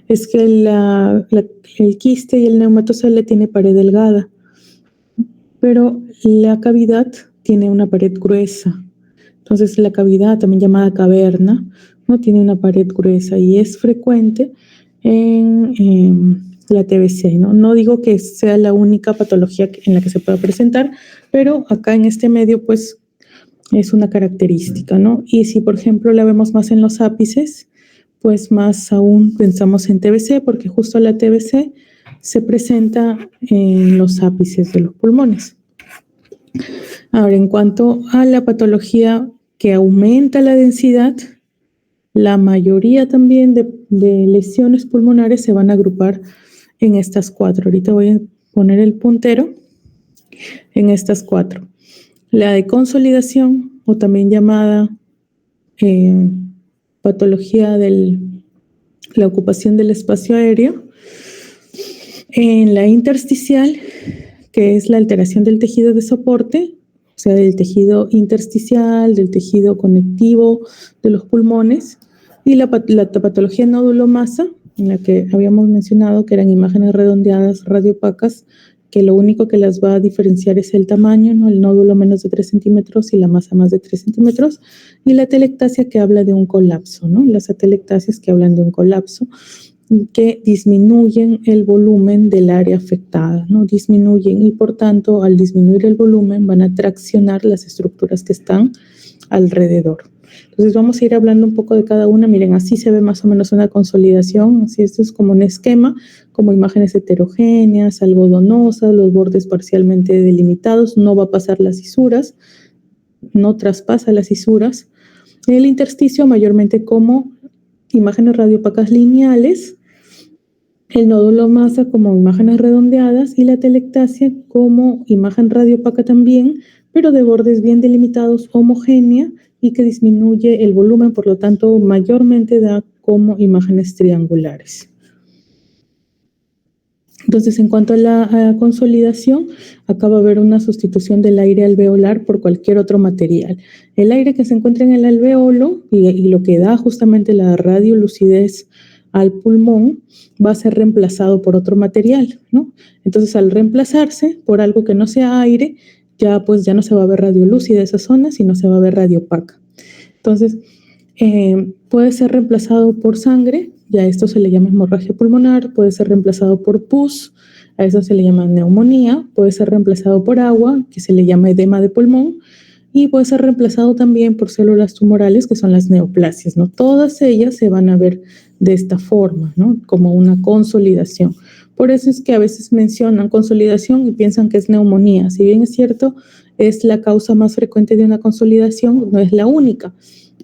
es que el quiste y el neumatocele tiene pared delgada, pero la cavidad tiene una pared gruesa. Entonces la cavidad, también llamada caverna, no tiene una pared gruesa y es frecuente en la TBC, ¿no? No digo que sea la única patología en la que se pueda presentar, pero acá en este medio pues es una característica, ¿no? Y si por ejemplo la vemos más en los ápices, pues más aún pensamos en TBC, porque justo la TBC se presenta en los ápices de los pulmones. Ahora, en cuanto a la patología que aumenta la densidad, la mayoría también de lesiones pulmonares se van a agrupar en estas 4. Ahorita voy a poner el puntero en estas 4. La de consolidación, o también llamada patología de la ocupación del espacio aéreo. En la intersticial, que es la alteración del tejido de soporte, o sea, del tejido intersticial, del tejido conectivo de los pulmones, y la patología nódulo-masa, en la que habíamos mencionado que eran imágenes redondeadas, radiopacas, que lo único que las va a diferenciar es el tamaño, ¿no? El nódulo menos de 3 centímetros y la masa más de 3 centímetros, y la atelectasia que habla de un colapso, ¿no? Las atelectasias que hablan de un colapso, que disminuyen el volumen del área afectada, ¿no? Disminuyen y por tanto al disminuir el volumen van a traccionar las estructuras que están alrededor. Entonces vamos a ir hablando un poco de cada una. Miren, así se ve más o menos una consolidación, así esto es como un esquema, como imágenes heterogéneas, algodonosas, los bordes parcialmente delimitados, no va a pasar las cisuras, no traspasa las cisuras. El intersticio mayormente como imágenes radiopacas lineales, el nódulo masa como imágenes redondeadas y la atelectasia como imagen radiopaca también, pero de bordes bien delimitados, homogénea y que disminuye el volumen, por lo tanto mayormente da como imágenes triangulares. Entonces, en cuanto a la consolidación, acá va a haber una sustitución del aire alveolar por cualquier otro material. El aire que se encuentra en el alveolo y lo que da justamente la radiolucidez al pulmón va a ser reemplazado por otro material, ¿no? Entonces, al reemplazarse por algo que no sea aire, ya pues ya no se va a ver radiolúcida esa zona, sino se va a ver radiopaca. Entonces, puede ser reemplazado por sangre, ya esto se le llama hemorragia pulmonar, puede ser reemplazado por pus, a eso se le llama neumonía, puede ser reemplazado por agua, que se le llama edema de pulmón, y puede ser reemplazado también por células tumorales, que son las neoplasias, ¿no? Todas ellas se van a ver de esta forma, ¿no? Como una consolidación. Por eso es que a veces mencionan consolidación y piensan que es neumonía. Si bien es cierto, es la causa más frecuente de una consolidación, no es la única.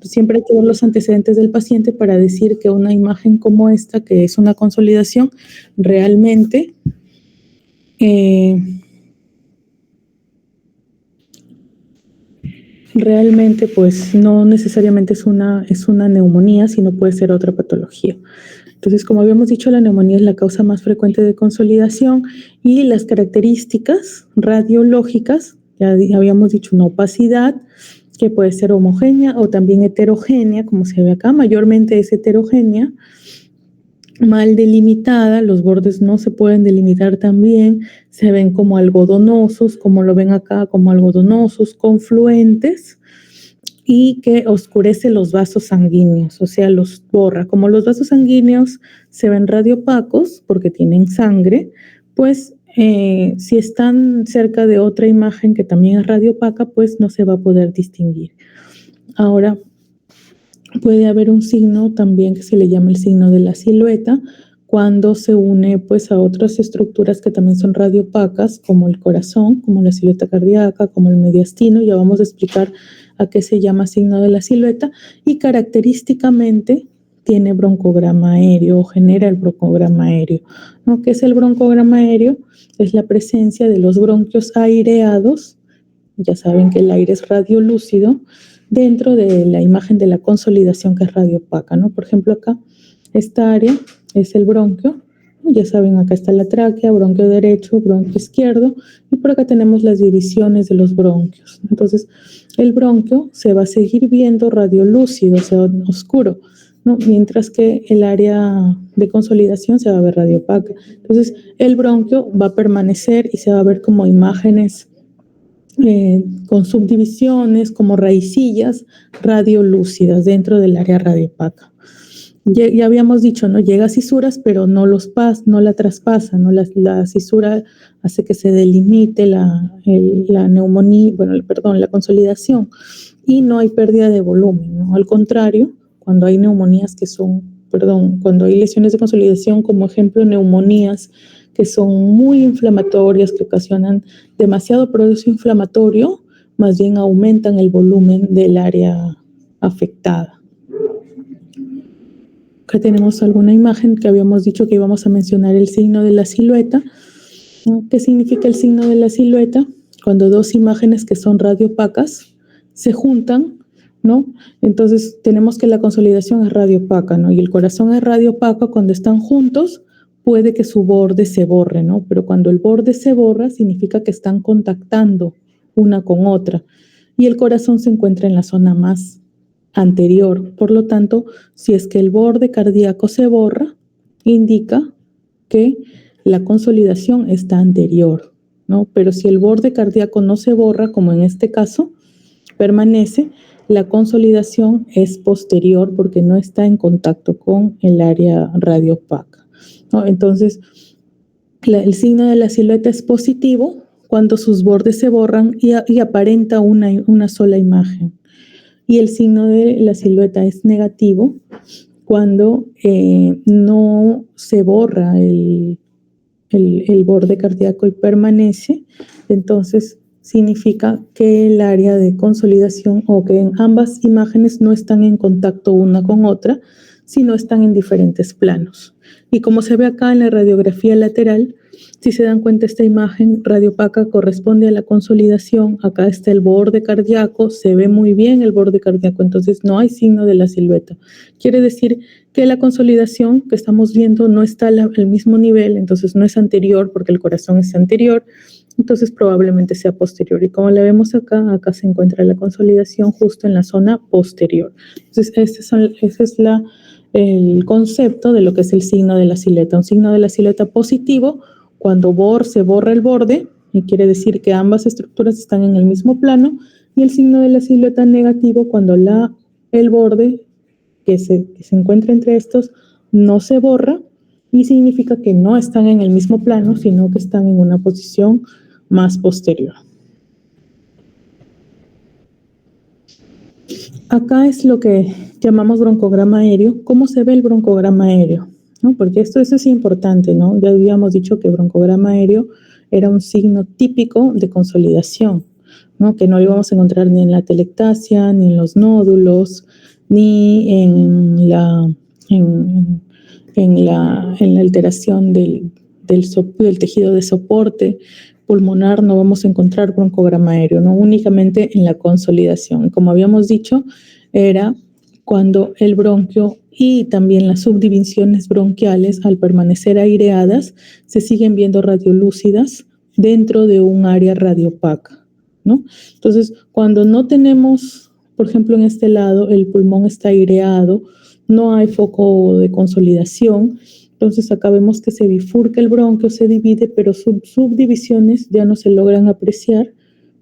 Siempre hay que ver los antecedentes del paciente para decir que una imagen como esta, que es una consolidación, realmente pues no necesariamente es una neumonía, sino puede ser otra patología. Entonces, como habíamos dicho, la neumonía es la causa más frecuente de consolidación y las características radiológicas, ya habíamos dicho, una opacidad, que puede ser homogénea o también heterogénea, como se ve acá, mayormente es heterogénea, mal delimitada, los bordes no se pueden delimitar tan bien, se ven como algodonosos, como lo ven acá, como algodonosos, confluentes, y que oscurece los vasos sanguíneos, o sea, los borra. Como los vasos sanguíneos se ven radiopacos porque tienen sangre, pues si están cerca de otra imagen que también es radiopaca, pues no se va a poder distinguir. Ahora, puede haber un signo también que se le llama el signo de la silueta, cuando se une pues a otras estructuras que también son radiopacas, como el corazón, como la silueta cardíaca, como el mediastino. Ya vamos a explicar a qué se llama signo de la silueta, y característicamente tiene broncograma aéreo o genera el broncograma aéreo, ¿no? ¿Qué es el broncograma aéreo? Es la presencia de los bronquios aireados, ya saben que el aire es radiolúcido, dentro de la imagen de la consolidación que es radiopaca, ¿no? Por ejemplo, acá, esta área es el bronquio, ¿no? Ya saben, acá está la tráquea, bronquio derecho, bronquio izquierdo, y por acá tenemos las divisiones de los bronquios. Entonces, el bronquio se va a seguir viendo radiolúcido, o sea, oscuro, ¿no? Mientras que el área de consolidación se va a ver radiopaca. Entonces, el bronquio va a permanecer y se va a ver como imágenes con subdivisiones, como raicillas radiolúcidas dentro del área radiopaca. Ya habíamos dicho, ¿no? Llega a cisuras, pero no la traspasa, ¿no? La cisura hace que se delimite la neumonía, la consolidación, y no hay pérdida de volumen, ¿no? Al contrario, cuando hay neumonías cuando hay lesiones de consolidación, como ejemplo neumonías que son muy inflamatorias, que ocasionan demasiado proceso inflamatorio, más bien aumentan el volumen del área afectada. Acá tenemos alguna imagen que habíamos dicho que íbamos a mencionar el signo de la silueta. ¿Qué significa el signo de la silueta? Cuando dos imágenes que son radiopacas se juntan, ¿no? Entonces tenemos que la consolidación es radiopaca, ¿no? Y el corazón es radiopaca. Cuando están juntos, puede que su borde se borre, ¿no? Pero cuando el borde se borra, significa que están contactando una con otra. Y el corazón se encuentra en la zona más anterior. Por lo tanto, si es que el borde cardíaco se borra, indica que la consolidación está anterior, ¿no? Pero si el borde cardíaco no se borra, como en este caso, permanece, la consolidación es posterior porque no está en contacto con el área radiopaca, ¿no? Entonces, el signo de la silueta es positivo cuando sus bordes se borran y aparenta una sola imagen. Y el signo de la silueta es negativo cuando no se borra el borde cardíaco y permanece. Entonces significa que el área de consolidación o que ambas imágenes no están en contacto una con otra, sino están en diferentes planos. Y como se ve acá en la radiografía lateral, si se dan cuenta, esta imagen radiopaca corresponde a la consolidación. Acá está el borde cardíaco, se ve muy bien el borde cardíaco, entonces no hay signo de la silueta. Quiere decir que la consolidación que estamos viendo no está al mismo nivel, entonces no es anterior porque el corazón es anterior, entonces probablemente sea posterior. Y como la vemos acá se encuentra la consolidación justo en la zona posterior. Entonces ese es el concepto de lo que es el signo de la silueta. Un signo de la silueta positivo cuando se borra el borde, y quiere decir que ambas estructuras están en el mismo plano, y el signo de la silueta negativo cuando el borde que se encuentra entre estos no se borra, y significa que no están en el mismo plano, sino que están en una posición más posterior. Acá es lo que llamamos broncograma aéreo. ¿Cómo se ve el broncograma aéreo? ¿No? Porque eso es importante, ¿no? Ya habíamos dicho que broncograma aéreo era un signo típico de consolidación, ¿no? Que no lo íbamos a encontrar ni en la telectasia, ni en los nódulos, ni en la alteración del tejido de soporte pulmonar. No vamos a encontrar broncograma aéreo, no únicamente en la consolidación. Como habíamos dicho, era cuando el bronquio y también las subdivisiones bronquiales, al permanecer aireadas, se siguen viendo radiolúcidas dentro de un área radiopaca, ¿no? Entonces, cuando no tenemos, por ejemplo, en este lado, el pulmón está aireado, no hay foco de consolidación, entonces acá vemos que se bifurca el bronquio, se divide, pero subdivisiones ya no se logran apreciar,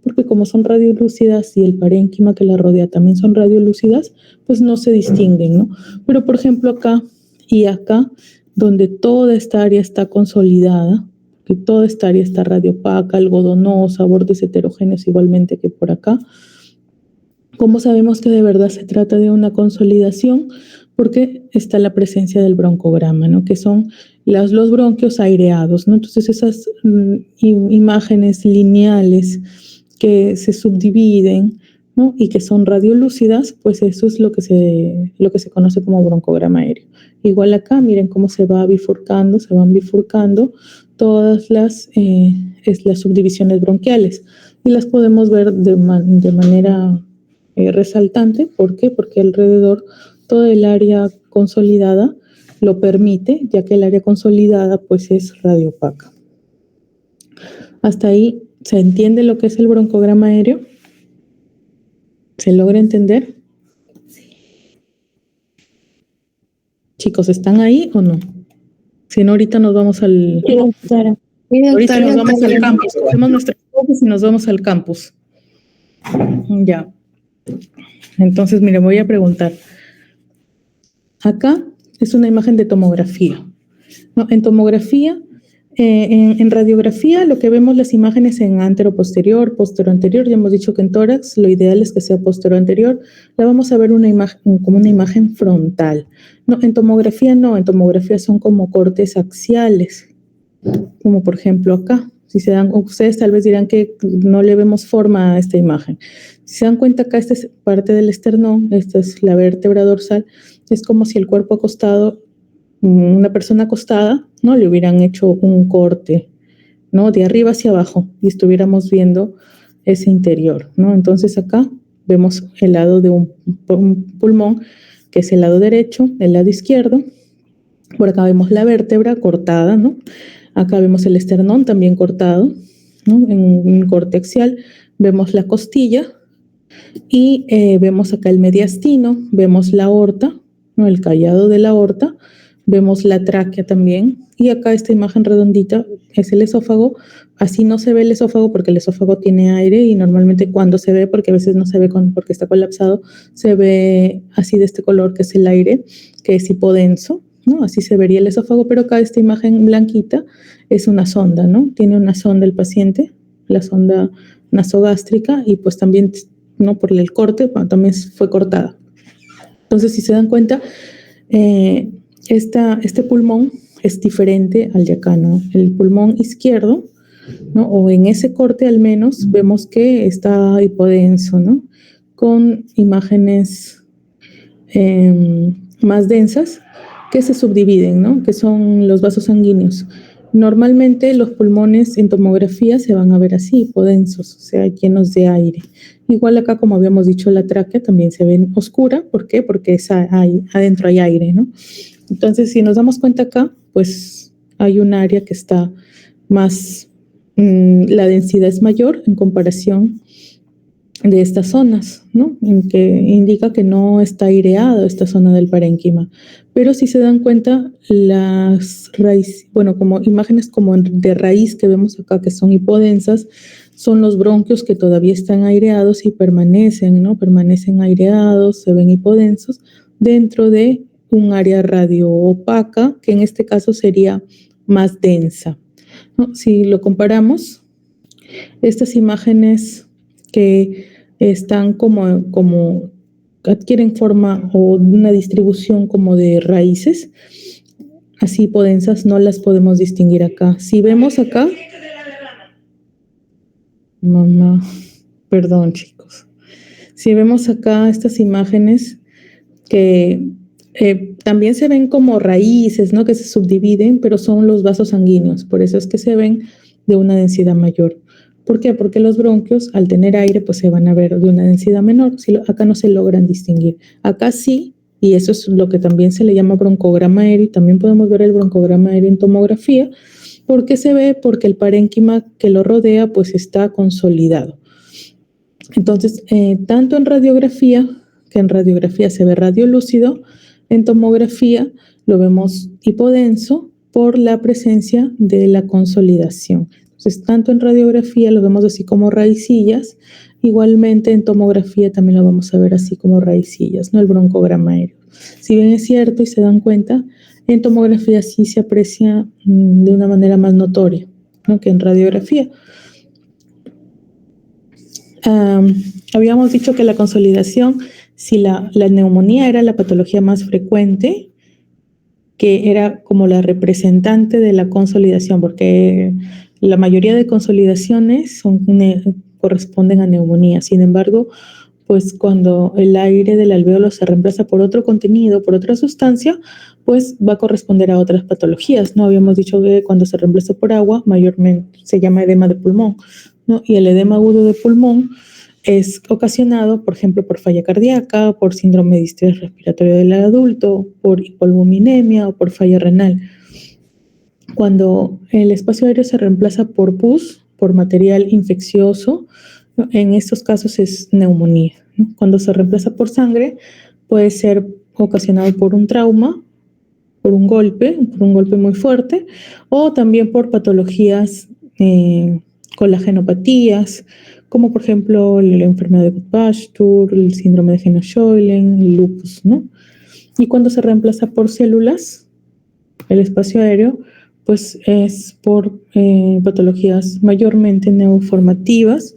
porque como son radiolúcidas y el parénquima que la rodea también son radiolúcidas, pues no se distinguen, ¿no? Pero por ejemplo acá y acá, donde toda esta área está consolidada, que toda esta área está radiopaca, algodonosa, bordes heterogéneos igualmente que por acá, ¿cómo sabemos que de verdad se trata de una consolidación? Porque está la presencia del broncograma, ¿no? Que son los bronquios aireados, ¿no? Entonces esas imágenes lineales que se subdividen, ¿no? Y que son radiolúcidas, pues eso es lo que se conoce como broncograma aéreo. Igual acá, miren cómo se van bifurcando todas las subdivisiones bronquiales, y las podemos ver de manera resaltante. ¿Por qué? Porque alrededor todo el área consolidada lo permite, ya que el área consolidada pues es radiopaca. Hasta ahí, ¿se entiende lo que es el broncograma aéreo? ¿Se logra entender? Chicos, ¿están ahí o no? Si no, ahorita nos vamos al... Sí, doctora. Ahorita nos vamos al campus. Cogemos nuestras cosas y nos vamos al campus. Ya. Entonces, mire, voy a preguntar. Acá es una imagen de tomografía. ¿No? En tomografía, en radiografía, lo que vemos las imágenes en antero-posterior, posterior-anterior. Ya hemos dicho que en tórax lo ideal es que sea posterior-anterior. La vamos a ver una imagen, como una imagen frontal. No, en tomografía no. En tomografía son como cortes axiales, como por ejemplo acá. Si se dan, ustedes tal vez dirán que no le vemos forma a esta imagen. Si se dan cuenta, acá esta es parte del esternón, esta es la vértebra dorsal, es como si el cuerpo acostado, una persona acostada, ¿no? Le hubieran hecho un corte, ¿no? De arriba hacia abajo y estuviéramos viendo ese interior, ¿no? Entonces acá vemos el lado de un pulmón, que es el lado derecho, el lado izquierdo. Por acá vemos la vértebra cortada, ¿no? Acá vemos el esternón también cortado, ¿no? En un corte axial. Vemos la costilla y vemos acá el mediastino, vemos la aorta, ¿no? El callado de la aorta, vemos la tráquea también. Y acá esta imagen redondita es el esófago. Así no se ve el esófago porque el esófago tiene aire y normalmente cuando se ve, porque a veces no se ve porque está colapsado, se ve así de este color que es el aire, que es hipodenso, ¿no? Así se vería el esófago, pero acá esta imagen blanquita es una sonda, ¿no? Tiene una sonda el paciente, la sonda nasogástrica, y pues también, ¿no? Por el corte, bueno, también fue cortada. Entonces, si se dan cuenta, este pulmón es diferente al de acá, ¿no? El pulmón izquierdo, ¿no? O en ese corte al menos vemos que está hipodenso, ¿no? Con imágenes más densas que se subdividen, ¿no? Que son los vasos sanguíneos. Normalmente los pulmones en tomografía se van a ver así, hipodensos, o sea, llenos de aire. Igual acá, como habíamos dicho, la tráquea también se ve oscura. ¿Por qué? Porque adentro hay aire, ¿no? Entonces, si nos damos cuenta acá, pues hay un área que está más, la densidad es mayor en comparación de estas zonas, ¿no? En que indica que no está aireado esta zona del parénquima. Pero si se dan cuenta, las raíces, bueno, como imágenes como de raíz que vemos acá, que son hipodensas, son los bronquios que todavía están aireados y permanecen, ¿no? Permanecen aireados, se ven hipodensos dentro de un área radioopaca, que en este caso sería más densa, ¿no? Si lo comparamos, estas imágenes que están como adquieren forma o una distribución como de raíces, así hipodensas, no las podemos distinguir acá. Si vemos acá, mamá, perdón chicos, si vemos acá estas imágenes que también se ven como raíces, ¿no? Que se subdividen, pero son los vasos sanguíneos, por eso es que se ven de una densidad mayor. ¿Por qué? Porque los bronquios, al tener aire, pues se van a ver de una densidad menor. Acá no se logran distinguir. Acá sí, y eso es lo que también se le llama broncograma aéreo, y también podemos ver el broncograma aéreo en tomografía. ¿Por qué se ve? Porque el parénquima que lo rodea, pues está consolidado. Entonces, tanto en radiografía, que en radiografía se ve radiolúcido, en tomografía lo vemos hipodenso por la presencia de la consolidación. Entonces, tanto en radiografía lo vemos así como raicillas, igualmente en tomografía también lo vamos a ver así como raicillas, ¿no? El broncograma aéreo. Si bien es cierto y se dan cuenta, en tomografía sí se aprecia de una manera más notoria, ¿no? Que en radiografía. Habíamos dicho que la consolidación, si la neumonía era la patología más frecuente, que era como la representante de la consolidación, porque la mayoría de consolidaciones corresponden a neumonía. Sin embargo, pues cuando el aire del alvéolo se reemplaza por otro contenido, por otra sustancia, pues va a corresponder a otras patologías, ¿no? Habíamos dicho que cuando se reemplaza por agua, mayormente se llama edema de pulmón, ¿no? Y el edema agudo de pulmón es ocasionado, por ejemplo, por falla cardíaca, por síndrome de distrés respiratorio del adulto, por hipoalbuminemia o por falla renal. Cuando el espacio aéreo se reemplaza por pus, por material infeccioso, ¿no? En estos casos es neumonía, ¿no? Cuando se reemplaza por sangre, puede ser ocasionado por un trauma por un golpe muy fuerte, o también por patologías, colagenopatías, como por ejemplo la enfermedad de Gutt-Pastur, el síndrome de Henoch-Schönlein, el lupus, ¿no? Y cuando se reemplaza por células, el espacio aéreo, pues es por patologías mayormente neoformativas,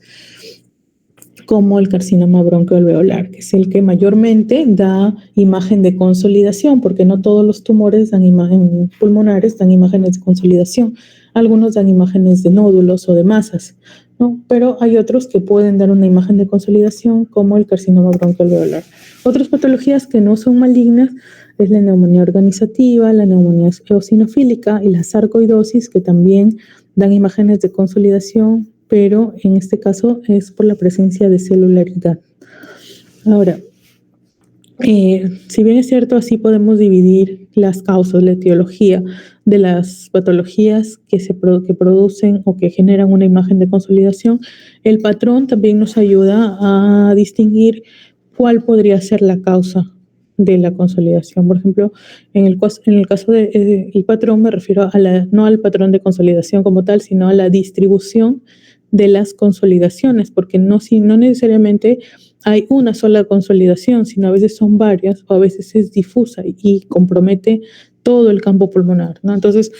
como el carcinoma bronquialveolar, que es el que mayormente da imagen de consolidación, porque no todos los tumores dan imagen pulmonares, dan imágenes de consolidación. Algunos dan imágenes de nódulos o de masas, ¿no? Pero hay otros que pueden dar una imagen de consolidación, como el carcinoma bronquialveolar. Otras patologías que no son malignas es la neumonía organizativa, la neumonía eosinofílica y la sarcoidosis, que también dan imágenes de consolidación, pero en este caso es por la presencia de celularidad. Ahora, si bien es cierto, así podemos dividir las causas, la etiología de las patologías que producen o que generan una imagen de consolidación, el patrón también nos ayuda a distinguir cuál podría ser la causa de la consolidación. Por ejemplo, en el caso del patrón me refiero no al patrón de consolidación como tal, sino a la distribución de las consolidaciones, porque no necesariamente hay una sola consolidación, sino a veces son varias o a veces es difusa y compromete todo el campo pulmonar, ¿no? Entonces,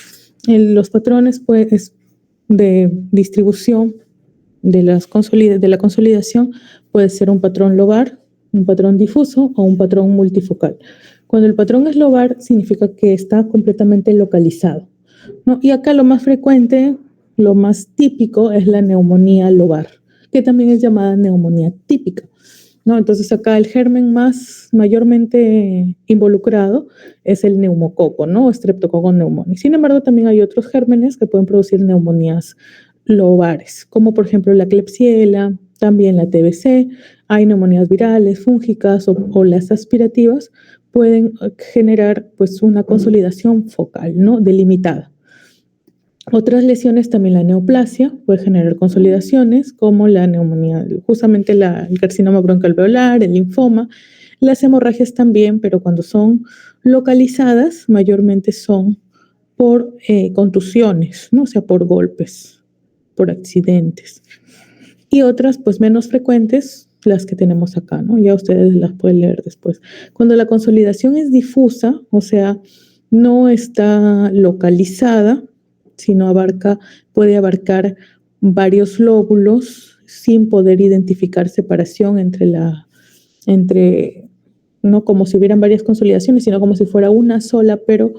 los patrones pues, de distribución de la consolidación puede ser un patrón lobar, un patrón difuso o un patrón multifocal. Cuando el patrón es lobar, significa que está completamente localizado, ¿no? Y acá lo más frecuente, lo más típico es la neumonía lobar, que también es llamada neumonía típica, ¿no? Entonces acá el germen mayormente involucrado es el neumococo, ¿no? Streptococcus pneumoniae. Sin embargo, también hay otros gérmenes que pueden producir neumonías lobares, como por ejemplo la Klebsiella, también la TBC, hay neumonías virales, fúngicas o las aspirativas pueden generar pues una consolidación focal, ¿no? Delimitada. Otras lesiones, también la neoplasia, puede generar consolidaciones como la neumonía, justamente el carcinoma broncoalveolar, el linfoma, las hemorragias también, pero cuando son localizadas, mayormente son por contusiones, ¿no? O sea, por golpes, por accidentes. Y otras, pues menos frecuentes, las que tenemos acá, ¿no? Ya ustedes las pueden leer después. Cuando la consolidación es difusa, o sea, no está localizada, sino puede abarcar varios lóbulos sin poder identificar separación no como si hubieran varias consolidaciones, sino como si fuera una sola, pero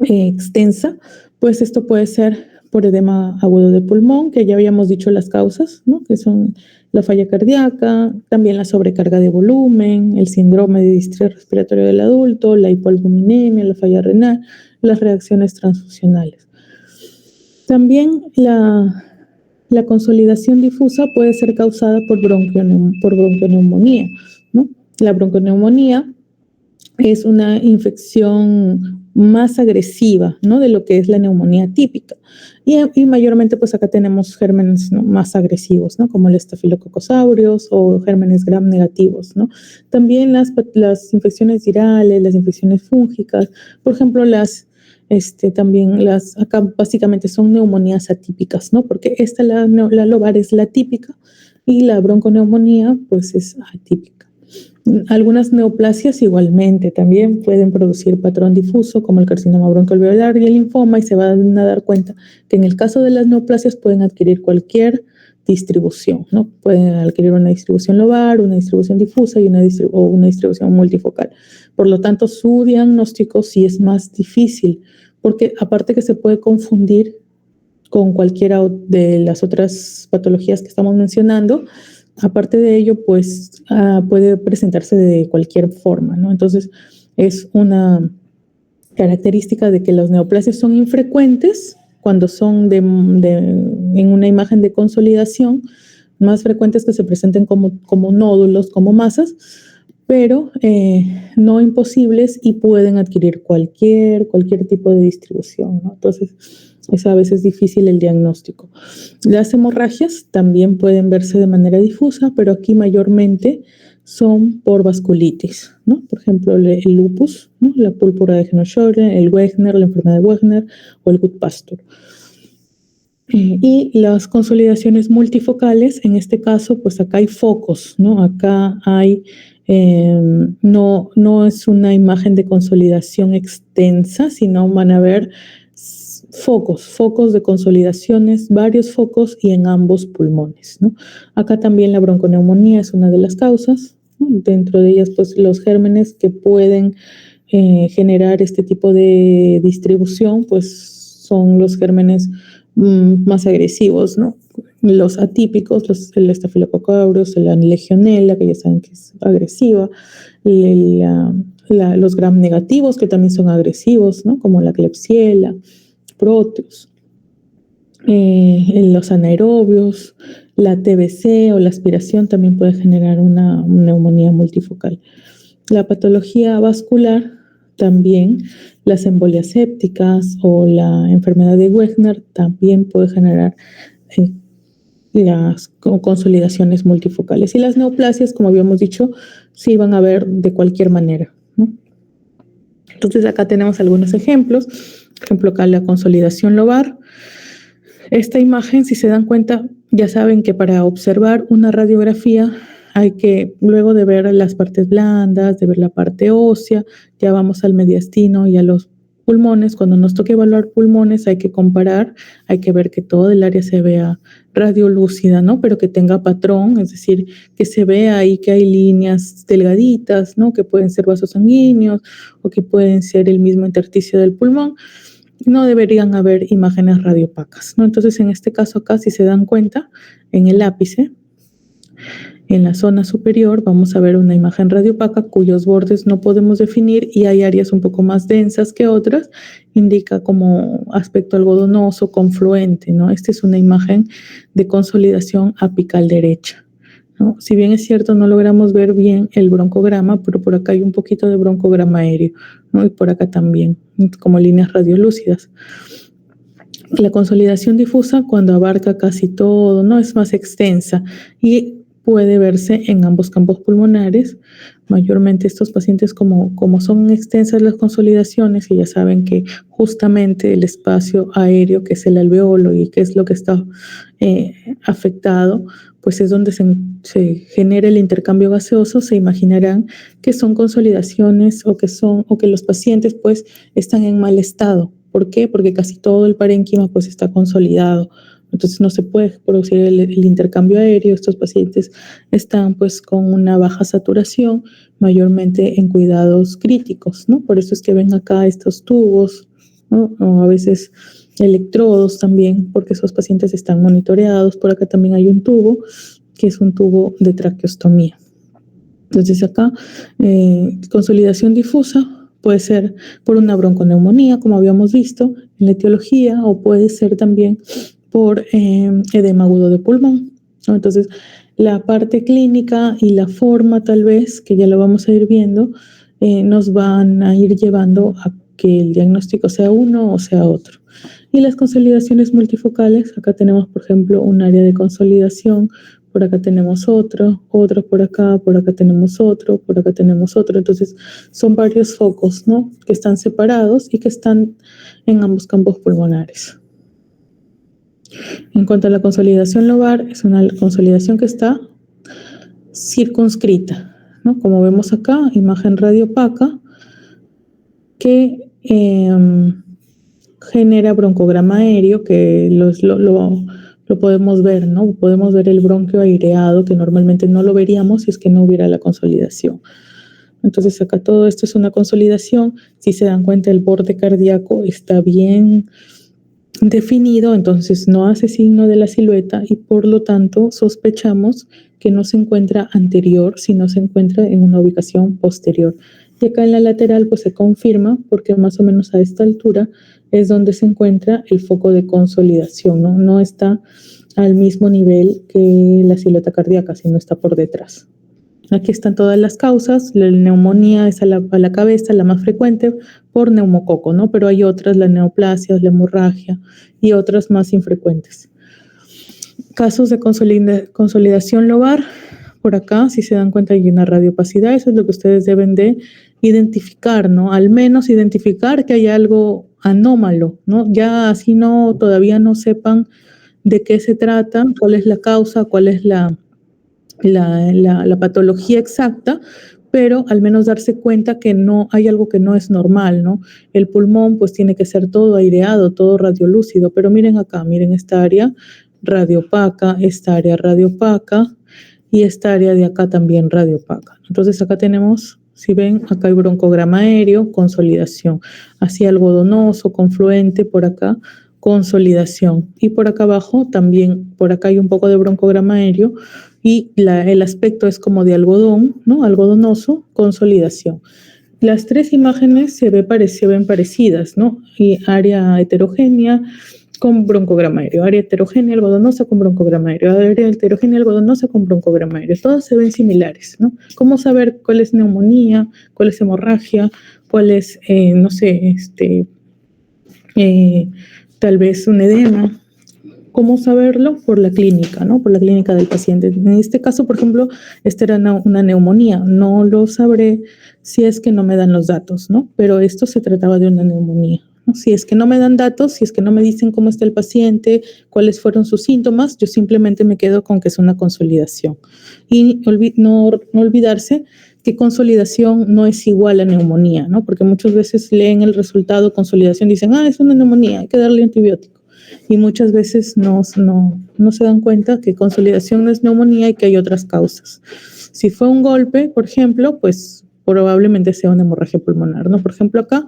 extensa, pues esto puede ser por edema agudo de pulmón, que ya habíamos dicho las causas, ¿no? Que son la falla cardíaca, también la sobrecarga de volumen, el síndrome de distrés respiratorio del adulto, la hipoalbuminemia, la falla renal, las reacciones transfusionales. También la consolidación difusa puede ser causada por bronquioneumonía, ¿no? La bronconeumonía es una infección más agresiva, ¿no? De lo que es la neumonía típica. Y mayormente, pues acá tenemos gérmenes, ¿no? Más agresivos, ¿no? Como el Staphylococcus aureus o gérmenes gram negativos, ¿no? También las infecciones virales, las infecciones fúngicas, por ejemplo, acá básicamente son neumonías atípicas, ¿no? Porque la lobar es la típica y la bronconeumonía, pues es atípica. Algunas neoplasias igualmente también pueden producir patrón difuso, como el carcinoma broncoalveolar y el linfoma, y se van a dar cuenta que en el caso de las neoplasias pueden adquirir cualquier distribución, ¿no? Pueden adquirir una distribución lobar, una distribución difusa y una distribución multifocal. Por lo tanto, su diagnóstico sí es más difícil, porque aparte que se puede confundir con cualquiera de las otras patologías que estamos mencionando, aparte de ello, pues puede presentarse de cualquier forma, ¿no? Entonces, es una característica de que las neoplasias son infrecuentes cuando son en una imagen de consolidación, más frecuentes que se presenten como nódulos, como masas, pero no imposibles y pueden adquirir cualquier tipo de distribución, ¿no? Entonces, es a veces difícil el diagnóstico. Las hemorragias también pueden verse de manera difusa, pero aquí mayormente son por vasculitis, ¿no? Por ejemplo, el lupus, ¿no? La púrpura de Henoch-Schönlein, el Wegener, la enfermedad de Wegener o el Goodpasture. Y las consolidaciones multifocales, en este caso, pues acá hay focos, ¿no? Acá hay, no es una imagen de consolidación extensa, sino van a haber focos de consolidaciones, varios focos y en ambos pulmones, ¿no? Acá también la bronconeumonía es una de las causas, ¿no? Dentro de ellas, pues los gérmenes que pueden generar este tipo de distribución, pues son los gérmenes más agresivos, ¿no? Los atípicos, el Staphylococcus aureus, la Legionella, que ya saben que es agresiva, los gram negativos, que también son agresivos, ¿no? Como la Klebsiella, Proteus, los anaerobios, la TBC o la aspiración también puede generar una neumonía multifocal. La patología vascular también, las embolias sépticas o la enfermedad de Wegener también puede generar las consolidaciones multifocales. Y las neoplasias, como habíamos dicho, sí van a ver de cualquier manera, ¿no? Entonces acá tenemos algunos ejemplos. Por ejemplo, acá la consolidación lobar. Esta imagen, si se dan cuenta, ya saben que para observar una radiografía hay que, luego de ver las partes blandas, de ver la parte ósea, ya vamos al mediastino y a los pulmones. Cuando nos toque evaluar pulmones hay que comparar, hay que ver que todo el área se vea radiolúcida, ¿no? Pero que tenga patrón, es decir, que se vea ahí que hay líneas delgaditas, ¿no? Que pueden ser vasos sanguíneos o que pueden ser el mismo intersticio del pulmón. No deberían haber imágenes radiopacas, ¿no? Entonces, en este caso acá, si se dan cuenta, en el ápice, en la zona superior, vamos a ver una imagen radiopaca cuyos bordes no podemos definir y hay áreas un poco más densas que otras, indica como aspecto algodonoso, confluente, ¿no? Esta es una imagen de consolidación apical derecha, ¿no? Si bien es cierto, no logramos ver bien el broncograma, pero por acá hay un poquito de broncograma aéreo, ¿no? Y por acá también, como líneas radiolúcidas. La consolidación difusa, cuando abarca casi todo, ¿no? Es más extensa y puede verse en ambos campos pulmonares. Mayormente estos pacientes, como son extensas las consolidaciones, y ya saben que justamente el espacio aéreo, que es el alveolo y que es lo que está afectado, pues es donde se genera el intercambio gaseoso, se imaginarán que son consolidaciones o que los pacientes pues están en mal estado. ¿Por qué? Porque casi todo el parénquima pues está consolidado. Entonces no se puede producir el intercambio aéreo. Estos pacientes están pues con una baja saturación, mayormente en cuidados críticos, ¿no? Por eso es que ven acá estos tubos, ¿no? O a veces electrodos también, porque esos pacientes están monitoreados. Por acá también hay un tubo, que es un tubo de traqueostomía. Entonces acá, consolidación difusa puede ser por una bronconeumonía, como habíamos visto en la etiología, o puede ser también por edema agudo de pulmón, ¿no? Entonces, la parte clínica y la forma tal vez, que ya lo vamos a ir viendo, nos van a ir llevando a que el diagnóstico sea uno o sea otro. Y las consolidaciones multifocales, acá tenemos, por ejemplo, un área de consolidación, por acá tenemos otro por acá tenemos otro, por acá tenemos otro. Entonces, son varios focos, ¿no? Que están separados y que están en ambos campos pulmonares. En cuanto a la consolidación lobar, es una consolidación que está circunscrita, ¿no? Como vemos acá, imagen radiopaca que genera broncograma aéreo, que lo podemos ver, ¿no? Podemos ver el bronquio aireado, que normalmente no lo veríamos si es que no hubiera la consolidación. Entonces acá todo esto es una consolidación. Si se dan cuenta, el borde cardíaco está bien definido, entonces no hace signo de la silueta y por lo tanto sospechamos que no se encuentra anterior, sino se encuentra en una ubicación posterior. Y acá en la lateral pues se confirma, porque más o menos a esta altura es donde se encuentra el foco de consolidación, ¿no? No está al mismo nivel que la silueta cardíaca, sino está por detrás. Aquí están todas las causas. La neumonía es a la cabeza, la más frecuente por neumococo, ¿no? Pero hay otras, la neoplasia, la hemorragia y otras más infrecuentes. Casos de consolidación lobar por acá, si se dan cuenta, hay una radiopacidad. Eso es lo que ustedes deben de identificar, ¿no? Al menos identificar que hay algo anómalo, ¿no? Ya así no, todavía no sepan de qué se trata, cuál es la causa, cuál es la patología exacta, pero al menos darse cuenta que no hay algo que no es normal, ¿no? El pulmón pues tiene que ser todo aireado, todo radiolúcido, pero miren acá, miren esta área radiopaca, esta área radiopaca y esta área de acá también radiopaca. Entonces acá tenemos, si ven, acá hay broncograma aéreo, consolidación, así algodonoso, confluente, por acá consolidación. Y por acá abajo también, por acá hay un poco de broncograma aéreo y el aspecto es como de algodón, ¿no? Algodonoso, consolidación. Las tres imágenes se ven parecidas, ¿no? Y área heterogénea con broncograma aéreo, área heterogénea algodonosa con broncograma aéreo, área heterogénea algodonosa con broncograma aéreo. Todas se ven similares, ¿no? ¿Cómo saber cuál es neumonía, cuál es hemorragia, cuál es, no sé, tal vez un edema? ¿Cómo saberlo? Por la clínica, ¿no? Por la clínica del paciente. En este caso, por ejemplo, esta era una neumonía. No lo sabré si es que no me dan los datos, ¿no? Pero esto se trataba de una neumonía, ¿no? Si es que no me dan datos, si es que no me dicen cómo está el paciente, cuáles fueron sus síntomas, yo simplemente me quedo con que es una consolidación. Y no olvidarse que consolidación no es igual a neumonía, ¿no? Porque muchas veces leen el resultado consolidación y dicen, es una neumonía, hay que darle antibiótico. Y muchas veces no se dan cuenta que consolidación no es neumonía y que hay otras causas. Si fue un golpe, por ejemplo, pues probablemente sea una hemorragia pulmonar, ¿no? Por ejemplo, acá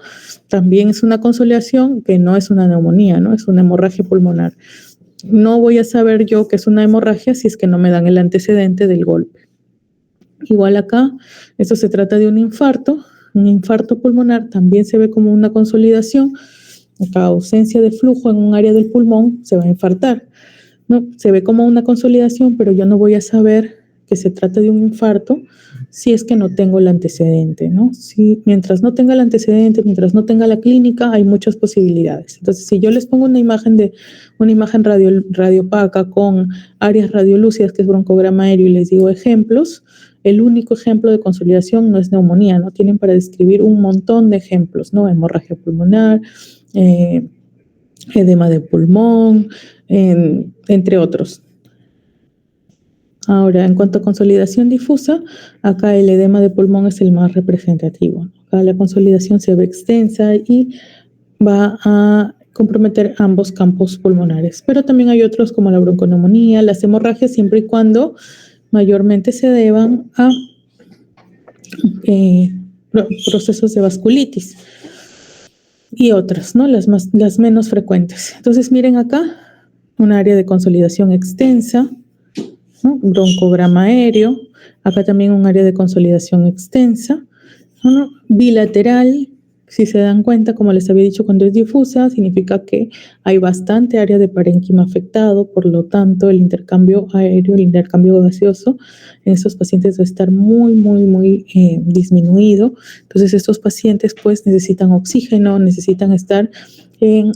también es una consolidación que no es una neumonía, ¿no? Es una hemorragia pulmonar. No voy a saber yo que es una hemorragia si es que no me dan el antecedente del golpe. Igual acá, esto se trata de un infarto pulmonar también se ve como una consolidación. Acá ausencia de flujo en un área del pulmón, se va a infartar, ¿no? Se ve como una consolidación, pero yo no voy a saber que se trata de un infarto si es que no tengo el antecedente, ¿no? Si, mientras no tenga el antecedente, mientras no tenga la clínica, hay muchas posibilidades. Entonces, si yo les pongo una imagen radiopaca con áreas radiolúcidas, que es broncograma aéreo, y les digo ejemplos, el único ejemplo de consolidación no es neumonía, ¿no? Tienen para describir un montón de ejemplos, ¿no? Hemorragia pulmonar, edema de pulmón, entre otros. Ahora, en cuanto a consolidación difusa, acá el edema de pulmón es el más representativo. Acá la consolidación se ve extensa y va a comprometer ambos campos pulmonares. Pero también hay otros como la bronconeumonía, las hemorragias, siempre y cuando mayormente se deban a procesos de vasculitis y otras, ¿no? Las menos frecuentes. Entonces, miren acá, un área de consolidación extensa, ¿no? Broncograma aéreo, acá también un área de consolidación extensa, ¿no? Bilateral, si se dan cuenta, como les había dicho, cuando es difusa, significa que hay bastante área de parénquima afectado, por lo tanto, el intercambio aéreo, el intercambio gaseoso en estos pacientes va a estar muy disminuido. Entonces, estos pacientes pues necesitan oxígeno, necesitan estar en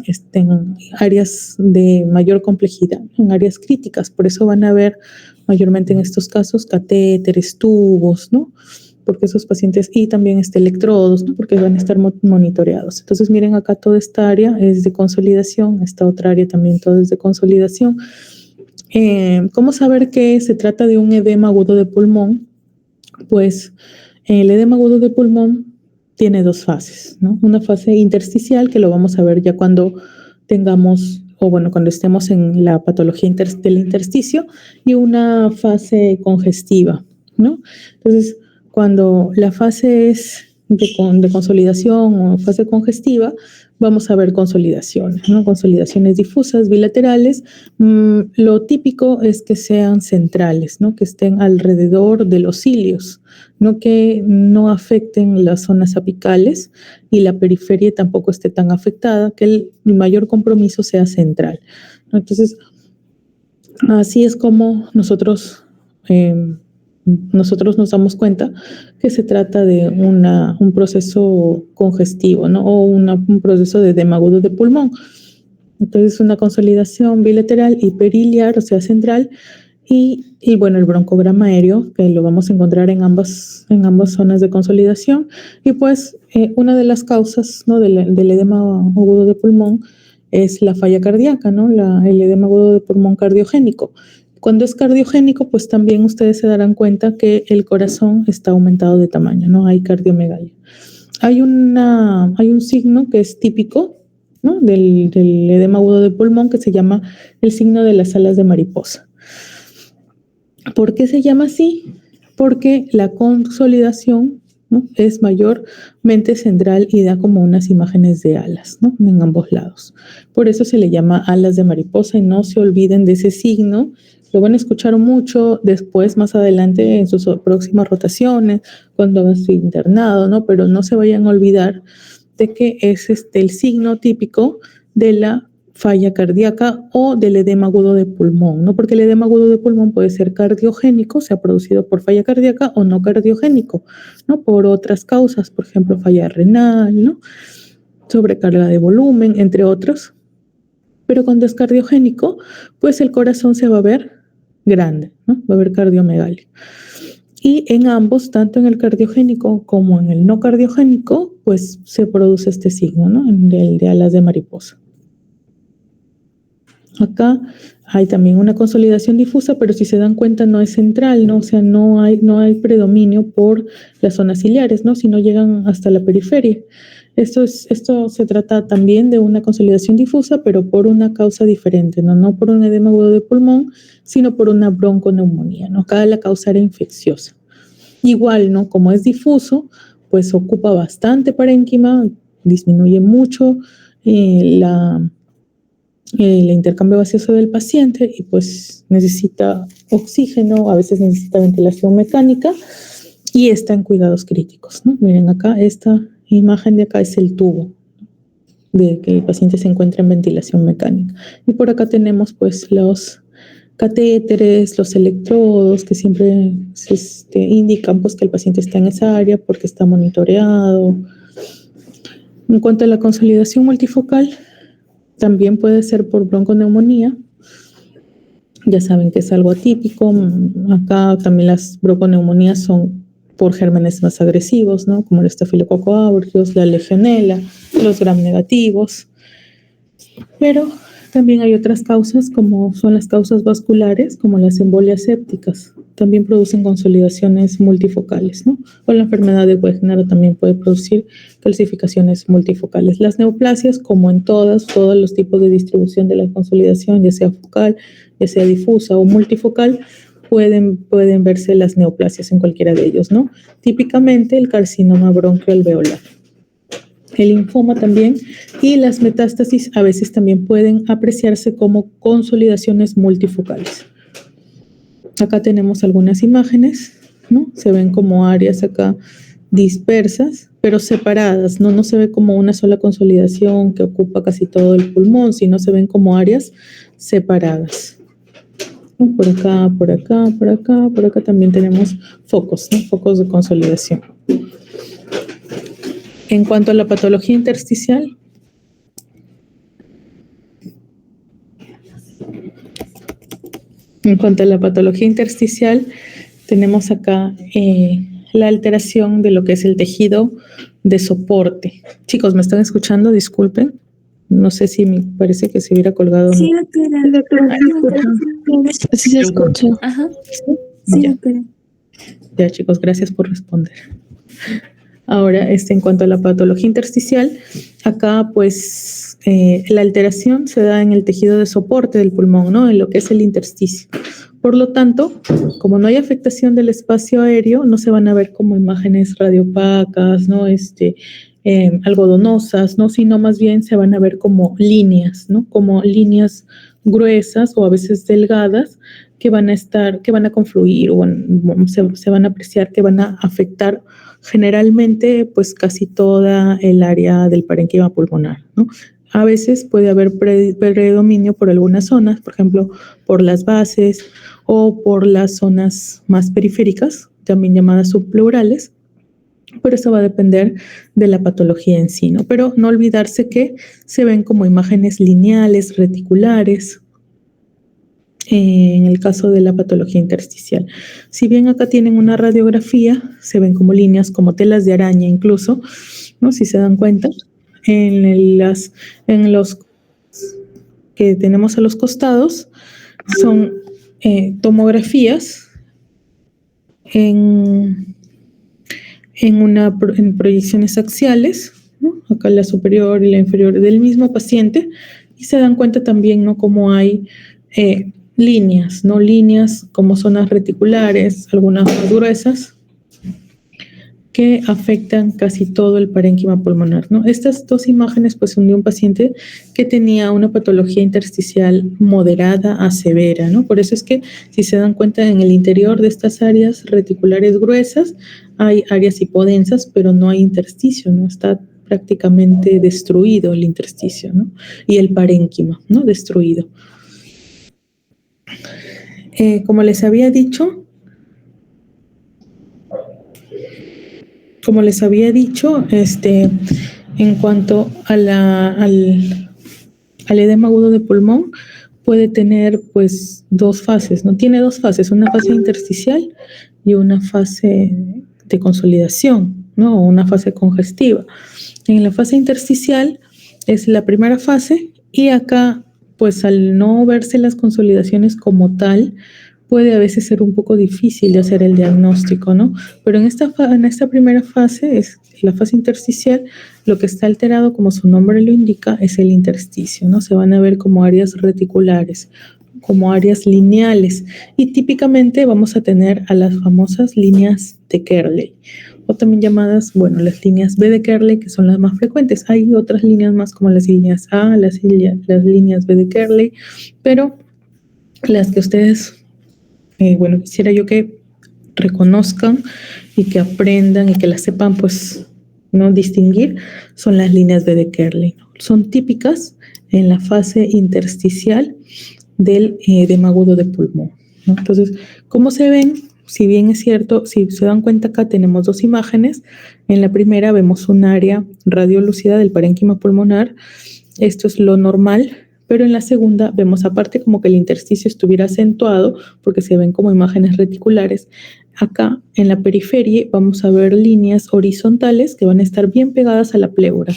áreas de mayor complejidad, en áreas críticas. Por eso van a ver mayormente en estos casos catéteres, tubos, ¿no? Porque esos pacientes, y también electrodos, ¿no? Porque van a estar monitoreados. Entonces, miren acá toda esta área es de consolidación, esta otra área también todo es de consolidación. ¿Cómo saber que se trata de un edema agudo de pulmón? Pues el edema agudo de pulmón tiene dos fases, ¿no? Una fase intersticial, que lo vamos a ver ya cuando tengamos, o bueno, cuando estemos en la patología del intersticio, y una fase congestiva, ¿no? Entonces, cuando la fase es de consolidación o fase congestiva, vamos a ver consolidaciones, ¿no? Consolidaciones difusas, bilaterales. Lo típico es que sean centrales, ¿no? Que estén alrededor de los cilios, no que no afecten las zonas apicales y la periferia tampoco esté tan afectada, que el mayor compromiso sea central, ¿no? Entonces, así es como nosotros nos damos cuenta que se trata de un proceso congestivo, ¿no? O un proceso de edema agudo de pulmón. Entonces, una consolidación bilateral hiperiliar, o sea, central, Y bueno, el broncograma aéreo, que lo vamos a encontrar en ambas zonas de consolidación. Y pues una de las causas, ¿no?, del edema agudo de pulmón es la falla cardíaca, ¿no? El edema agudo de pulmón cardiogénico. Cuando es cardiogénico, pues también ustedes se darán cuenta que el corazón está aumentado de tamaño, ¿no? Hay cardiomegalia. Hay un signo que es típico, ¿no?, del edema agudo de pulmón, que se llama el signo de las alas de mariposa. ¿Por qué se llama así? Porque la consolidación, ¿no?, es mayormente central y da como unas imágenes de alas, ¿no?, en ambos lados. Por eso se le llama alas de mariposa, y no se olviden de ese signo. Lo van a escuchar mucho después, más adelante, en sus próximas rotaciones, cuando hagan su internado, ¿no? Pero no se vayan a olvidar de que es el signo típico de la falla cardíaca o del edema agudo de pulmón, ¿no? Porque el edema agudo de pulmón puede ser cardiogénico, se ha producido por falla cardíaca, o no cardiogénico, ¿no?, por otras causas, por ejemplo, falla renal, ¿no?, sobrecarga de volumen, entre otros. Pero cuando es cardiogénico, pues el corazón se va a ver grande, ¿no?, va a haber cardiomegalia. Y en ambos, tanto en el cardiogénico como en el no cardiogénico, pues se produce este signo, ¿no?, el de alas de mariposa. Acá hay también una consolidación difusa, pero si se dan cuenta no es central, ¿no? O sea, no hay predominio por las zonas ciliares, ¿no?, sino llegan hasta la periferia. Esto se trata también de una consolidación difusa, pero por una causa diferente, ¿no? No por un edema agudo de pulmón, sino por una bronconeumonía, ¿no? Acá la causa era infecciosa. Igual, ¿no?, como es difuso, pues ocupa bastante parénquima, disminuye mucho el intercambio gaseoso del paciente, y pues necesita oxígeno, a veces necesita ventilación mecánica, y está en cuidados críticos, ¿no? Miren acá, esta imagen de acá es el tubo de que el paciente se encuentra en ventilación mecánica. Y por acá tenemos pues los catéteres, los electrodos, que siempre indican pues que el paciente está en esa área porque está monitoreado. En cuanto a la consolidación multifocal, también puede ser por bronconeumonía. Ya saben que es algo atípico. Acá también las bronconeumonías son por gérmenes más agresivos, ¿no?, como el Staphylococcus aureus, la legionela, los gram negativos. Pero también hay otras causas, como son las causas vasculares, como las embolias sépticas. También producen consolidaciones multifocales, ¿no? O la enfermedad de Wegener también puede producir calcificaciones multifocales. Las neoplasias, como en todos los tipos de distribución de la consolidación, ya sea focal, ya sea difusa o multifocal, pueden verse las neoplasias en cualquiera de ellos, ¿no? Típicamente el carcinoma bronquialveolar, el linfoma también, y las metástasis a veces también pueden apreciarse como consolidaciones multifocales. Acá tenemos algunas imágenes, ¿no? Se ven como áreas acá dispersas, pero separadas, ¿no? No se ve como una sola consolidación que ocupa casi todo el pulmón, sino se ven como áreas separadas. Por acá, por acá, por acá, por acá también tenemos focos, ¿no?, focos de consolidación. En cuanto a la patología intersticial, tenemos acá la alteración de lo que es el tejido de soporte. Chicos, ¿me están escuchando? Disculpen. No sé si me parece que se hubiera colgado. Sí, doctora. Sí se escucha. Ajá. Sí, doctora. Ya, chicos, gracias por responder. Ahora, en cuanto a la patología intersticial, acá pues la alteración se da en el tejido de soporte del pulmón, ¿no?, en lo que es el intersticio. Por lo tanto, como no hay afectación del espacio aéreo, no se van a ver como imágenes radiopacas, ¿no?, algodonosas, ¿no?, sino más bien se van a ver como líneas, ¿no?, como líneas gruesas o a veces delgadas que van a confluir o se van a apreciar que van a afectar generalmente pues casi toda el área del parénquima pulmonar, ¿no? A veces puede haber predominio por algunas zonas, por ejemplo, por las bases o por las zonas más periféricas, también llamadas subpleurales, pero eso va a depender de la patología en sí, ¿no? Pero no olvidarse que se ven como imágenes lineales, reticulares, en el caso de la patología intersticial. Si bien acá tienen una radiografía, se ven como líneas, como telas de araña incluso, ¿no? Si se dan cuenta, en los que tenemos a los costados son tomografías en proyecciones axiales, ¿no? Acá la superior y la inferior del mismo paciente, y se dan cuenta también, ¿no?, como hay líneas, ¿no? Líneas como zonas reticulares, algunas más gruesas, que afectan casi todo el parénquima pulmonar, ¿no? Estas dos imágenes pues son de un paciente que tenía una patología intersticial moderada a severa, ¿no? Por eso es que, si se dan cuenta, en el interior de estas áreas reticulares gruesas hay áreas hipodensas, pero no hay intersticio, ¿no? Está prácticamente destruido el intersticio, ¿no? Y el parénquima, ¿no? Destruido. Como les había dicho, en cuanto al edema agudo de pulmón, puede tener pues dos fases, ¿no? Tiene dos fases, una fase intersticial y una fase de consolidación, ¿no? O una fase congestiva. En la fase intersticial es la primera fase, y acá pues al no verse las consolidaciones como tal, puede a veces ser un poco difícil de hacer el diagnóstico, ¿no? Pero en esta primera fase, es la fase intersticial, lo que está alterado, como su nombre lo indica, es el intersticio, ¿no? Se van a ver como áreas reticulares, como áreas lineales, y típicamente vamos a tener a las famosas líneas de Kerley, o también llamadas, bueno, las líneas B de Kerley, que son las más frecuentes. Hay otras líneas más, como las líneas A, las líneas B de Kerley, pero las que ustedes, quisiera yo que reconozcan y que aprendan y que las sepan, pues, no distinguir, son las líneas B de Kerley, ¿no? Son típicas en la fase intersticial del edema agudo de pulmón, ¿no? Entonces, ¿cómo se ven? Si bien es cierto, si se dan cuenta, acá tenemos dos imágenes. En la primera vemos un área radiolúcida del parénquima pulmonar. Esto es lo normal. Pero en la segunda vemos, aparte, como que el intersticio estuviera acentuado, porque se ven como imágenes reticulares. Acá en la periferia vamos a ver líneas horizontales que van a estar bien pegadas a la pleura,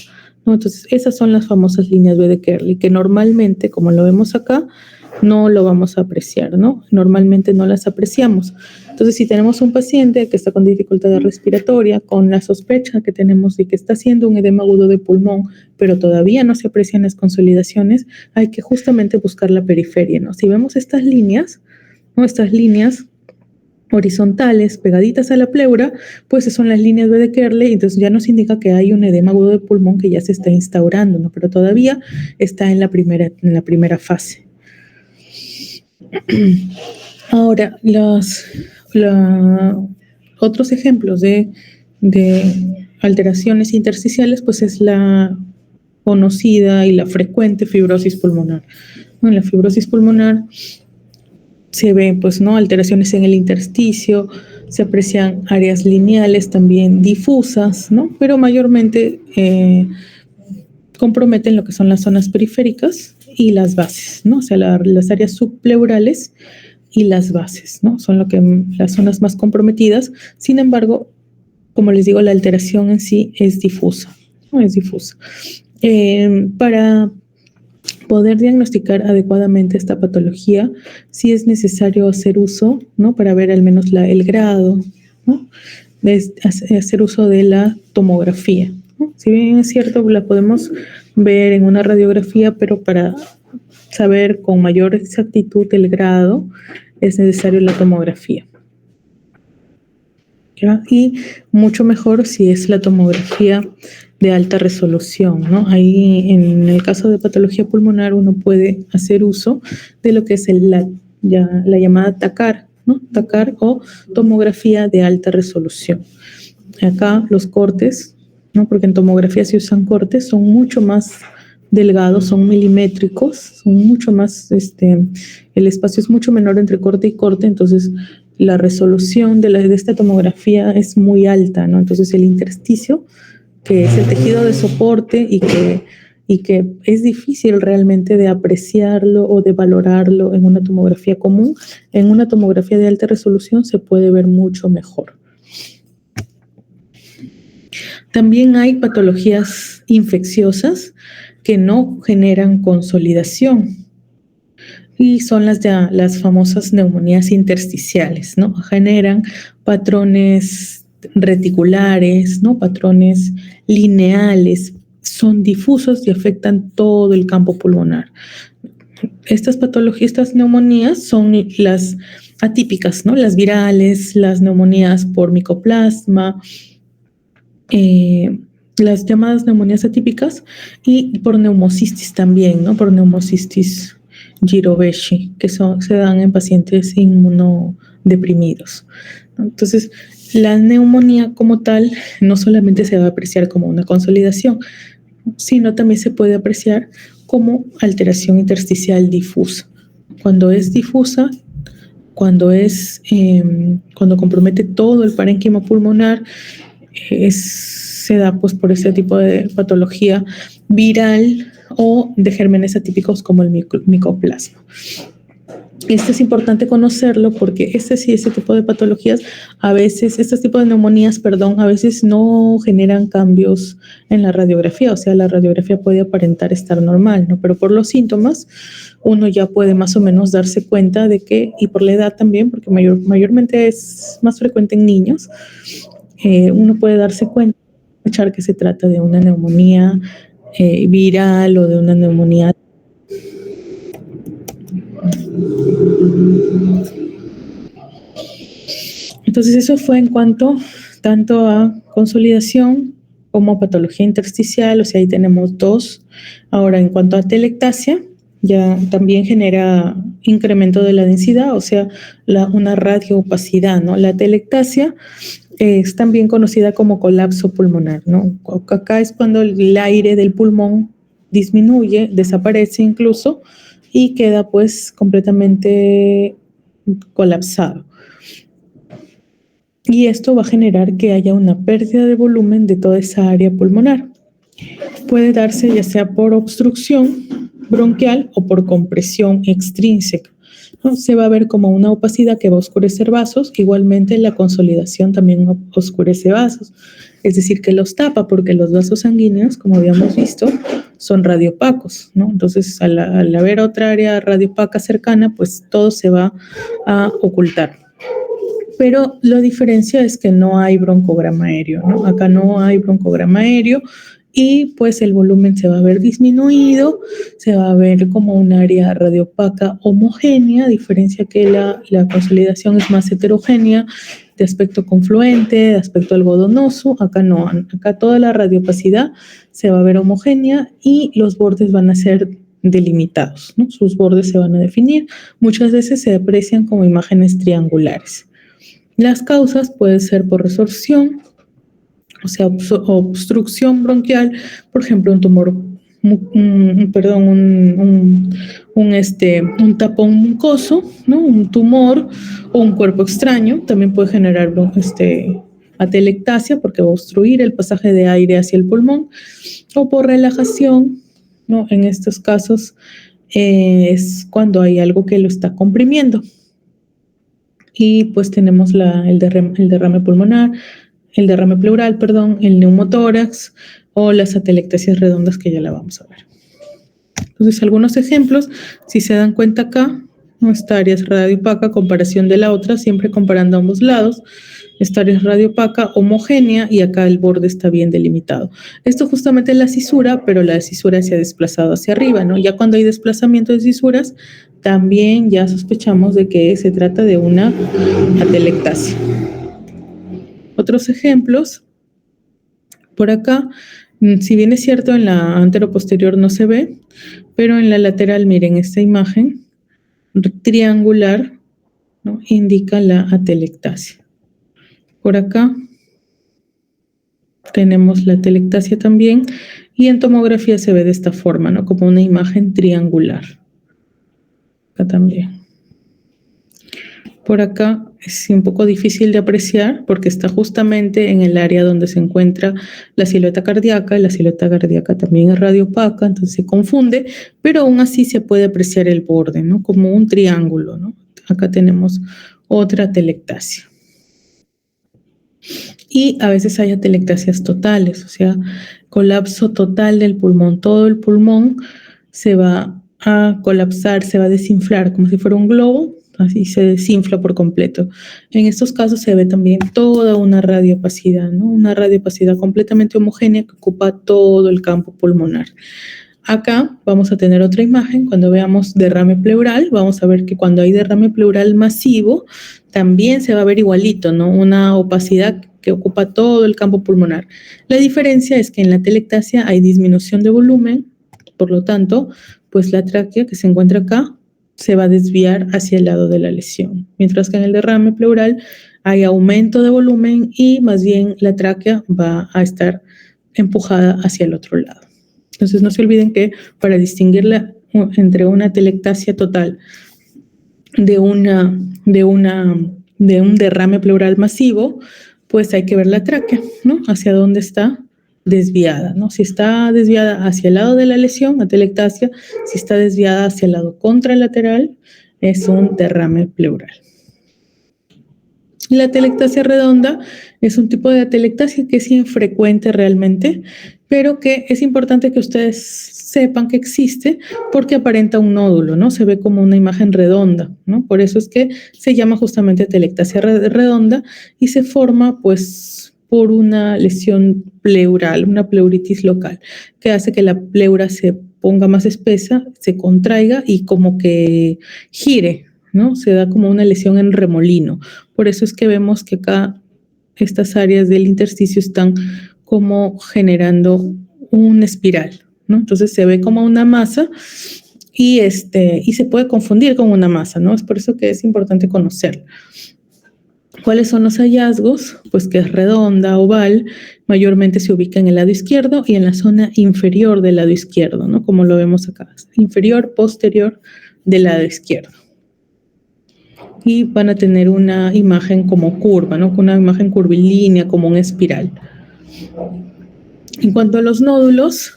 ¿no? Entonces, esas son las famosas líneas B de Kerley, que normalmente, como lo vemos acá, no lo vamos a apreciar, ¿no? Normalmente no las apreciamos. Entonces, si tenemos un paciente que está con dificultad respiratoria, con la sospecha que tenemos de que está haciendo un edema agudo de pulmón, pero todavía no se aprecian las consolidaciones, hay que justamente buscar la periferia, ¿no? Si vemos estas líneas, ¿no?, estas líneas horizontales pegaditas a la pleura, pues son las líneas B de Kerley, entonces ya nos indica que hay un edema agudo de pulmón que ya se está instaurando, ¿no? Pero todavía está en la primera fase. Ahora, otros ejemplos de alteraciones intersticiales, pues es la conocida y la frecuente fibrosis pulmonar. En la fibrosis pulmonar se ven, pues, ¿no?, alteraciones en el intersticio, se aprecian áreas lineales también difusas, ¿no? Pero mayormente comprometen lo que son las zonas periféricas y las bases, ¿no? O sea, las áreas subpleurales y las bases, ¿no? Son las zonas más comprometidas. Sin embargo, como les digo, la alteración en sí es difusa, ¿no? Es difusa. Para poder diagnosticar adecuadamente esta patología, sí es necesario hacer uso, ¿no?, para ver al menos el grado, ¿no?, hacer uso de la tomografía, ¿no? Si bien es cierto, la podemos ver en una radiografía, pero para saber con mayor exactitud el grado es necesario la tomografía, ¿ya? Y mucho mejor si es la tomografía de alta resolución, ¿no? Ahí, en el caso de patología pulmonar, uno puede hacer uso de lo que es la llamada TACAR, ¿no? TACAR, o tomografía de alta resolución. Acá los cortes, ¿no?, porque en tomografía se usan cortes, son mucho más delgados, son milimétricos, son mucho más, el espacio es mucho menor entre corte y corte, entonces la resolución de esta tomografía es muy alta, ¿no? Entonces el intersticio, que es el tejido de soporte y que y que es difícil realmente de apreciarlo o de valorarlo en una tomografía común. En una tomografía de alta resolución se puede ver mucho mejor. También hay patologías infecciosas que no generan consolidación y son las famosas neumonías intersticiales, ¿no? Generan patrones reticulares, ¿no? Patrones lineales, son difusos y afectan todo el campo pulmonar. Estas patologías, estas neumonías son las atípicas, ¿no? Las virales, las neumonías por micoplasma, las llamadas neumonías atípicas y por neumocistis también, ¿no? Por neumocistis Giroveshi, que se dan en pacientes inmunodeprimidos, ¿no? Entonces, la neumonía como tal no solamente se va a apreciar como una consolidación, sino también se puede apreciar como alteración intersticial difusa. Cuando es difusa, cuando compromete todo el parénquima pulmonar, se da pues por ese tipo de patología viral o de gérmenes atípicos como el micoplasma. Esto es importante conocerlo porque ese tipo de patologías, este tipo de neumonías, a veces no generan cambios en la radiografía, o sea, la radiografía puede aparentar estar normal, ¿no? Pero por los síntomas uno ya puede más o menos darse cuenta de que, y por la edad también, porque mayormente es más frecuente en niños, uno puede darse cuenta que se trata de una neumonía viral o de una neumonía. Entonces eso fue en cuanto tanto a consolidación como a patología intersticial, o sea, ahí tenemos dos. Ahora, en cuanto a atelectasia, ya también genera incremento de la densidad, o sea, una radioopacidad, ¿no? La atelectasia es también conocida como colapso pulmonar, ¿no? Acá es cuando el aire del pulmón disminuye, desaparece incluso y queda pues completamente colapsado. Y esto va a generar que haya una pérdida de volumen de toda esa área pulmonar. Puede darse ya sea por obstrucción bronquial o por compresión extrínseca, ¿no? Se va a ver como una opacidad que va a oscurecer vasos. Igualmente la consolidación también oscurece vasos, es decir, que los tapa porque los vasos sanguíneos, como habíamos visto, son radiopacos, ¿no? Entonces, al haber otra área radiopaca cercana, pues todo se va a ocultar. Pero la diferencia es que no hay broncograma aéreo, ¿no? Acá no hay broncograma aéreo y pues el volumen se va a ver disminuido, se va a ver como un área radiopaca homogénea, a diferencia que la consolidación es más heterogénea, de aspecto confluente, de aspecto algodonoso. Acá no, acá toda la radiopacidad se va a ver homogénea y los bordes van a ser delimitados, ¿no? Sus bordes se van a definir. Muchas veces se aprecian como imágenes triangulares. Las causas pueden ser por resorción, o sea, obstrucción bronquial, por ejemplo, un tumor, un tapón mucoso, ¿no? Un tumor o un cuerpo extraño. También puede generar atelectasia porque va a obstruir el pasaje de aire hacia el pulmón, o por relajación, ¿no? En estos casos es cuando hay algo que lo está comprimiendo. Y pues tenemos el derrame pulmonar, el derrame pleural, el neumotórax o las atelectasias redondas que ya la vamos a ver. Entonces, algunos ejemplos, si se dan cuenta acá, esta área es radiopaca, comparación de la otra, siempre comparando ambos lados. Esta área es radiopaca, homogénea, y acá el borde está bien delimitado. Esto justamente es la cisura, pero la cisura se ha desplazado hacia arriba, ¿no? Ya cuando hay desplazamiento de cisuras, también ya sospechamos de que se trata de una atelectasia. Otros ejemplos, por acá, si bien es cierto en la anteroposterior no se ve, pero en la lateral, miren esta imagen triangular, ¿no? Indica la atelectasia. Por acá tenemos la atelectasia también, y en tomografía se ve de esta forma, ¿no? Como una imagen triangular. Acá también. Por acá es un poco difícil de apreciar porque está justamente en el área donde se encuentra la silueta cardíaca, y la silueta cardíaca también es radiopaca, entonces se confunde, pero aún así se puede apreciar el borde, ¿no? Como un triángulo, ¿no? Acá tenemos otra atelectasia. Y a veces hay atelectasias totales, o sea, colapso total del pulmón. Todo el pulmón se va a colapsar, se va a desinflar como si fuera un globo, así se desinfla por completo. En estos casos se ve también toda una radiopacidad, ¿no? Una radiopacidad completamente homogénea que ocupa todo el campo pulmonar. Acá vamos a tener otra imagen. Cuando veamos derrame pleural, vamos a ver que cuando hay derrame pleural masivo, también se va a ver igualito, ¿no? Una opacidad que ocupa todo el campo pulmonar. La diferencia es que en la atelectasia hay disminución de volumen, por lo tanto, pues la tráquea que se encuentra acá se va a desviar hacia el lado de la lesión, mientras que en el derrame pleural hay aumento de volumen y más bien la tráquea va a estar empujada hacia el otro lado. Entonces no se olviden que para distinguirla entre una atelectasia total de un derrame pleural masivo, pues hay que ver la tráquea, ¿no? Hacia dónde está desviada, ¿no? Si está desviada hacia el lado de la lesión, atelectasia; si está desviada hacia el lado contralateral, es un derrame pleural. La atelectasia redonda es un tipo de atelectasia que es infrecuente realmente, pero que es importante que ustedes sepan que existe porque aparenta un nódulo, ¿no? Se ve como una imagen redonda, ¿no? Por eso es que se llama justamente atelectasia redonda y se forma, pues, por una lesión pleural, una pleuritis local, que hace que la pleura se ponga más espesa, se contraiga y como que gire, ¿no? Se da como una lesión en remolino. Por eso es que vemos que acá estas áreas del intersticio están como generando una espiral, ¿no? Entonces se ve como una masa y se puede confundir con una masa, ¿no? Es por eso que es importante conocerla. ¿Cuáles son los hallazgos? Pues que es redonda, oval, mayormente se ubica en el lado izquierdo y en la zona inferior del lado izquierdo, ¿no? Como lo vemos acá, inferior, posterior del lado izquierdo. Y van a tener una imagen como curva, ¿no? Una imagen curvilínea, como una espiral. En cuanto a los nódulos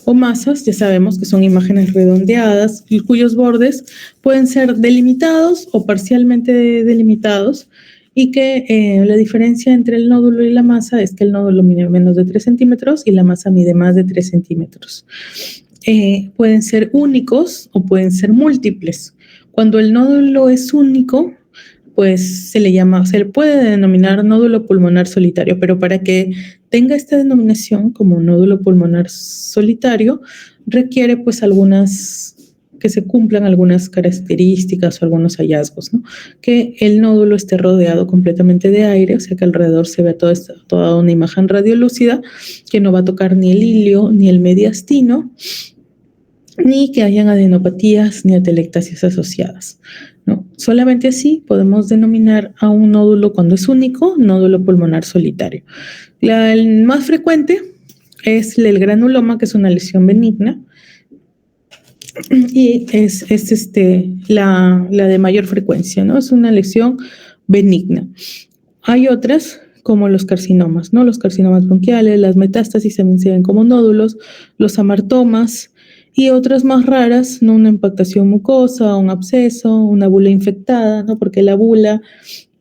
o masas, ya sabemos que son imágenes redondeadas y cuyos bordes pueden ser delimitados o parcialmente delimitados, y que la diferencia entre el nódulo y la masa es que el nódulo mide menos de 3 centímetros y la masa mide más de 3 centímetros. Pueden ser únicos o pueden ser múltiples. Cuando el nódulo es único, pues se le puede denominar nódulo pulmonar solitario, pero para que tenga esta denominación como nódulo pulmonar solitario, requiere pues que se cumplan algunas características o algunos hallazgos, ¿no? Que el nódulo esté rodeado completamente de aire, o sea que alrededor se vea toda una imagen radiolúcida, que no va a tocar ni el ilio ni el mediastino, ni que hayan adenopatías ni atelectasias asociadas, ¿no? Solamente así podemos denominar a un nódulo, cuando es único, nódulo pulmonar solitario. El más frecuente es el granuloma, que es una lesión benigna, y es la de mayor frecuencia, ¿no? Es una lesión benigna. Hay otras, como los carcinomas, ¿no? Los carcinomas bronquiales, las metástasis también se ven como nódulos, los amartomas, y otras más raras, ¿no? Una impactación mucosa, un absceso, una bula infectada, ¿no? Porque la bula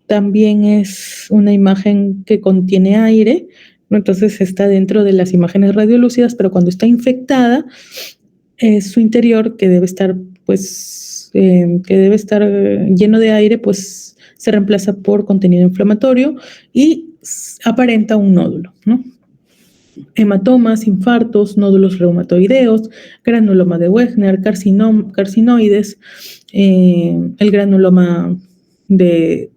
también es una imagen que contiene aire, ¿no? Entonces está dentro de las imágenes radiolúcidas, pero cuando está infectada, su interior, que debe estar, pues, lleno de aire, pues se reemplaza por contenido inflamatorio y aparenta un nódulo, ¿no? Hematomas, infartos, nódulos reumatoideos, granuloma de Wegener, carcinoides, el granuloma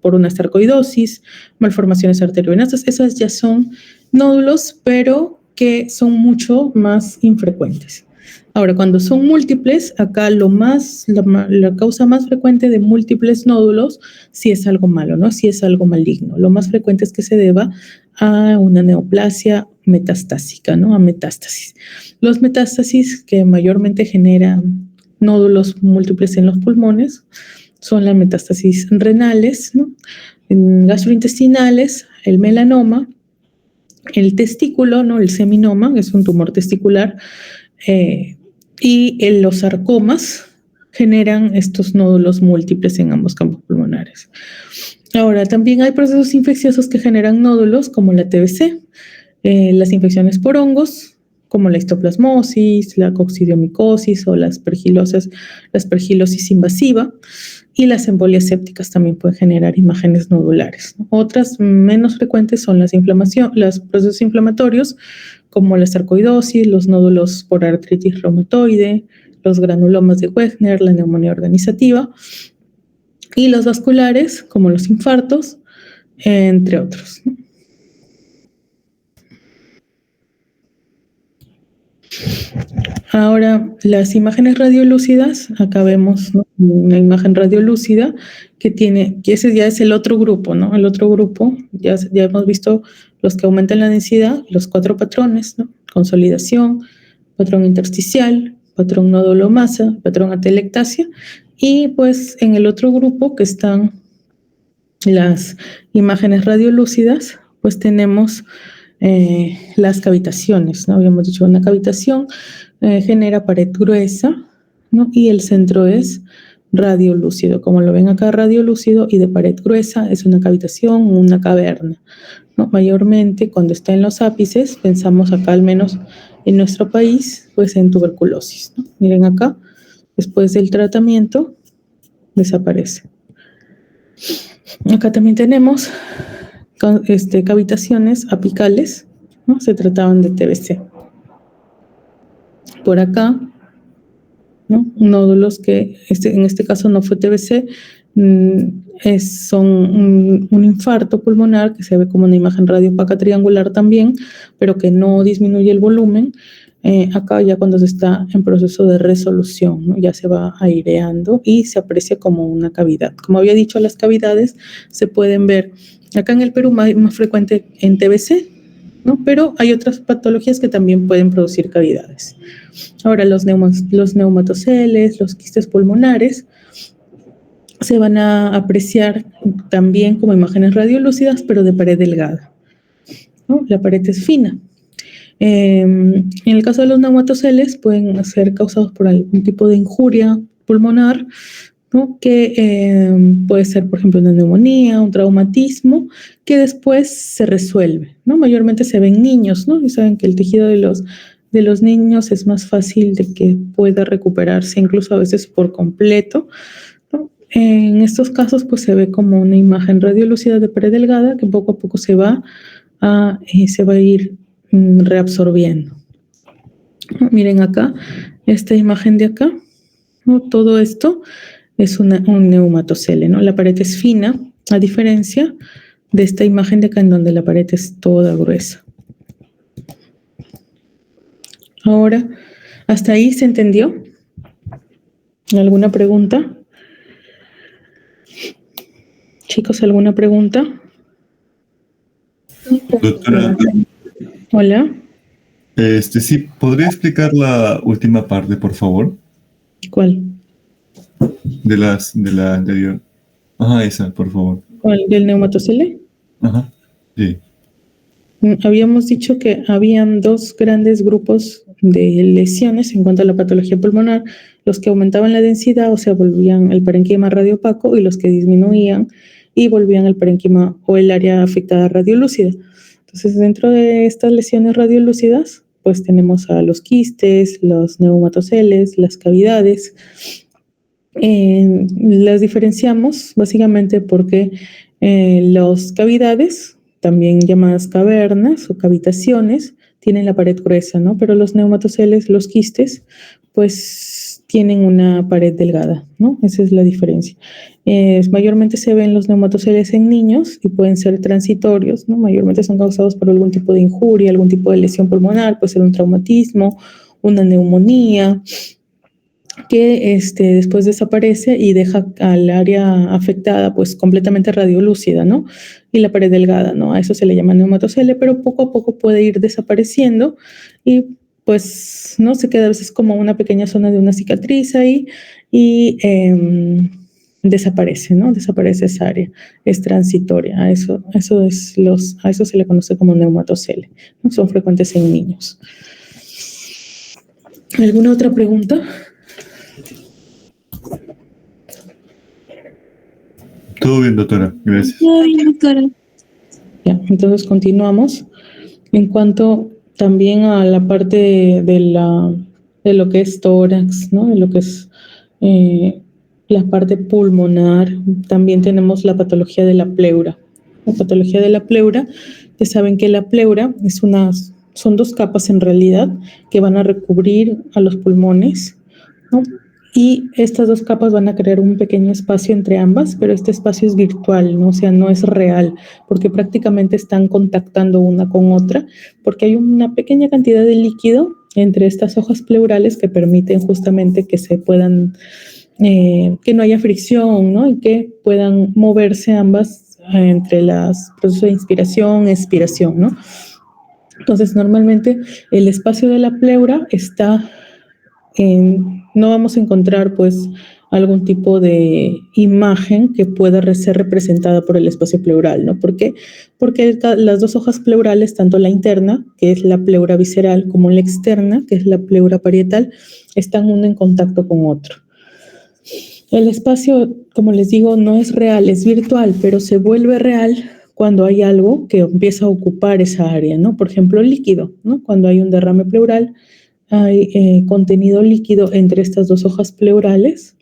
por una sarcoidosis, malformaciones arteriovenosas. Esas ya son nódulos, pero que son mucho más infrecuentes. Ahora, cuando son múltiples, acá la causa más frecuente de múltiples nódulos sí es algo malo, ¿no? Sí es algo maligno. Lo más frecuente es que se deba a una neoplasia metastásica, ¿no? A metástasis. Los metástasis que mayormente generan nódulos múltiples en los pulmones son las metástasis renales, ¿no? Gastrointestinales, el melanoma, el testículo, ¿no? El seminoma, que es un tumor testicular, y los sarcomas generan estos nódulos múltiples en ambos campos pulmonares. Ahora, también hay procesos infecciosos que generan nódulos, como la TBC, las infecciones por hongos, como la histoplasmosis, la coccidiomicosis o la aspergilosis invasiva, y las embolias sépticas también pueden generar imágenes nodulares. Otras menos frecuentes son los procesos inflamatorios, como la sarcoidosis, los nódulos por artritis reumatoide, los granulomas de Wegner, la neumonía organizativa, y los vasculares, como los infartos, entre otros. Ahora, las imágenes radiolúcidas, acá vemos, ¿no?, una imagen radiolúcida que ese ya es el otro grupo, ¿no? El otro grupo, ya hemos visto los que aumentan la densidad, los 4 patrones, ¿no? Consolidación, patrón intersticial, patrón nódulo masa, patrón atelectasia, y pues en el otro grupo que están las imágenes radiolúcidas, pues tenemos las cavitaciones, ¿no? Habíamos dicho una cavitación genera pared gruesa, ¿no? Y el centro es radiolúcido. Como lo ven acá, radiolúcido y de pared gruesa es una cavitación, una caverna, ¿no? Mayormente cuando está en los ápices, pensamos acá al menos en nuestro país, pues en tuberculosis, ¿no? Miren acá, después del tratamiento desaparece. Acá también tenemos cavitaciones apicales, ¿no? Se trataban de TBC. Por acá, ¿no? Nódulos que en este caso no fue TBC, son un infarto pulmonar que se ve como una imagen radiopaca triangular también, pero que no disminuye el volumen. Acá ya cuando se está en proceso de resolución, ¿no? Ya se va aireando y se aprecia como una cavidad. Como había dicho, las cavidades se pueden ver acá en el Perú más frecuente en TBC, ¿no? Pero hay otras patologías que también pueden producir cavidades. Ahora, los neumatoceles, los quistes pulmonares, se van a apreciar también como imágenes radiolúcidas, pero de pared delgada, ¿no? La pared es fina. En el caso de los neumatoceles, pueden ser causados por algún tipo de injuria pulmonar, ¿no? Que puede ser, por ejemplo, una neumonía, un traumatismo, que después se resuelve, ¿no? Mayormente se ven niños, ¿no? Y saben que el tejido de los niños es más fácil de que pueda recuperarse, incluso a veces por completo, ¿no? En estos casos, pues se ve como una imagen radiolúcida de pared delgada que poco a poco se va a ir reabsorbiendo. Miren acá, esta imagen de acá, ¿no? Todo esto es un neumatocele, ¿no? La pared es fina, a diferencia de esta imagen de acá en donde la pared es toda gruesa. Ahora, ¿hasta ahí se entendió? ¿Alguna pregunta? Chicos, ¿alguna pregunta? Doctora, Hola. Sí, ¿podría explicar la última parte, por favor? ¿Cuál? De la anterior. Ajá, esa, por favor. ¿Cuál? ¿Del neumatocele? Ajá, sí. Habíamos dicho que habían 2 grandes grupos de lesiones en cuanto a la patología pulmonar, los que aumentaban la densidad, o sea, volvían el parenquima radiopaco, y los que disminuían y volvían el parenquima o el área afectada radiolúcida. Entonces, dentro de estas lesiones radiolúcidas, pues tenemos a los quistes, los neumatoceles, las cavidades. Las diferenciamos básicamente porque las cavidades, también llamadas cavernas o cavitaciones, tienen la pared gruesa, ¿no? Pero los neumatoceles, los quistes, pues tienen una pared delgada, ¿no? Esa es la diferencia. Mayormente se ven los neumatoceles en niños y pueden ser transitorios, ¿no? Mayormente son causados por algún tipo de injuria, algún tipo de lesión pulmonar, puede ser un traumatismo, una neumonía, que después desaparece y deja al área afectada pues completamente radiolúcida, ¿no? Y la pared delgada, ¿no? A eso se le llama neumatocele, pero poco a poco puede ir desapareciendo y pues, ¿no? Se queda a veces como una pequeña zona de una cicatriz ahí y desaparece, ¿no? Desaparece esa área, es transitoria. A eso se le conoce como neumatocele, ¿no? Son frecuentes en niños. ¿Alguna otra pregunta? Todo bien, doctora. Gracias. Ay, doctora. Ya, entonces continuamos. En cuanto también a la parte de lo que es tórax, ¿no? De lo que es la parte pulmonar, también tenemos la patología de la pleura. La patología de la pleura, ya saben que la pleura son dos capas en realidad que van a recubrir a los pulmones, ¿no? Y estas dos capas van a crear un pequeño espacio entre ambas, pero este espacio es virtual, ¿no? O sea, no es real, porque prácticamente están contactando una con otra, porque hay una pequeña cantidad de líquido entre estas hojas pleurales que permiten justamente que se puedan, que no haya fricción, ¿no? Y que puedan moverse ambas entre los procesos de inspiración, expiración, ¿no? Entonces, normalmente el espacio de la pleura está no vamos a encontrar pues algún tipo de imagen que pueda ser representada por el espacio pleural, ¿no? ¿Por qué? Porque las dos hojas pleurales, tanto la interna, que es la pleura visceral, como la externa, que es la pleura parietal, están uno en contacto con otro. El espacio, como les digo, no es real, es virtual, pero se vuelve real cuando hay algo que empieza a ocupar esa área, ¿no? Por ejemplo, el líquido, ¿no? Cuando hay un derrame pleural, hay contenido líquido entre estas dos hojas pleurales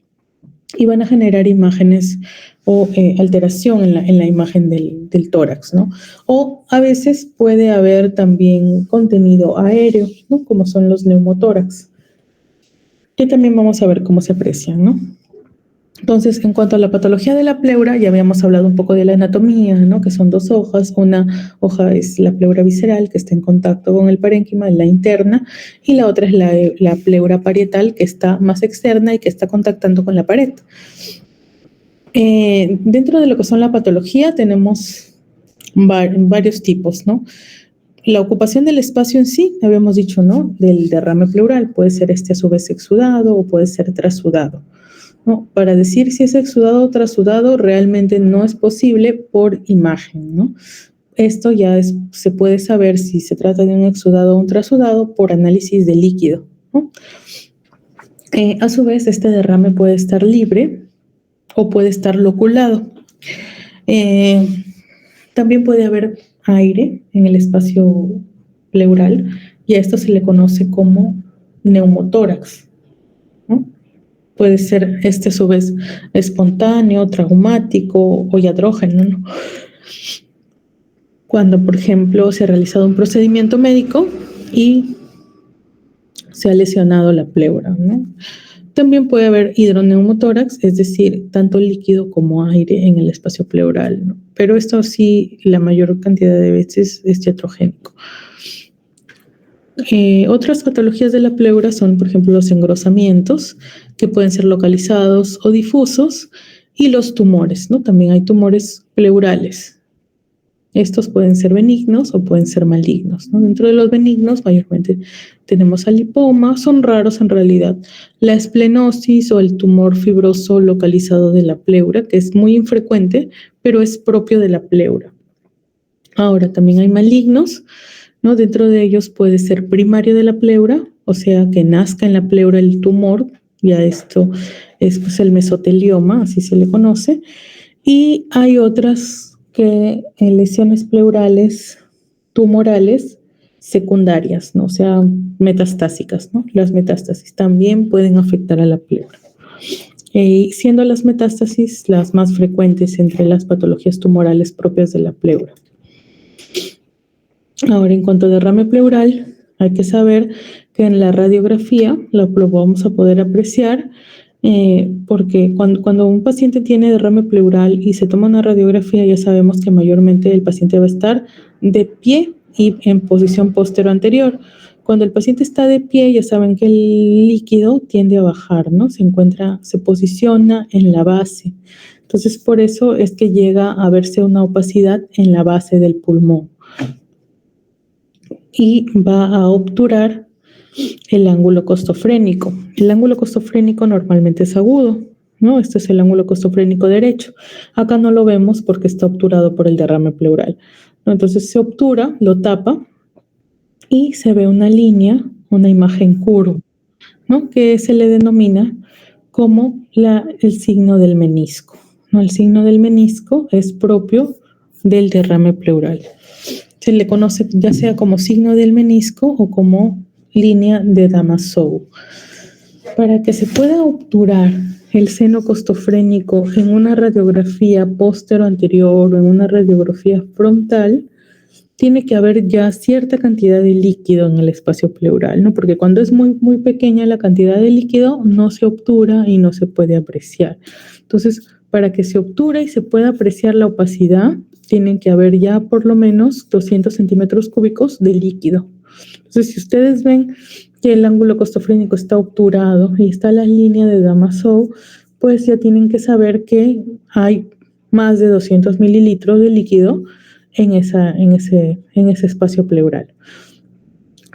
y van a generar imágenes o alteración en la imagen del tórax, ¿no? O a veces puede haber también contenido aéreo, ¿no? Como son los neumotórax, que también vamos a ver cómo se aprecian, ¿no? Entonces, en cuanto a la patología de la pleura, ya habíamos hablado un poco de la anatomía, ¿no? Que son dos hojas. Una hoja es la pleura visceral, que está en contacto con el parénquima, la interna, y la otra es la pleura parietal, que está más externa y que está contactando con la pared. Dentro de lo que son la patología tenemos varios tipos, ¿no? La ocupación del espacio en sí, habíamos dicho, ¿no? Del derrame pleural, puede ser a su vez exudado o puede ser trasudado. ¿No? Para decir si es exudado o trasudado realmente no es posible por imagen, ¿no? Esto ya se puede saber si se trata de un exudado o un trasudado por análisis de líquido, ¿no? A su vez, este derrame puede estar libre o puede estar loculado. También puede haber aire en el espacio pleural y a esto se le conoce como neumotórax, ¿no? Puede ser a su vez espontáneo, traumático o iatrógeno, ¿no? Cuando, por ejemplo, se ha realizado un procedimiento médico y se ha lesionado la pleura, ¿no? También puede haber hidroneumotórax, es decir, tanto líquido como aire en el espacio pleural, ¿no? Pero esto sí, la mayor cantidad de veces es iatrogénico. Otras patologías de la pleura son, por ejemplo, los engrosamientos, que pueden ser localizados o difusos, y los tumores, ¿no? También hay tumores pleurales. Estos pueden ser benignos o pueden ser malignos, ¿no? Dentro de los benignos, mayormente tenemos al lipoma, son raros en realidad, la esplenosis o el tumor fibroso localizado de la pleura, que es muy infrecuente, pero es propio de la pleura. Ahora, también hay malignos, ¿no? Dentro de ellos puede ser primario de la pleura, o sea, que nazca en la pleura el tumor, ya esto es pues, el mesotelioma, así se le conoce, y hay otras que lesiones pleurales tumorales secundarias, ¿no? O sea, metastásicas, ¿no? Las metástasis también pueden afectar a la pleura. Siendo las metástasis las más frecuentes entre las patologías tumorales propias de la pleura. Ahora, en cuanto a derrame pleural, hay que saber que en la radiografía lo vamos a poder apreciar porque cuando un paciente tiene derrame pleural y se toma una radiografía, ya sabemos que mayormente el paciente va a estar de pie y en posición posterior-anterior. Cuando el paciente está de pie, ya saben que el líquido tiende a bajar, ¿no? Se posiciona en la base. Entonces, por eso es que llega a verse una opacidad en la base del pulmón y va a obturar el ángulo costofrénico. El ángulo costofrénico normalmente es agudo, ¿no? Este es el ángulo costofrénico derecho. Acá no lo vemos porque está obturado por el derrame pleural, ¿no? Entonces se obtura, lo tapa y se ve una línea, una imagen curva, ¿no? Que se le denomina como el signo del menisco, ¿no? El signo del menisco es propio del derrame pleural. Se le conoce ya sea como signo del menisco o como línea de Damasou. Para que se pueda obturar el seno costofrénico en una radiografía póstero-anterior o en una radiografía frontal, tiene que haber ya cierta cantidad de líquido en el espacio pleural, ¿no? Porque cuando es muy, muy pequeña la cantidad de líquido, no se obtura y no se puede apreciar. Entonces, para que se obture y se pueda apreciar la opacidad, tienen que haber ya por lo menos 200 centímetros cúbicos de líquido. Entonces, si ustedes ven que el ángulo costofrénico está obturado y está la línea de Damasou, pues ya tienen que saber que hay más de 200 mililitros de líquido en ese espacio pleural.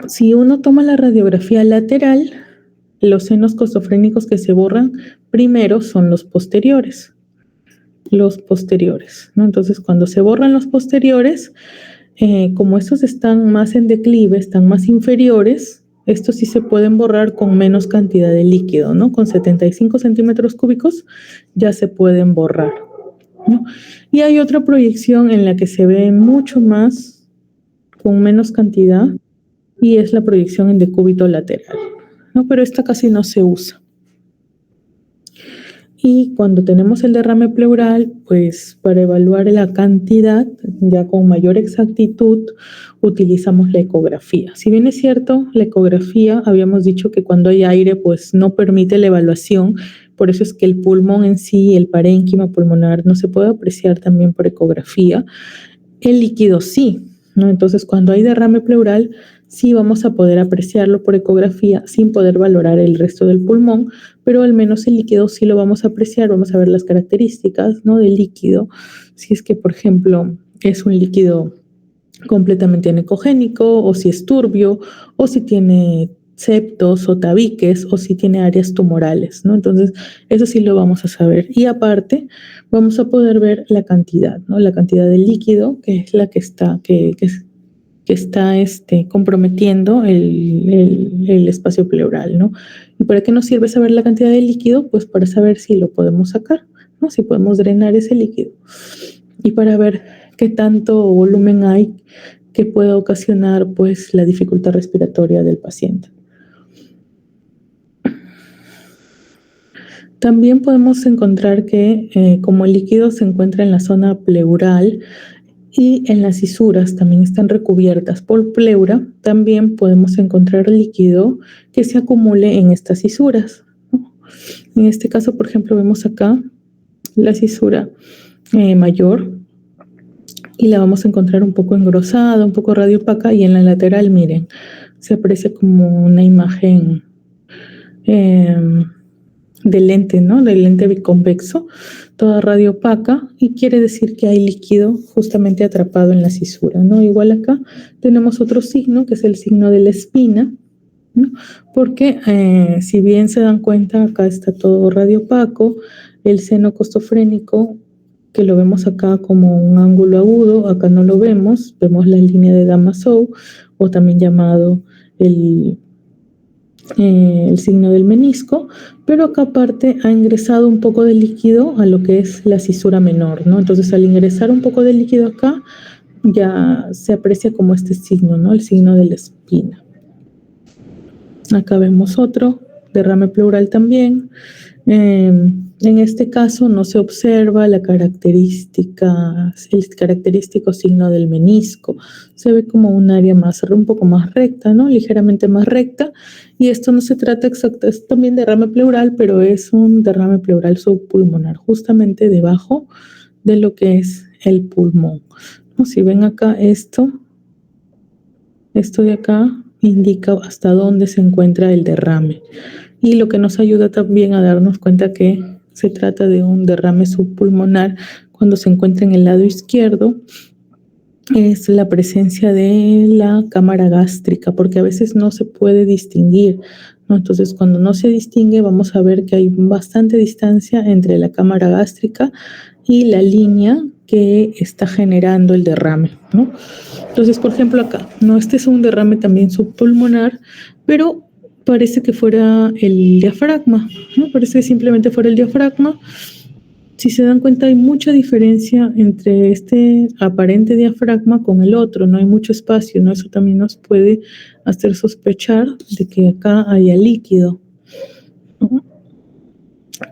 Si uno toma la radiografía lateral, los senos costofrénicos que se borran primero son los posteriores, ¿no? Entonces, cuando se borran los posteriores, como estos están más en declive, están más inferiores, estos sí se pueden borrar con menos cantidad de líquido, ¿no? Con 75 centímetros cúbicos ya se pueden borrar, ¿no? Y hay otra proyección en la que se ve mucho más, con menos cantidad, y es la proyección en decúbito lateral, ¿no? Pero esta casi no se usa. Y cuando tenemos el derrame pleural, pues para evaluar la cantidad, ya con mayor exactitud, utilizamos la ecografía. Si bien es cierto, la ecografía, habíamos dicho que cuando hay aire, pues no permite la evaluación, por eso es que el pulmón en sí, el parénquima pulmonar, no se puede apreciar también por ecografía. El líquido sí, ¿no? Entonces, cuando hay derrame pleural, sí vamos a poder apreciarlo por ecografía sin poder valorar el resto del pulmón, pero al menos el líquido sí lo vamos a apreciar, vamos a ver las características, ¿no? Del líquido, si es que, por ejemplo, es un líquido completamente anecogénico, o si es turbio, o si tiene septos o tabiques, o si tiene áreas tumorales, ¿no? Entonces, eso sí lo vamos a saber. Y aparte, vamos a poder ver la cantidad, ¿no? La cantidad de líquido, que es la que está, que está comprometiendo el espacio pleural, ¿no? ¿Y para qué nos sirve saber la cantidad de líquido? Pues para saber si lo podemos sacar, ¿no? Si podemos drenar ese líquido. Y para ver qué tanto volumen hay que pueda ocasionar, pues, la dificultad respiratoria del paciente. También podemos encontrar que como el líquido se encuentra en la zona pleural, y en las cisuras también están recubiertas por pleura, también podemos encontrar líquido que se acumule en estas cisuras, ¿no? En este caso, por ejemplo, vemos acá la cisura mayor y la vamos a encontrar un poco engrosada, un poco radiopaca, y en la lateral, miren, se aprecia como una imagen de lente, ¿no? De lente biconvexo, toda radiopaca, y quiere decir que hay líquido justamente atrapado en la cisura, ¿no? Igual acá tenemos otro signo, que es el signo de la espina, ¿no? Porque si bien se dan cuenta, acá está todo radiopaco, el seno costofrénico, que lo vemos acá como un ángulo agudo, acá no lo vemos, vemos la línea de Damasou, o también llamado el signo del menisco, pero acá aparte ha ingresado un poco de líquido a lo que es la cisura menor, ¿no? Entonces, al ingresar un poco de líquido acá, ya se aprecia como este signo, ¿no? El signo de la espina. Acá vemos otro, derrame pleural también. En este caso no se observa el característico signo del menisco. Se ve como un área un poco más recta, ¿no? Ligeramente más recta. Y esto no se trata exacto, es también derrame pleural, pero es un derrame pleural subpulmonar, justamente debajo de lo que es el pulmón, ¿no? Si ven acá esto de acá indica hasta dónde se encuentra el derrame. Y lo que nos ayuda también a darnos cuenta que se trata de un derrame subpulmonar cuando se encuentra en el lado izquierdo, es la presencia de la cámara gástrica, porque a veces no se puede distinguir, ¿no? Entonces, cuando no se distingue, vamos a ver que hay bastante distancia entre la cámara gástrica y la línea que está generando el derrame, ¿no? Entonces, por ejemplo, acá, ¿no? Este es un derrame también subpulmonar, pero parece que fuera el diafragma, ¿no? Parece que simplemente fuera el diafragma. Si se dan cuenta, hay mucha diferencia entre este aparente diafragma con el otro, no hay mucho espacio, ¿no? Eso también nos puede hacer sospechar de que acá haya líquido, ¿no?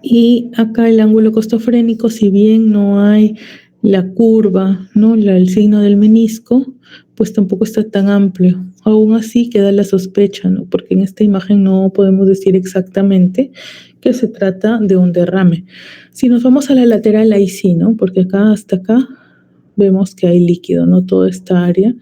Y acá el ángulo costofrénico, si bien no hay la curva, ¿no? El signo del menisco, pues tampoco está tan amplio. Aún así queda la sospecha, ¿no? Porque en esta imagen no podemos decir exactamente que se trata de un derrame. Si nos vamos a la lateral, ahí sí, ¿no? Porque acá hasta acá vemos que hay líquido, ¿no? Toda esta área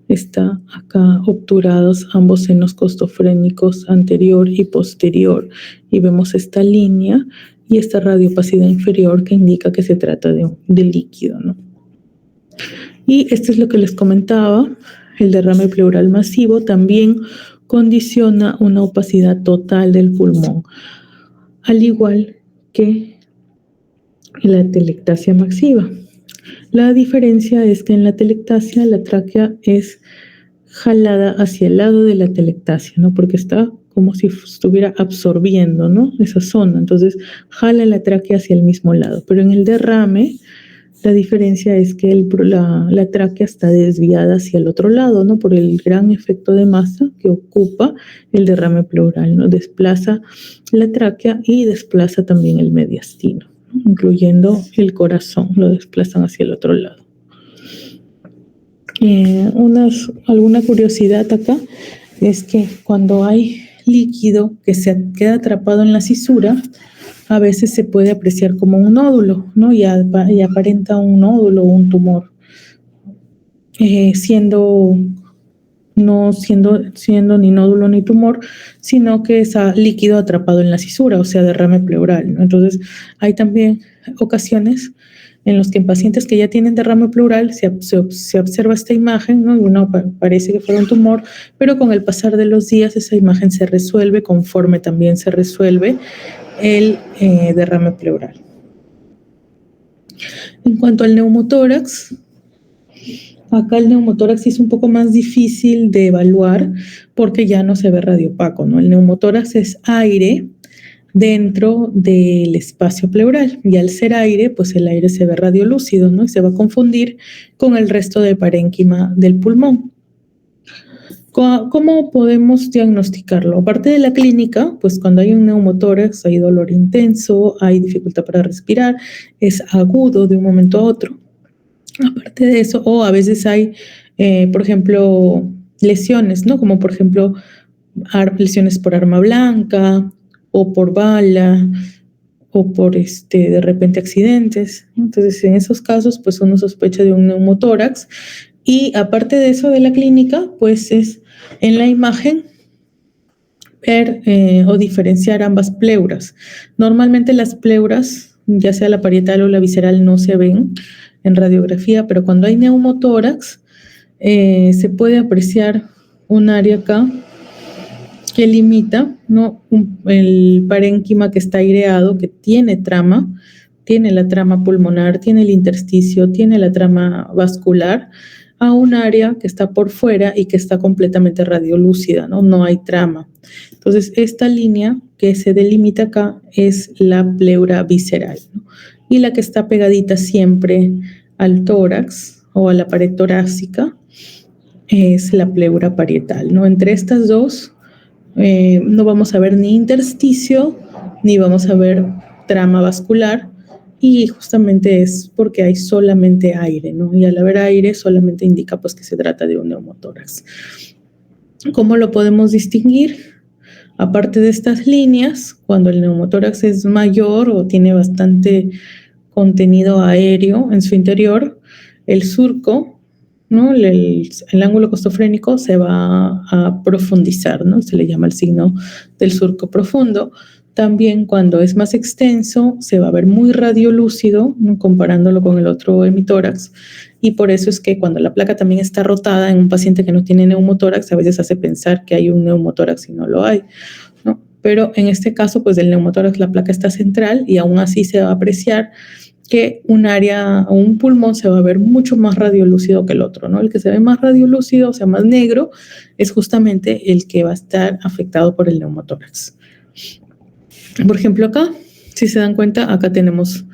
está acá obturados ambos senos costofrénicos anterior y posterior. Y vemos esta línea y esta radiopacidad inferior que indica que se trata de líquido, ¿no? Y esto es lo que les comentaba, el derrame pleural masivo también condiciona una opacidad total del pulmón, al igual que la telectasia maxiva. La diferencia es que en la telectasia la tráquea es jalada hacia el lado de la telectasia, ¿no? Porque está como si estuviera absorbiendo, ¿no? Esa zona. Entonces, jala la tráquea hacia el mismo lado. Pero en el derrame, la diferencia es que la tráquea está desviada hacia el otro lado, ¿no? Por el gran efecto de masa que ocupa el derrame pleural, ¿no? Desplaza la tráquea y desplaza también el mediastino, ¿no? Incluyendo el corazón, lo desplazan hacia el otro lado. Alguna curiosidad acá es que cuando hay líquido que se queda atrapado en la cisura, a veces se puede apreciar como un nódulo, ¿no? Y aparenta un nódulo o un tumor, no siendo ni nódulo ni tumor, sino que es líquido atrapado en la cisura, o sea, derrame pleural, ¿no? Entonces, hay también ocasiones en los que en pacientes que ya tienen derrame pleural se observa esta imagen, ¿no? Y uno parece que fuera un tumor, pero con el pasar de los días esa imagen se resuelve conforme también se resuelve el derrame pleural. En cuanto al neumotórax, acá el neumotórax es un poco más difícil de evaluar porque ya no se ve radiopaco, ¿no? El neumotórax es aire dentro del espacio pleural y al ser aire, pues el aire se ve radiolúcido, ¿no? Y se va a confundir con el resto del parénquima del pulmón. ¿Cómo podemos diagnosticarlo? Aparte de la clínica, pues cuando hay un neumotórax hay dolor intenso, hay dificultad para respirar, es agudo de un momento a otro. Aparte de eso, o a veces hay, por ejemplo, lesiones, ¿no? Como por ejemplo, lesiones por arma blanca o por bala o por de repente accidentes. Entonces, en esos casos, pues uno sospecha de un neumotórax. Y aparte de eso de la clínica, pues es en la imagen ver o diferenciar ambas pleuras. Normalmente las pleuras, ya sea la parietal o la visceral, no se ven en radiografía, pero cuando hay neumotórax se puede apreciar un área acá que limita, ¿no? El parénquima que está aireado, que tiene trama, tiene la trama pulmonar, tiene el intersticio, tiene la trama vascular, a un área que está por fuera y que está completamente radiolúcida, ¿no? No hay trama. Entonces, esta línea que se delimita acá es la pleura visceral, ¿no? Y la que está pegadita siempre al tórax o a la pared torácica es la pleura parietal, ¿no? Entre estas dos no vamos a ver ni intersticio, ni vamos a ver trama vascular, y justamente es porque hay solamente aire, ¿no? Y al haber aire solamente indica pues que se trata de un neumotórax. ¿Cómo lo podemos distinguir? Aparte de estas líneas, cuando el neumotórax es mayor o tiene bastante contenido aéreo en su interior, el surco, ¿no? El ángulo costofrénico se va a profundizar, ¿no? Se le llama el signo del surco profundo. También cuando es más extenso se va a ver muy radiolúcido, ¿no? Comparándolo con el otro hemitórax, y por eso es que cuando la placa también está rotada en un paciente que no tiene neumotórax, a veces hace pensar que hay un neumotórax y no lo hay, ¿no? Pero en este caso, pues del neumotórax la placa está central y aún así se va a apreciar que un área o un pulmón se va a ver mucho más radiolúcido que el otro, ¿no? El que se ve más radiolúcido, o sea, más negro, es justamente el que va a estar afectado por el neumotórax. Por ejemplo, acá, si se dan cuenta, acá tenemos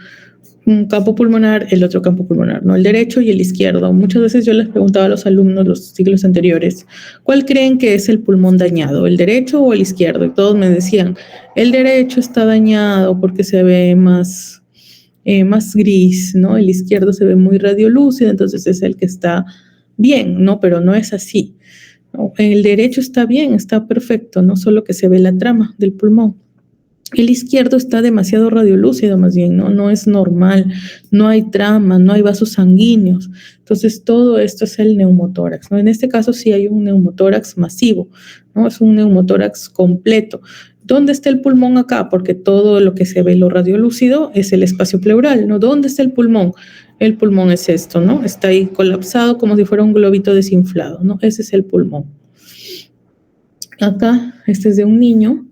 un campo pulmonar, el otro campo pulmonar, ¿no? El derecho y el izquierdo. Muchas veces yo les preguntaba a los alumnos los siglos anteriores, ¿cuál creen que es el pulmón dañado, el derecho o el izquierdo? Y todos me decían, el derecho está dañado porque se ve más gris, ¿no? El izquierdo se ve muy radiolúcido, entonces es el que está bien, ¿no? Pero no es así, ¿no? El derecho está bien, está perfecto, no solo que se ve la trama del pulmón. El izquierdo está demasiado radiolúcido, más bien, ¿no? No es normal, no hay trama, no hay vasos sanguíneos. Entonces, todo esto es el neumotórax, ¿no? En este caso sí hay un neumotórax masivo, ¿no? Es un neumotórax completo. ¿Dónde está el pulmón acá? Porque todo lo que se ve, lo radiolúcido, es el espacio pleural, ¿no? ¿Dónde está el pulmón? El pulmón es esto, ¿no? Está ahí colapsado como si fuera un globito desinflado, ¿no? Ese es el pulmón. Acá, este es de un niño,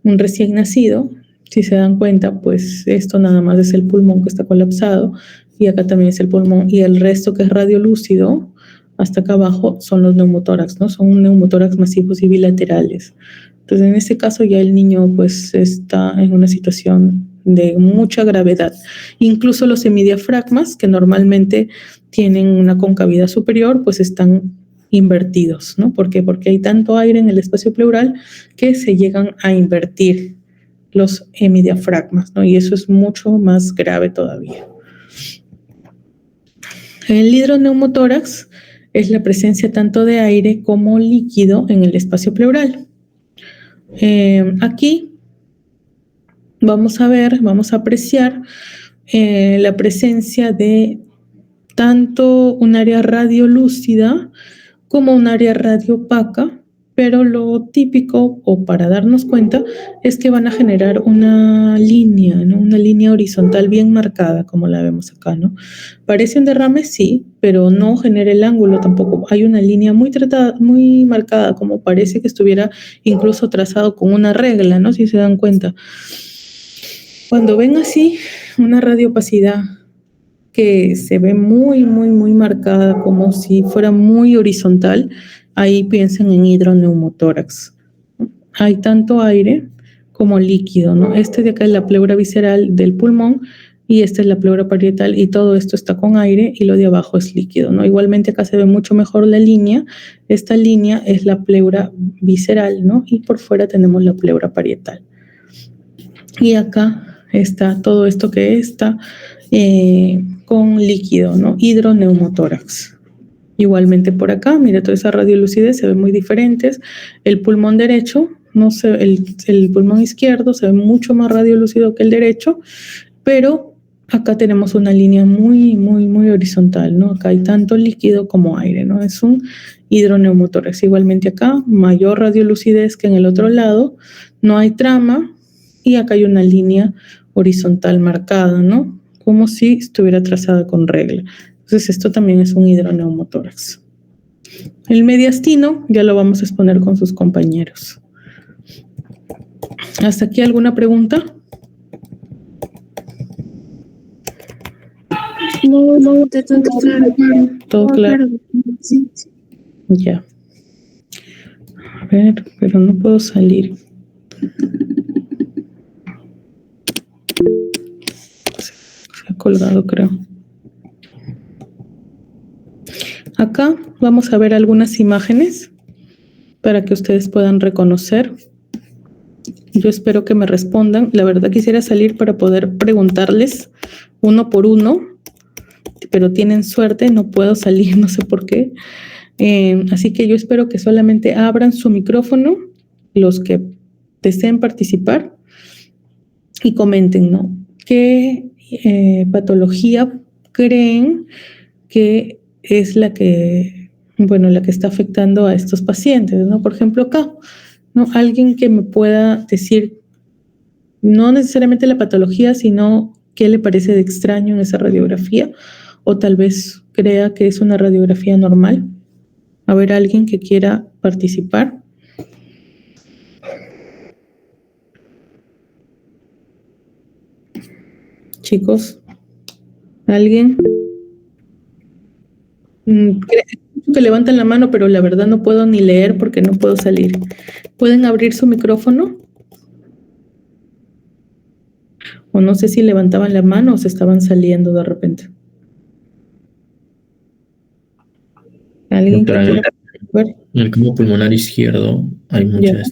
un recién nacido. Si se dan cuenta, pues esto nada más es el pulmón que está colapsado y acá también es el pulmón y el resto que es radiolúcido hasta acá abajo son los neumotórax, ¿no? Son neumotórax masivos y bilaterales. Entonces, en este caso ya el niño pues está en una situación de mucha gravedad. Incluso los semidiafragmas, que normalmente tienen una concavidad superior, pues están invertidos, ¿no? ¿Por qué? Porque hay tanto aire en el espacio pleural que se llegan a invertir los hemidiafragmas, ¿no? Y eso es mucho más grave todavía. El hidroneumotórax es la presencia tanto de aire como líquido en el espacio pleural. Aquí vamos a apreciar la presencia de tanto un área radiolúcida como un área radiopaca, pero lo típico, o para darnos cuenta, es que van a generar una línea, ¿no? Una línea horizontal bien marcada, como la vemos acá, ¿no? Parece un derrame, sí, pero no genera el ángulo tampoco. Hay una línea muy marcada, como parece que estuviera incluso trazado con una regla, ¿no? Si se dan cuenta. Cuando ven así una radiopacidad que se ve muy marcada, como si fuera muy horizontal, ahí piensen en hidroneumotórax. Hay tanto aire como líquido, ¿no? Este de acá es la pleura visceral del pulmón y esta es la pleura parietal y todo esto está con aire y lo de abajo es líquido, ¿no? Igualmente acá se ve mucho mejor la línea. Esta línea es la pleura visceral, ¿no? Y por fuera tenemos la pleura parietal. Y acá está todo esto que está con líquido, ¿no? Hidroneumotórax. Igualmente por acá, mira, toda esa radiolucidez se ve muy diferentes. El pulmón derecho, no sé, el pulmón izquierdo se ve mucho más radiolúcido que el derecho, pero acá tenemos una línea muy horizontal, ¿no? Acá hay tanto líquido como aire, ¿no? Es un hidroneumotórax. Igualmente acá, mayor radiolucidez que en el otro lado, no hay trama y acá hay una línea horizontal marcada, ¿no? Como si estuviera trazada con regla. Entonces esto también es un hidroneumotórax. El mediastino ya lo vamos a exponer con sus compañeros. ¿Hasta aquí alguna pregunta? No, todo claro. ¿Todo claro? Sí. Ya. A ver, pero no puedo salir. Se ha colgado, creo. Acá vamos a ver algunas imágenes para que ustedes puedan reconocer. Yo espero que me respondan. La verdad quisiera salir para poder preguntarles uno por uno, pero tienen suerte, no puedo salir, no sé por qué. Así que yo espero que solamente abran su micrófono los que deseen participar y comenten, ¿no? ¿Qué patología creen que es la que está afectando a estos pacientes, ¿no? Por ejemplo, acá, ¿no? Alguien que me pueda decir, no necesariamente la patología, sino qué le parece de extraño en esa radiografía, o tal vez crea que es una radiografía normal. A ver, alguien que quiera participar. Chicos, ¿alguien? Creo que levantan la mano, pero la verdad no puedo ni leer porque no puedo salir. ¿Pueden abrir su micrófono? O no sé si levantaban la mano o se estaban saliendo de repente. ¿Alguien que Doctora, quiera participar? en el campo pulmonar izquierdo hay mucha Ya.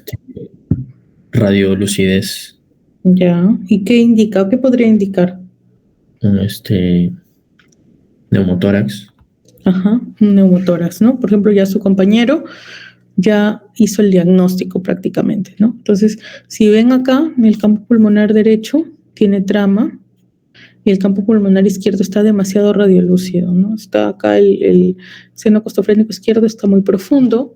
radiolucidez, Ya. ¿Y qué indica? ¿Qué podría indicar? un neumotórax. Ajá, un neumotórax, ¿no? Por ejemplo, ya su compañero ya hizo el diagnóstico prácticamente, ¿no? Entonces, si ven acá, en el campo pulmonar derecho tiene trama y el campo pulmonar izquierdo está demasiado radiolúcido, ¿no? Está acá el seno costofrénico izquierdo está muy profundo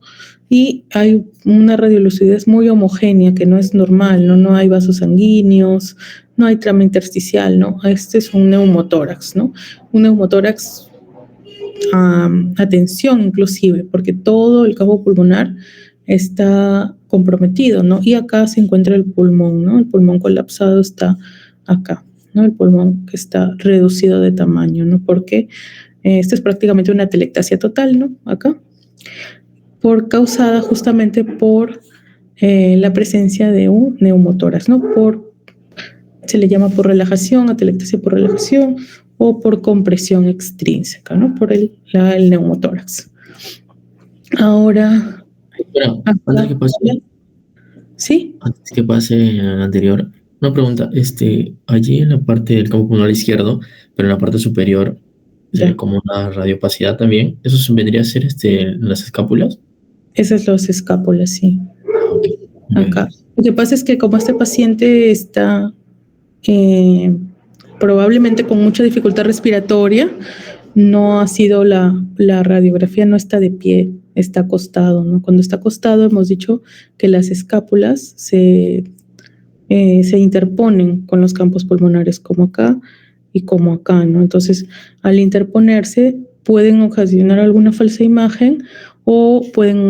y hay una radiolucidez muy homogénea que no es normal, ¿no? No hay vasos sanguíneos, no hay trama intersticial, ¿no? Este es un neumotórax, ¿no? Un neumotórax atención inclusive, porque todo el campo pulmonar está comprometido, ¿no? Y acá se encuentra el pulmón, ¿no? El pulmón colapsado está acá, ¿no? El pulmón que está reducido de tamaño, ¿no? Porque esto es prácticamente una atelectasia total, ¿no? Acá, causada justamente por la presencia de un neumotórax, ¿no? Se le llama por relajación, atelectasia por relajación o por compresión extrínseca, ¿no? Por el neumotórax. Ahora, Doctora, ¿sí? Antes que pase al anterior, una pregunta, allí en la parte del campo pulmonar izquierdo, pero en la parte superior, como una radiopacidad también, ¿eso vendría a ser las escápulas? Esas son las escápulas, sí. Okay. Acá. Lo que pasa es que como este paciente está probablemente con mucha dificultad respiratoria, no ha sido la radiografía, no está de pie, está acostado, ¿no? Cuando está acostado hemos dicho que las escápulas se interponen con los campos pulmonares como acá y como acá, ¿no? Entonces, al interponerse pueden ocasionar alguna falsa imagen o pueden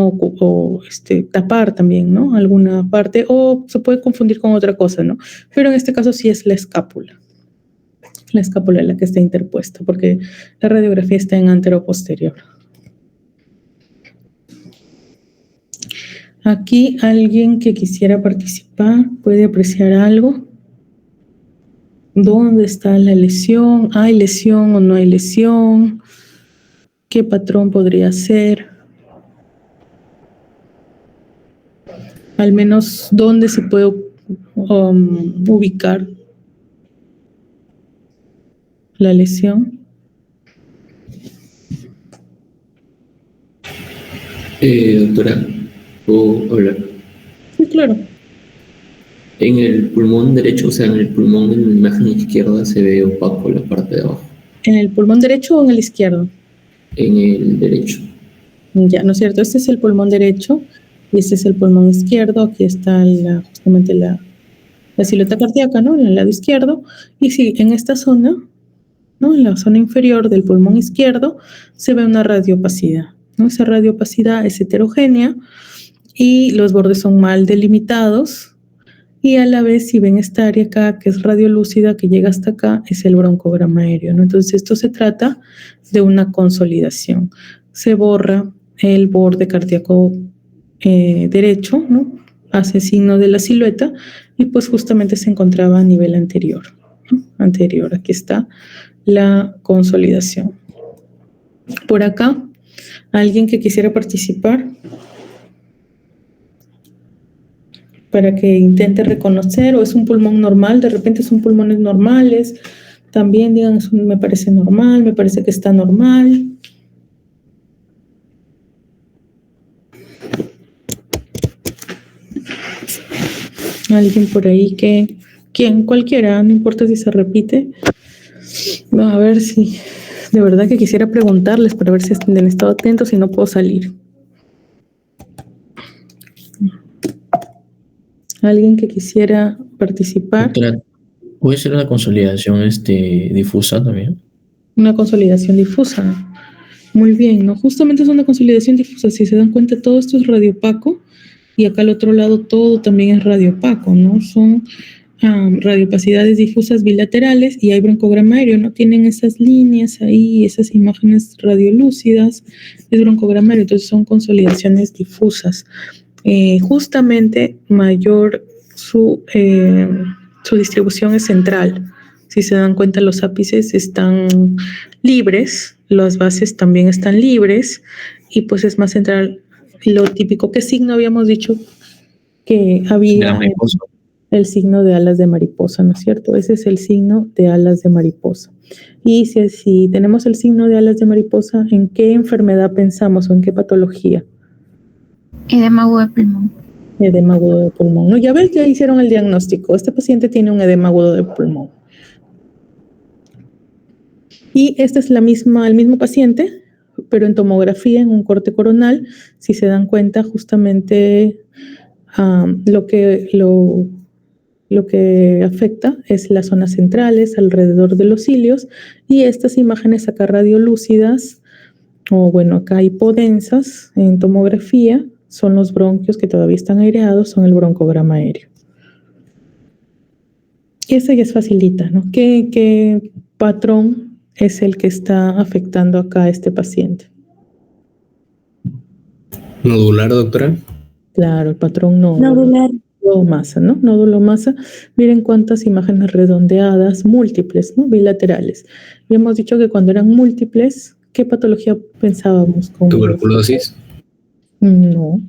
tapar también, ¿no? Alguna parte o se puede confundir con otra cosa, ¿no? Pero en este caso sí es la escápula la que está interpuesta, porque la radiografía está en antero-posterior. Aquí alguien que quisiera participar puede apreciar algo. ¿Dónde está la lesión? ¿Hay lesión o no hay lesión? ¿Qué patrón podría ser? Al menos, ¿dónde se puede ubicar la lesión? Doctora, ¿puedo hablar? Sí, claro. En el pulmón derecho, o sea, en el pulmón en la imagen izquierda se ve opaco la parte de abajo. ¿En el pulmón derecho o en el izquierdo? En el derecho. Ya, ¿no es cierto? Este es el pulmón derecho y este es el pulmón izquierdo. Aquí está justamente la silueta cardíaca, ¿no? En el lado izquierdo. Y sí, en esta zona, ¿no? En la zona inferior del pulmón izquierdo se ve una radiopacidad, ¿no? Esa radiopacidad es heterogénea y los bordes son mal delimitados. Y a la vez, si ven esta área acá, que es radiolúcida, que llega hasta acá, es el broncograma aéreo, ¿no? Entonces, esto se trata de una consolidación. Se borra el borde cardíaco derecho, ¿no? Hace signo de la silueta y pues justamente se encontraba a nivel anterior, ¿no? Anterior, aquí está la consolidación. Por acá, alguien que quisiera participar para que intente reconocer, o es un pulmón normal, de repente son pulmones normales, también digan, eso me parece normal, me parece que está normal. Alguien por ahí cualquiera, no importa si se repite. Vamos a ver si, de verdad que quisiera preguntarles para ver si han estado atentos y no puedo salir. ¿Alguien que quisiera participar? Doctora, ¿puede ser una consolidación difusa también? Una consolidación difusa. Muy bien, ¿no? Justamente es una consolidación difusa. Si se dan cuenta, todo esto es radiopaco y acá al otro lado todo también es radiopaco, ¿no? Son radiopacidades difusas bilaterales y hay broncograma aéreo, ¿no? Tienen esas líneas ahí, esas imágenes radiolúcidas, es broncograma aéreo, entonces son consolidaciones difusas. Justamente mayor su distribución es central. Si se dan cuenta, los ápices están libres, las bases también están libres y pues es más central. Lo típico, ¿qué signo habíamos dicho que De la había? mariposa. El signo de alas de mariposa, ¿no es cierto? Ese es el signo de alas de mariposa. Y si tenemos el signo de alas de mariposa, ¿en qué enfermedad pensamos o en qué patología? Edema agudo de pulmón. Edema agudo de pulmón. No, ya ves, ya hicieron el diagnóstico. Este paciente tiene un edema agudo de pulmón. Y este es el mismo paciente, pero en tomografía, en un corte coronal, si se dan cuenta, justamente lo que afecta es las zonas centrales, alrededor de los cilios, y estas imágenes acá radiolúcidas, o bueno, acá hipodensas en tomografía, son los bronquios que todavía están aireados, son el broncograma aéreo. Y esa ya es facilita, ¿no? ¿Qué patrón es el que está afectando acá a este paciente? ¿Nodular, doctora? Claro, el patrón Nodular. nódulo masa, ¿no? Nódulo masa. Miren cuántas imágenes redondeadas, múltiples, ¿no? Bilaterales. Habíamos dicho que cuando eran múltiples, ¿qué patología pensábamos con? ¿Tuberculosis? No.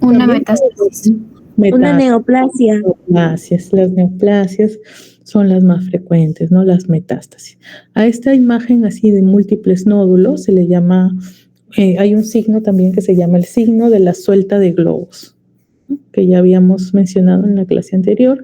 Una También metástasis. Una neoplasia. Neoplasias. Las neoplasias son las más frecuentes, ¿no? Las metástasis. A esta imagen así de múltiples nódulos se le llama, hay un signo también que se llama el signo de la suelta de globos, ¿no? Que ya habíamos mencionado en la clase anterior,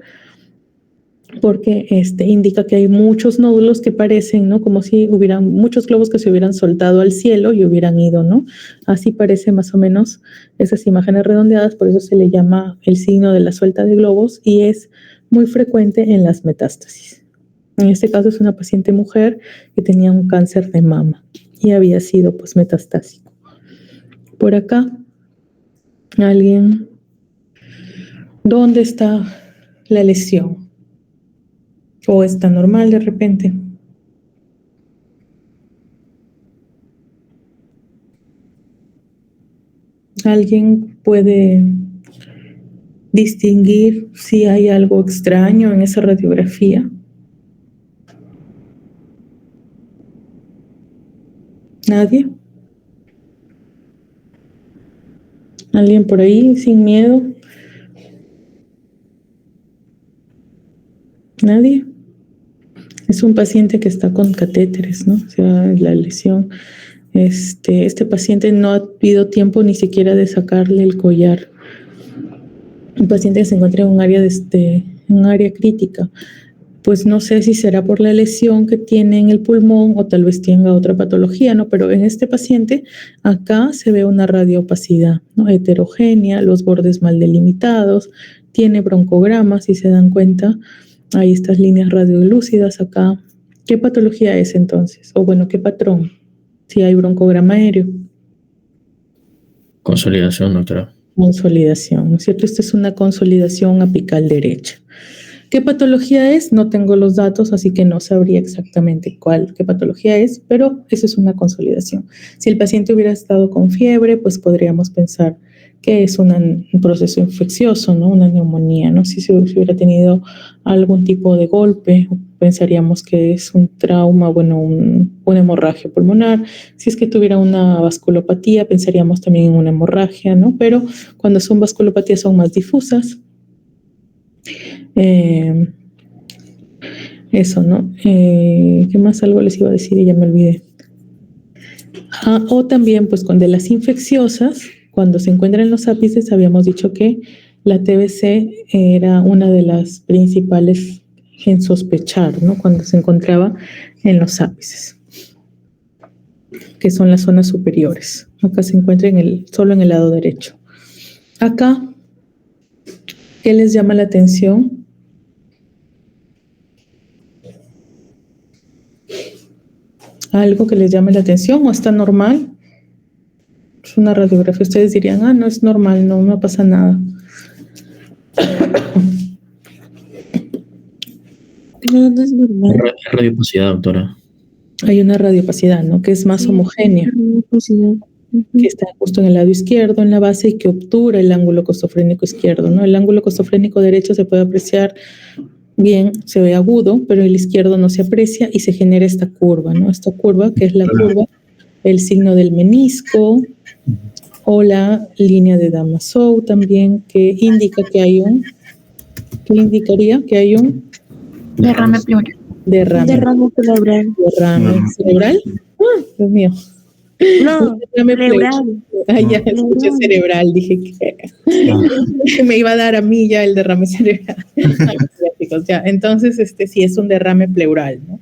porque indica que hay muchos nódulos que parecen, ¿no? Como si hubieran muchos globos que se hubieran soltado al cielo y hubieran ido, ¿no? Así parece más o menos esas imágenes redondeadas, por eso se le llama el signo de la suelta de globos y es muy frecuente en las metástasis. En este caso es una paciente mujer que tenía un cáncer de mama y había sido pues metastásico. Por acá, alguien, ¿dónde está la lesión? ¿O está normal de repente? ¿Alguien puede distinguir si hay algo extraño en esa radiografía? ¿Nadie? ¿Alguien por ahí sin miedo? ¿Nadie? Es un paciente que está con catéteres, ¿no? O sea, la lesión. Este paciente no ha habido tiempo ni siquiera de sacarle el collar. Un paciente que se encuentra en un área crítica. Pues no sé si será por la lesión que tiene en el pulmón o tal vez tenga otra patología, ¿no? Pero en este paciente acá se ve una radiopacidad, ¿no? Heterogénea, los bordes mal delimitados, tiene broncogramas, si se dan cuenta, hay estas líneas radiolúcidas acá. ¿Qué patología es entonces? O bueno, ¿qué patrón? Si hay broncograma aéreo. Consolidación, doctora. Consolidación, ¿no es cierto? Esta es una consolidación apical derecha. ¿Qué patología es? No tengo los datos, así que no sabría exactamente qué patología es, pero eso es una consolidación. Si el paciente hubiera estado con fiebre, pues podríamos pensar que es un proceso infeccioso, ¿no? Una neumonía, ¿no? Si se hubiera tenido algún tipo de golpe, pensaríamos que es un trauma, bueno, una hemorragia pulmonar. Si es que tuviera una vasculopatía, pensaríamos también en una hemorragia, ¿no? Pero cuando son vasculopatías son más difusas. Eso, ¿no? ¿Qué más algo les iba a decir y ya me olvidé? O también, pues, con de las infecciosas, cuando se encuentran en los ápices, habíamos dicho que la TBC era una de las principales en sospechar, ¿no? Cuando se encontraba en los ápices, que son las zonas superiores. Acá se encuentra solo en el lado derecho. Acá, ¿qué les llama la atención? ¿Algo que les llame la atención o está normal? Es una radiografía. Ustedes dirían, no es normal, no pasa nada. No es normal. Radiopacidad, doctora. Hay una radiopacidad, ¿no? Que es más homogénea, que está justo en el lado izquierdo, en la base, y que obtura el ángulo costofrénico izquierdo, ¿no? El ángulo costofrénico derecho se puede apreciar bien, se ve agudo, pero el izquierdo no se aprecia y se genera esta curva, ¿no? Esta curva, que es la curva, el signo del menisco, o la línea de Damasou también, que indica que hay un, ¿qué indicaría? Que hay un Derrame pleural. Derrame pleural. Derrame cerebral. Dios mío. No, Derrame pleural. Ya escuché cerebral, dije que me iba a dar a mí ya el derrame cerebral. Chicos, ya. Entonces, sí es un derrame pleural, ¿no?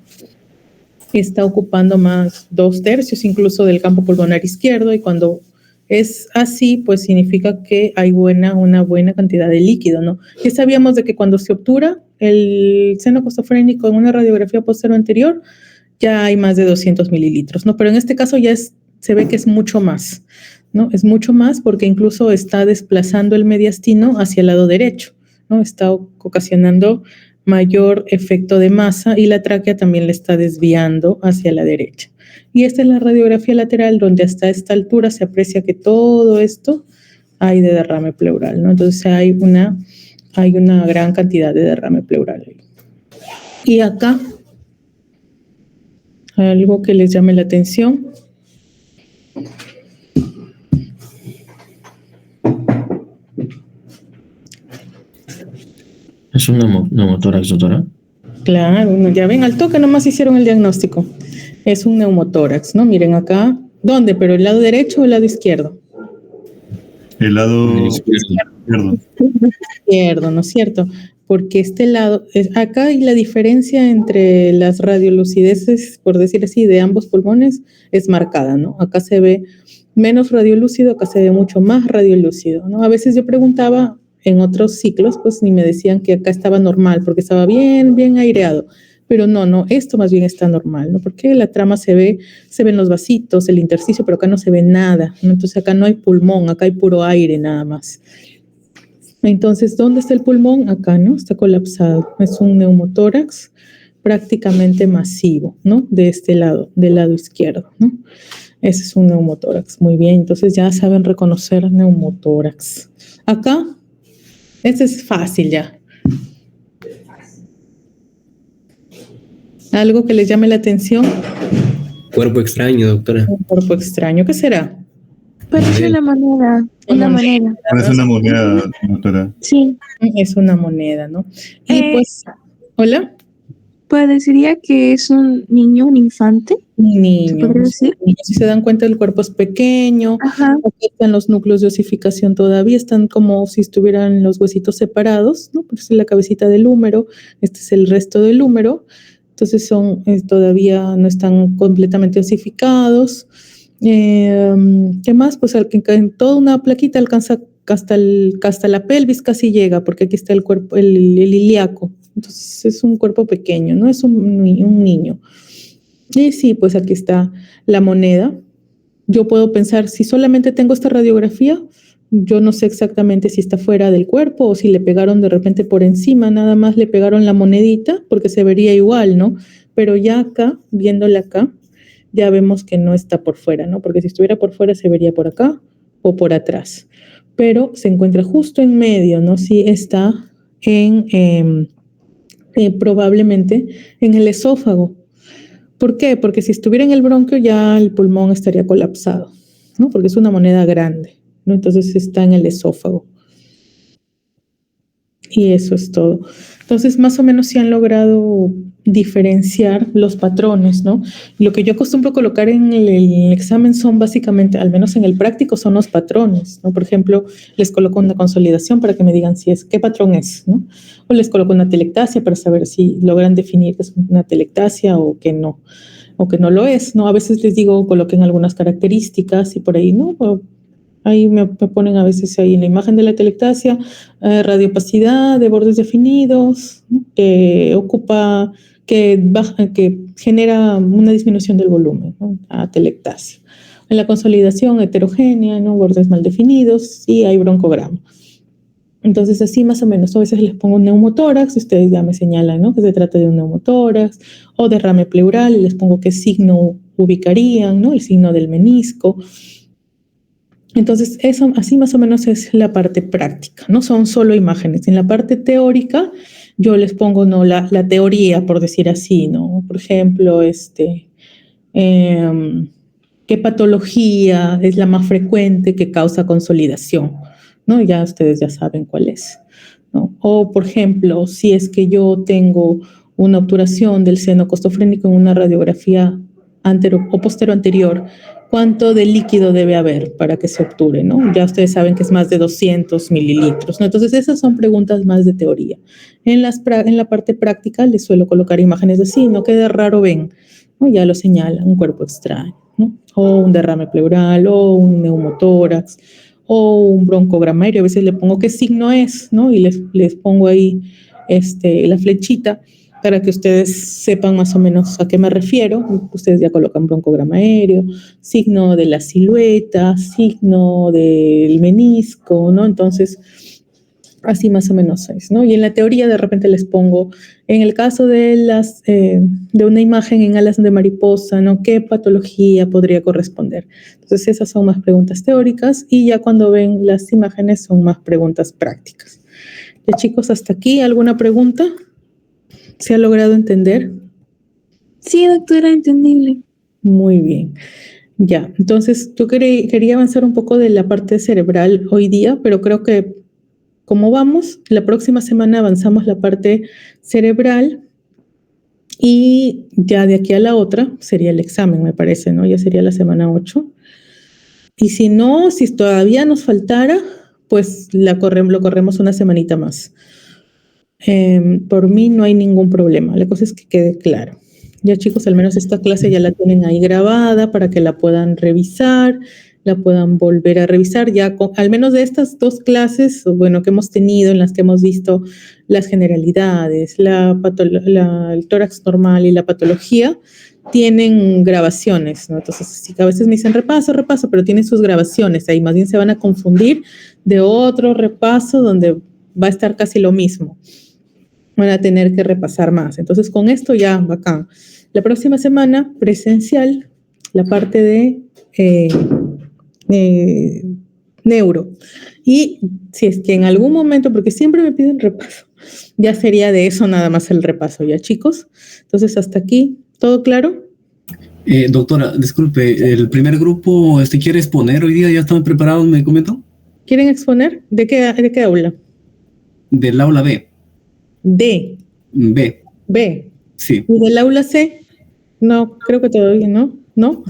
Está ocupando más 2/3 incluso del campo pulmonar izquierdo, y cuando es así, pues significa que hay una buena cantidad de líquido, ¿no? Ya sabíamos de que cuando se obtura el seno costofrénico en una radiografía posterior anterior, ya hay más de 200 mililitros, ¿no? Pero en este caso ya se ve que es mucho más, ¿no? Es mucho más porque incluso está desplazando el mediastino hacia el lado derecho, ¿no? Está ocasionando mayor efecto de masa, y la tráquea también le está desviando hacia la derecha. Y esta es la radiografía lateral, donde hasta esta altura se aprecia que todo esto hay de derrame pleural, ¿no? Entonces hay una gran cantidad de derrame pleural. Y acá, algo que les llame la atención. ¿Es un neumotórax, doctora? Claro, ya ven, al toque nomás hicieron el diagnóstico. Es un neumotórax, ¿no? Miren acá. ¿Dónde? ¿Pero el lado derecho o el lado izquierdo? El lado izquierdo. Izquierdo, ¿no es cierto? Porque este lado, acá hay la diferencia entre las radiolucideces, por decir así, de ambos pulmones es marcada, ¿no? Acá se ve menos radiolúcido, acá se ve mucho más radiolúcido, ¿no? A veces yo preguntaba en otros ciclos, pues ni me decían que acá estaba normal, porque estaba bien aireado. Pero no, esto más bien está normal, ¿no? Porque la trama se ven los vasitos, el intersticio, pero acá no se ve nada, ¿no? Entonces acá no hay pulmón, acá hay puro aire nada más. Entonces, ¿dónde está el pulmón? Acá, ¿no? Está colapsado. Es un neumotórax prácticamente masivo, ¿no? De este lado, del lado izquierdo, ¿no? Ese es un neumotórax. Muy bien, entonces ya saben reconocer neumotórax. Acá, este es fácil ya. ¿Algo que les llame la atención? Cuerpo extraño, doctora. Un cuerpo extraño. ¿Qué será? Parece una moneda. Una moneda. Es una moneda, doctora. Sí. Es una moneda, ¿no? Y pues, ¿hola? Parecería que es un niño, un infante. Un niño. ¿Se podría decir? Si se dan cuenta, el cuerpo es pequeño. Ajá. Aquí están los núcleos de osificación todavía, están como si estuvieran los huesitos separados, ¿no? Por eso es la cabecita del húmero, este es el resto del húmero. Entonces todavía no están completamente osificados. ¿Qué más? Pues en toda una plaquita alcanza hasta la pelvis, casi llega, porque aquí está el cuerpo, el ilíaco. Entonces es un cuerpo pequeño, no es un niño. Y sí, pues aquí está la moneda. Yo puedo pensar, si solamente tengo esta radiografía, yo no sé exactamente si está fuera del cuerpo o si le pegaron de repente por encima, nada más le pegaron la monedita, porque se vería igual, ¿no? Pero ya acá, viéndola acá, ya vemos que no está por fuera, ¿no? Porque si estuviera por fuera se vería por acá o por atrás. Pero se encuentra justo en medio, ¿no? Sí está probablemente en el esófago. ¿Por qué? Porque si estuviera en el bronquio ya el pulmón estaría colapsado, ¿no? Porque es una moneda grande, ¿no? Entonces está en el esófago. Y eso es todo. Entonces, más o menos se han logrado diferenciar los patrones, ¿no? Lo que yo acostumbro colocar en el examen son básicamente, al menos en el práctico, son los patrones, ¿no? Por ejemplo, les coloco una consolidación para que me digan qué patrón es, ¿no? O les coloco una telectasia para saber si logran definir que es una telectasia o que no lo es, ¿no? A veces les digo, coloquen algunas características y por ahí, ¿no? Ahí me ponen a veces ahí en la imagen de la telectasia, radiopacidad de bordes definidos, ¿no? Que ocupa que genera una disminución del volumen, ¿no? Atelectasia. En la consolidación heterogénea, ¿no? Bordes mal definidos y hay broncograma. Entonces, así más o menos, a veces les pongo un neumotórax, ustedes ya me señalan, ¿no? Que se trata de un neumotórax, o derrame pleural, y les pongo qué signo ubicarían, ¿no? El signo del menisco. Entonces, eso, así más o menos es la parte práctica, no son solo imágenes. En la parte teórica, yo les pongo, ¿no? La teoría, por decir así, ¿no? Por ejemplo, ¿qué patología es la más frecuente que causa consolidación? ¿No? Ya ustedes ya saben cuál es, ¿no? O, por ejemplo, si es que yo tengo una obturación del seno costofrénico en una radiografía antero o postero anterior, ¿cuánto de líquido debe haber para que se obture, ¿no? Ya ustedes saben que es más de 200 mililitros, ¿no? Entonces, esas son preguntas más de teoría. En la parte práctica les suelo colocar imágenes así, ¿no? Qué de raro ven, ¿no? Ya lo señalan, un cuerpo extraño, ¿no? O un derrame pleural, o un neumotórax, o un broncograma aéreo. A veces le pongo qué signo es, ¿no? Y les pongo ahí la flechita para que ustedes sepan más o menos a qué me refiero. Ustedes ya colocan broncograma aéreo, signo de la silueta, signo del menisco, ¿no? Entonces, así más o menos es, ¿no? Y en la teoría de repente les pongo, en el caso de de una imagen en alas de mariposa, ¿no? ¿Qué patología podría corresponder? Entonces esas son más preguntas teóricas y ya cuando ven las imágenes son más preguntas prácticas. Ya chicos, hasta aquí, ¿alguna pregunta? ¿Se ha logrado entender? Sí, doctora, entendible. Muy bien. Ya, entonces yo quería avanzar un poco de la parte cerebral hoy día, pero creo que como vamos, la próxima semana avanzamos la parte cerebral y ya de aquí a la otra sería el examen, me parece, ¿no? Ya sería la semana 8. Y si no, si todavía nos faltara, pues lo corremos una semanita más. Por mí no hay ningún problema, la cosa es que quede claro. Ya chicos, al menos esta clase ya la tienen ahí grabada para que la puedan revisar, la puedan volver a revisar, ya al menos de estas 2 clases, bueno, que hemos tenido, en las que hemos visto las generalidades, el tórax normal y la patología, tienen grabaciones, ¿no? Entonces, sí, a veces me dicen repaso, pero tienen sus grabaciones, ahí más bien se van a confundir de otro repaso donde va a estar casi lo mismo. Van a tener que repasar más. Entonces, con esto ya, bacán. La próxima semana, presencial, la parte de neuro. Y si es que en algún momento, porque siempre me piden repaso, ya sería de eso nada más el repaso, ¿ya chicos? Entonces, hasta aquí, ¿todo claro? Doctora, disculpe, el primer grupo quiere exponer hoy día, ¿ya están preparados, me comentó? ¿Quieren exponer? ¿De qué aula? Del aula B. D. B. Sí. ¿Y del aula C? No, creo que todavía no. ¿No?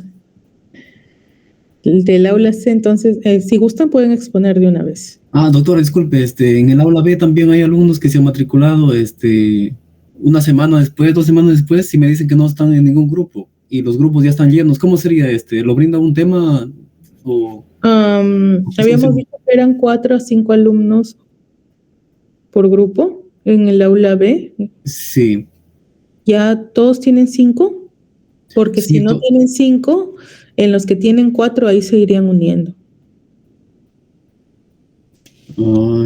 El del aula C, entonces, si gustan pueden exponer de una vez. Doctora, disculpe, en el aula B también hay alumnos que se han matriculado, una semana después, 2 semanas después, y me dicen que no están en ningún grupo, y los grupos ya están llenos. ¿Cómo sería ¿Lo brinda un tema o...? Habíamos dicho que eran 4 a 5 alumnos por grupo en el aula B. Sí. ¿Ya todos tienen 5? Porque Sí, si no tienen 5, en los que tienen 4 ahí se irían uniendo.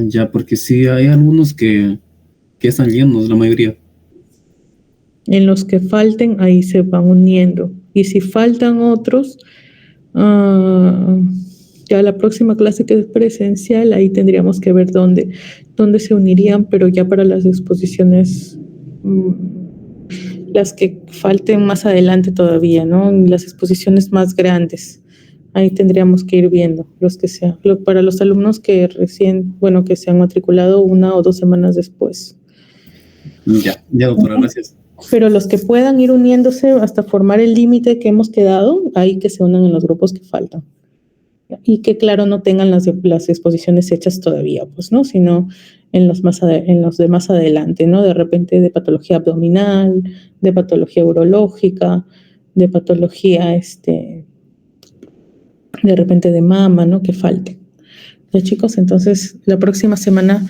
Ya, porque sí, hay algunos que están llenos, la mayoría. En los que falten, ahí se van uniendo. Y si faltan otros, ya la próxima clase que es presencial, ahí tendríamos que ver dónde se unirían, pero ya para las exposiciones, las que falten más adelante todavía, ¿no? Las exposiciones más grandes. Ahí tendríamos que ir viendo para los alumnos que que se han matriculado 1 o 2 semanas después. Ya, doctora, gracias. Pero los que puedan ir uniéndose hasta formar el límite que hemos quedado, ahí que se unan en los grupos que faltan. Y que, claro, no tengan las exposiciones hechas todavía, pues, ¿no? Sino en los de más adelante, ¿no? De repente de patología abdominal, de patología urológica, de patología, de repente de mama, ¿no? Que falte. Ya, chicos, entonces la próxima semana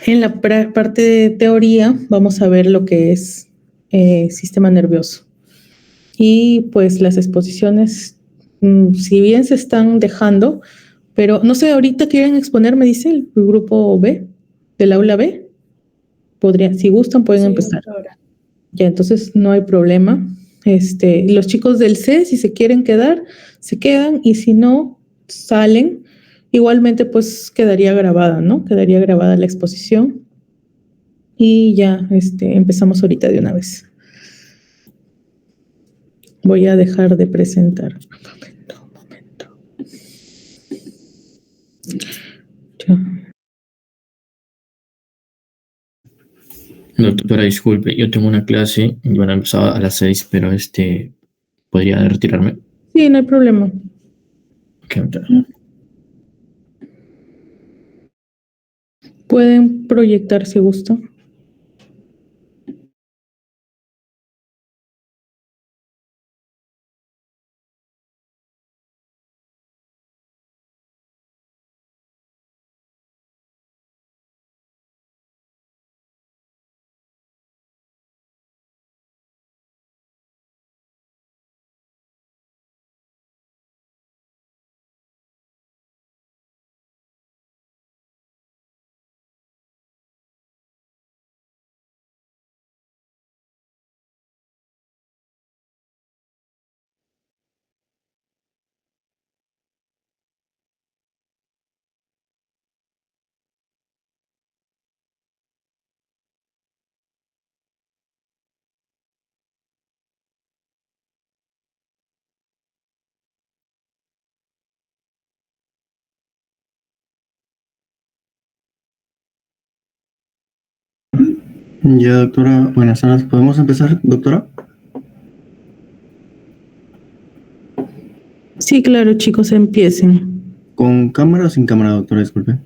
en la parte de teoría vamos a ver lo que es sistema nervioso. Y pues las exposiciones, si bien se están dejando, pero no sé, ahorita quieren exponer, me dice el grupo B, del aula B. Podrían, si gustan, pueden empezar. Doctora. Ya, entonces no hay problema. Los chicos del C, si se quieren quedar, se quedan, y si no, salen. Igualmente, pues quedaría grabada, ¿no? Quedaría grabada la exposición. Y ya empezamos ahorita de una vez. Voy a dejar de presentar. Un momento. Ya. Doctora, disculpe, yo tengo una clase y van a empezar a las 6, pero ¿podría retirarme? Sí, no hay problema. Ok, doctora. Pueden proyectar si gustan. Ya, doctora, buenas tardes. ¿Podemos empezar, doctora? Sí, claro, chicos, empiecen. ¿Con cámara o sin cámara, doctora? Disculpe.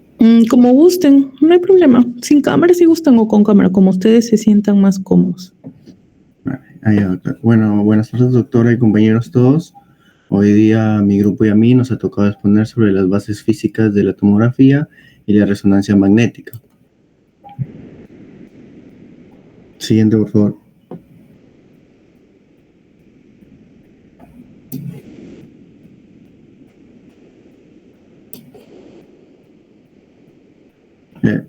Como gusten, no hay problema. Sin cámara si gustan, o con cámara, como ustedes se sientan más cómodos. Ya, doctora. Bueno, buenas tardes, doctora y compañeros todos. Hoy día a mi grupo y a mí nos ha tocado exponer sobre las bases físicas de la tomografía y la resonancia magnética. Siguiente, por favor.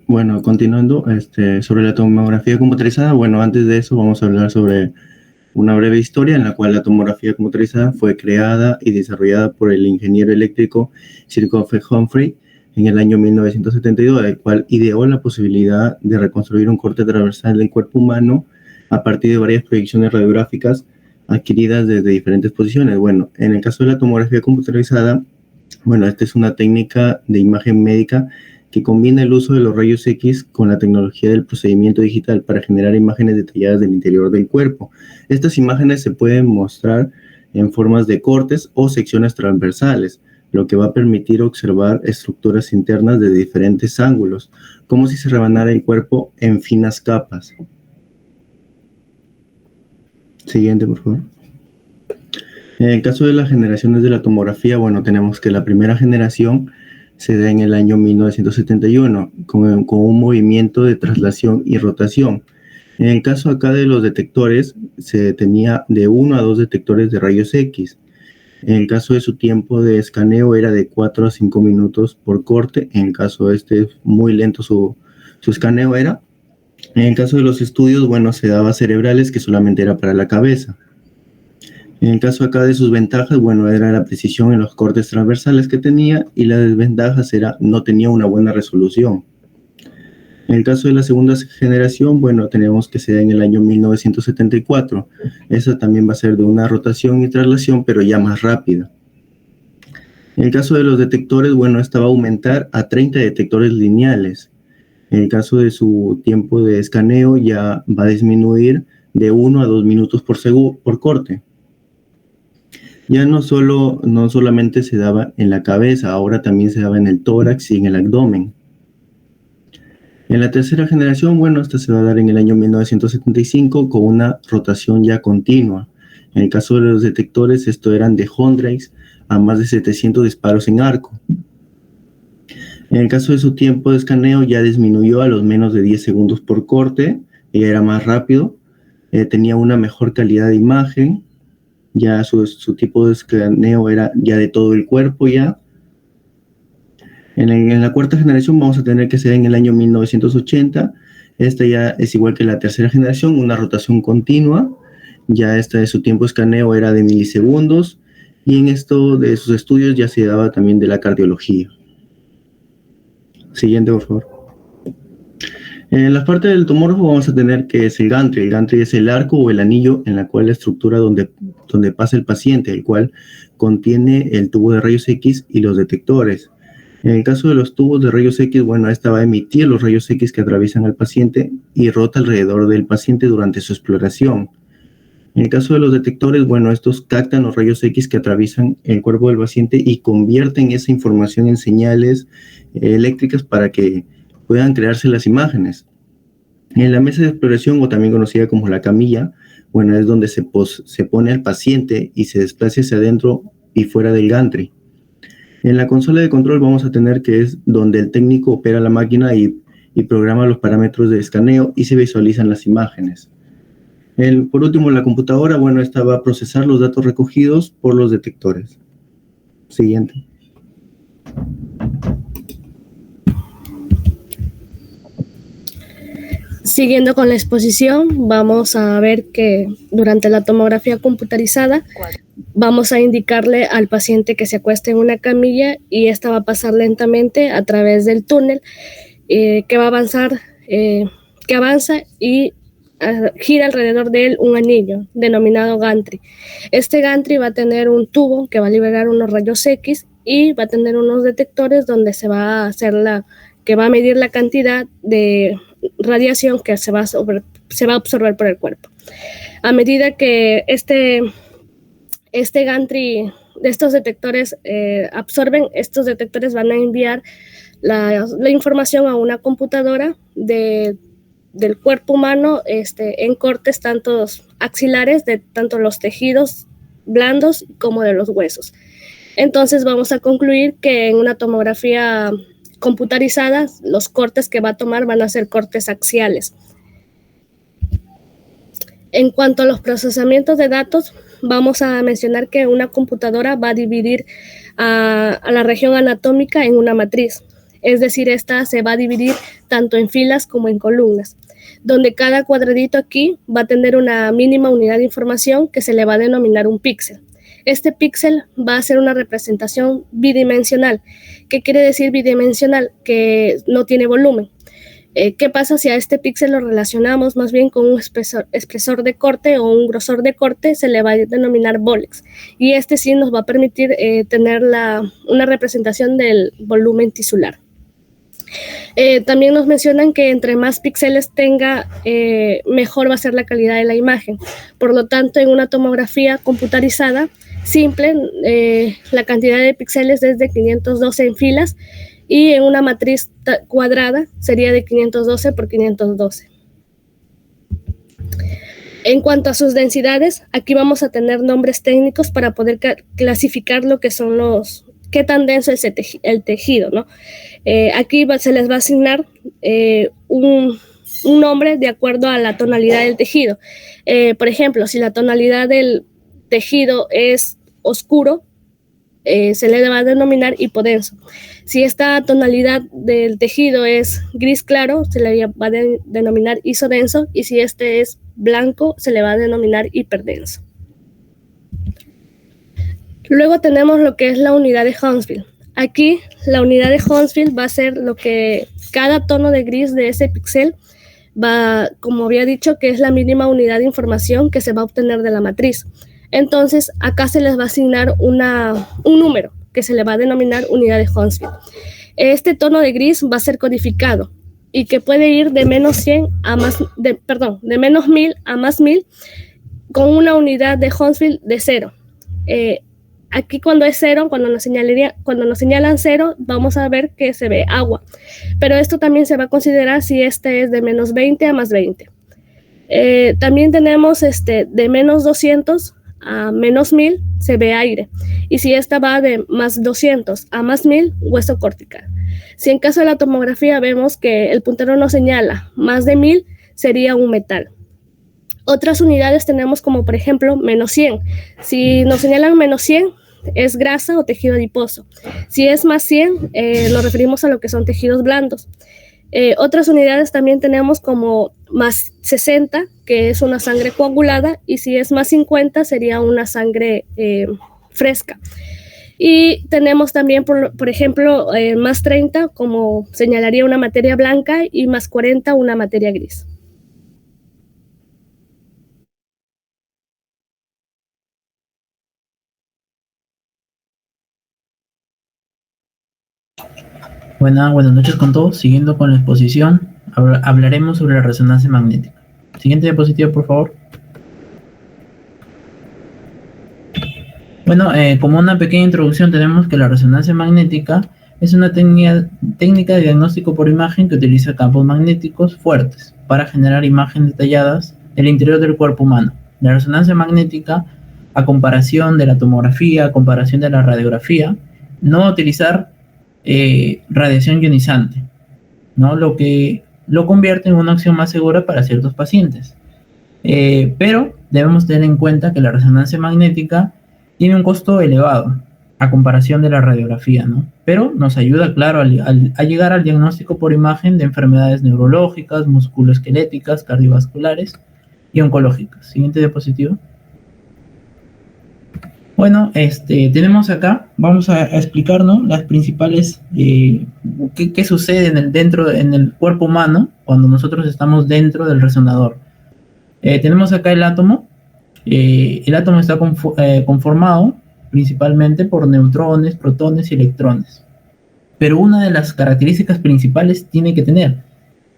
Bueno, continuando, sobre la tomografía computarizada, bueno, antes de eso vamos a hablar sobre una breve historia en la cual la tomografía computarizada fue creada y desarrollada por el ingeniero eléctrico Sir Godfrey Humphrey en el año 1972, el cual ideó la posibilidad de reconstruir un corte transversal del cuerpo humano a partir de varias proyecciones radiográficas adquiridas desde diferentes posiciones. Bueno, en el caso de la tomografía computarizada, bueno, esta es una técnica de imagen médica que combina el uso de los rayos X con la tecnología del procedimiento digital para generar imágenes detalladas del interior del cuerpo. Estas imágenes se pueden mostrar en formas de cortes o secciones transversales, lo que va a permitir observar estructuras internas de diferentes ángulos, como si se rebanara el cuerpo en finas capas. Siguiente, por favor. En el caso de las generaciones de la tomografía, bueno, tenemos que la primera generación se da en el año 1971 con un movimiento de traslación y rotación. En el caso acá de los detectores, se tenía de 1 a 2 detectores de rayos X. En el caso de su tiempo de escaneo era de 4 a 5 minutos por corte. En el caso muy lento su escaneo era. En el caso de los estudios, bueno, se daba cerebrales, que solamente era para la cabeza. En el caso acá de sus ventajas, bueno, era la precisión en los cortes transversales que tenía, y las desventajas era no tenía una buena resolución. En el caso de la segunda generación, bueno, tenemos que se da en el año 1974. Esa también va a ser de una rotación y traslación, pero ya más rápida. En el caso de los detectores, bueno, esta va a aumentar a 30 detectores lineales. En el caso de su tiempo de escaneo, ya va a disminuir de 1 a 2 minutos por corte. Ya no solamente se daba en la cabeza, ahora también se daba en el tórax y en el abdomen. En la tercera generación, bueno, esta se va a dar en el año 1975 con una rotación ya continua. En el caso de los detectores, esto eran de Hondrex a más de 700 disparos en arco. En el caso de su tiempo de escaneo ya disminuyó a los menos de 10 segundos por corte, ya era más rápido. tenía una mejor calidad de imagen, ya su tipo de escaneo era ya de todo el cuerpo ya. En la cuarta generación vamos a tener que ser en el año 1980. Esta ya es igual que la tercera generación, una rotación continua. Ya de su tiempo de escaneo era de milisegundos. Y en esto de sus estudios ya se daba también de la cardiología. Siguiente, por favor. En la parte del tomógrafo vamos a tener que es el gantry. El gantry es el arco o el anillo en la cual la estructura donde pasa el paciente, el cual contiene el tubo de rayos X y los detectores. En el caso de los tubos de rayos X, bueno, esta va a emitir los rayos X que atraviesan al paciente y rota alrededor del paciente durante su exploración. En el caso de los detectores, bueno, estos captan los rayos X que atraviesan el cuerpo del paciente y convierten esa información en señales eléctricas para que puedan crearse las imágenes. En la mesa de exploración, o también conocida como la camilla, bueno, es donde se pone al paciente y se desplaza hacia adentro y fuera del gantry. En la consola de control vamos a tener que es donde el técnico opera la máquina y programa los parámetros de escaneo y se visualizan las imágenes. Por último, la computadora, bueno, esta va a procesar los datos recogidos por los detectores. Siguiente. Siguiendo con la exposición, vamos a ver que durante la tomografía computarizada vamos a indicarle al paciente que se acueste en una camilla y esta va a pasar lentamente a través del túnel que va a avanzar, que avanza y gira alrededor de él un anillo denominado gantry. Este gantry va a tener un tubo que va a liberar unos rayos X y va a tener unos detectores donde se va a hacer que va a medir la cantidad de radiación que se va a absorber por el cuerpo. A medida que este gantry de estos detectores absorben, estos detectores van a enviar la información a una computadora del cuerpo humano en cortes tanto axilares de tanto los tejidos blandos como de los huesos. Entonces vamos a concluir que en una tomografía computarizada los cortes que va a tomar van a ser cortes axiales. En cuanto a los procesamientos de datos, vamos a mencionar que una computadora va a dividir a la región anatómica en una matriz. Es decir, esta se va a dividir tanto en filas como en columnas, donde cada cuadradito aquí va a tener una mínima unidad de información que se le va a denominar un píxel. Este píxel va a ser una representación bidimensional. ¿Qué quiere decir bidimensional? Que no tiene volumen. ¿Qué pasa si a este píxel lo relacionamos más bien con un espesor de corte o un grosor de corte? Se le va a denominar vólex. Y este sí nos va a permitir tener una representación del volumen tisular. También nos mencionan que entre más píxeles tenga, mejor va a ser la calidad de la imagen. Por lo tanto, en una tomografía computarizada simple, la cantidad de píxeles es de 512 en filas y en una matriz cuadrada sería de 512 por 512. En cuanto a sus densidades, aquí vamos a tener nombres técnicos para poder clasificar lo que son qué tan denso es el tejido, ¿no? Aquí se les va a asignar un nombre de acuerdo a la tonalidad del tejido. Por ejemplo, si la tonalidad del tejido es oscuro, se le va a denominar hipodenso. Si esta tonalidad del tejido es gris claro, se le va a denominar isodenso, y si este es blanco, se le va a denominar hiperdenso. Luego tenemos lo que es la unidad de Hounsfield. Aquí la unidad de Hounsfield va a ser lo que cada tono de gris de ese píxel va, como había dicho, que es la mínima unidad de información que se va a obtener de la matriz. Entonces acá se les va a asignar un número que se le va a denominar unidad de Hounsfield. Este tono de gris va a ser codificado y que puede ir de menos 100 a más, de menos 1000 a más 1000 con una unidad de Hounsfield de 0. Aquí cuando es 0, cuando nos señalan 0, vamos a ver que se ve agua. Pero esto también se va a considerar si este es de menos 20 a más 20. También tenemos de menos 200 a menos 1000, se ve aire. Y si esta va de más 200 a más 1000, hueso cortical. Si en caso de la tomografía vemos que el puntero nos señala más de 1000, sería un metal. Otras unidades tenemos como por ejemplo menos 100. Si nos señalan menos 100, es grasa o tejido adiposo. Si es más 100, nos referimos a lo que son tejidos blandos. Otras unidades también tenemos como más 60, que es una sangre coagulada, y si es más 50 sería una sangre fresca. Y tenemos también, por ejemplo, más 30, como señalaría una materia blanca, y más 40 una materia gris. Buenas noches con todos. Siguiendo con la exposición, hablaremos sobre la resonancia magnética. Siguiente diapositiva, por favor. Bueno, como una pequeña introducción tenemos que la resonancia magnética es una técnica de diagnóstico por imagen que utiliza campos magnéticos fuertes para generar imágenes detalladas del interior del cuerpo humano. La resonancia magnética, a comparación de la tomografía, a comparación de la radiografía, no va a utilizar radiación ionizante, ¿no? Lo que lo convierte en una opción más segura para ciertos pacientes. Pero debemos tener en cuenta que la resonancia magnética tiene un costo elevado a comparación de la radiografía, ¿no? Pero nos ayuda, claro, a llegar al diagnóstico por imagen de enfermedades neurológicas, musculoesqueléticas, cardiovasculares y oncológicas. Siguiente diapositiva. Bueno, tenemos acá, vamos a explicar, ¿no?, las principales, qué sucede en el cuerpo humano cuando nosotros estamos dentro del resonador. Tenemos acá el átomo. El átomo está conformado principalmente por neutrones, protones y electrones. Pero una de las características principales tiene que tener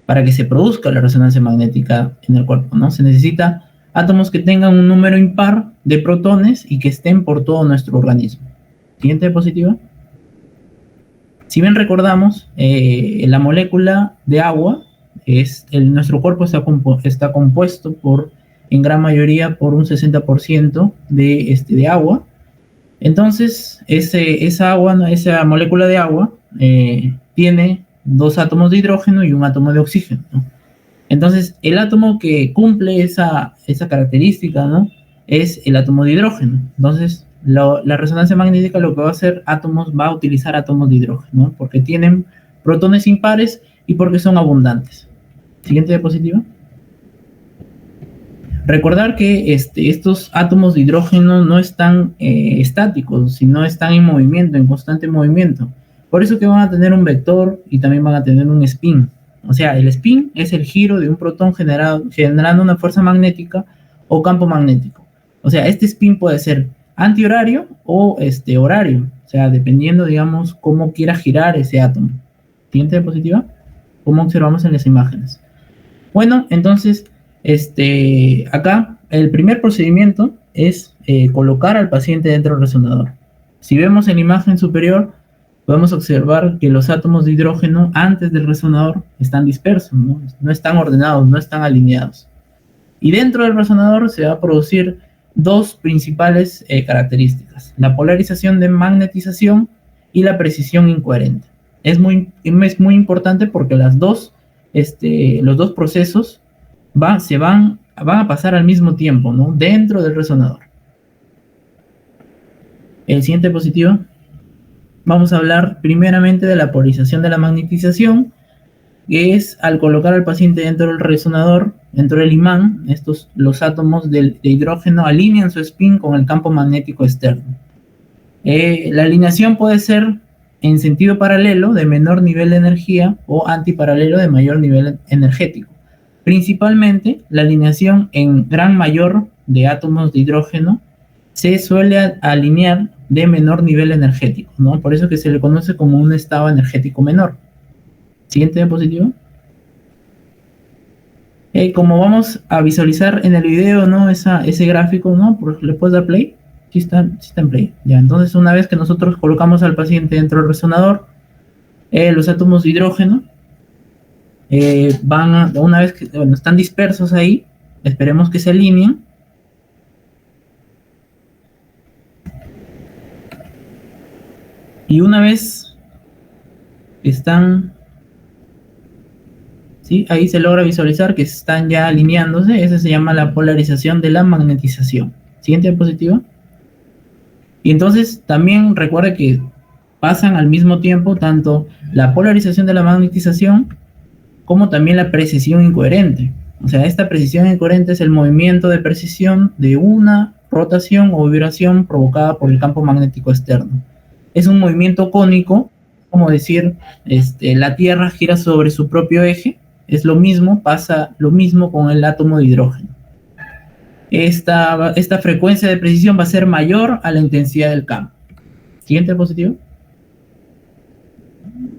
para que se produzca la resonancia magnética en el cuerpo, ¿no? Se necesita átomos que tengan un número impar de protones y que estén por todo nuestro organismo. Siguiente diapositiva. Si bien recordamos, la molécula de agua, nuestro cuerpo está compuesto en gran mayoría por un 60% de agua. Entonces, esa molécula de agua tiene 2 átomos de hidrógeno y un átomo de oxígeno, ¿no? Entonces, el átomo que cumple esa característica, ¿no?, es el átomo de hidrógeno. Entonces, la resonancia magnética lo que va a hacer va a utilizar átomos de hidrógeno, ¿no?, porque tienen protones impares y porque son abundantes. Siguiente diapositiva. Recordar que estos átomos de hidrógeno no están estáticos, sino están en movimiento, en constante movimiento. Por eso que van a tener un vector y también van a tener un spin. O sea, el spin es el giro de un protón generando una fuerza magnética o campo magnético. O sea, este spin puede ser antihorario o horario. O sea, dependiendo, digamos, cómo quiera girar ese átomo. Siguiente diapositiva. Como observamos en las imágenes. Bueno, entonces, acá el primer procedimiento es colocar al paciente dentro del resonador. Si vemos en la imagen superior, podemos observar que los átomos de hidrógeno antes del resonador están dispersos, ¿no? No están ordenados, no están alineados. Y dentro del resonador se va a producir 2 principales características: la polarización de magnetización y la precisión incoherente. Es muy importante porque los dos procesos van a pasar al mismo tiempo, ¿no?, dentro del resonador. El siguiente diapositiva. Vamos a hablar primeramente de la polarización de la magnetización, que es al colocar al paciente dentro del resonador, dentro del imán, los átomos de hidrógeno alinean su spin con el campo magnético externo. La alineación puede ser en sentido paralelo de menor nivel de energía o antiparalelo de mayor nivel energético. Principalmente, la alineación en gran mayor de átomos de hidrógeno se suele alinear de menor nivel energético, ¿no? Por eso que se le conoce como un estado energético menor. Siguiente diapositiva. Como vamos a visualizar en el video, ¿no?, ese gráfico, ¿no? ¿Le puedes dar play? Sí está en play. Ya, entonces una vez que nosotros colocamos al paciente dentro del resonador, los átomos de hidrógeno una vez que están dispersos ahí, esperemos que se alineen. Y una vez están ¿sí? Ahí se logra visualizar que están ya alineándose. Esa se llama la polarización de la magnetización. Siguiente diapositiva. Y entonces también recuerde que pasan al mismo tiempo tanto la polarización de la magnetización como también la precesión incoherente. O sea, esta precesión incoherente es el movimiento de precisión de una rotación o vibración provocada por el campo magnético externo. Es un movimiento cónico, como decir, la Tierra gira sobre su propio eje. Es lo mismo, pasa lo mismo con el átomo de hidrógeno. Esta frecuencia de precisión va a ser mayor a la intensidad del campo. Siguiente diapositiva.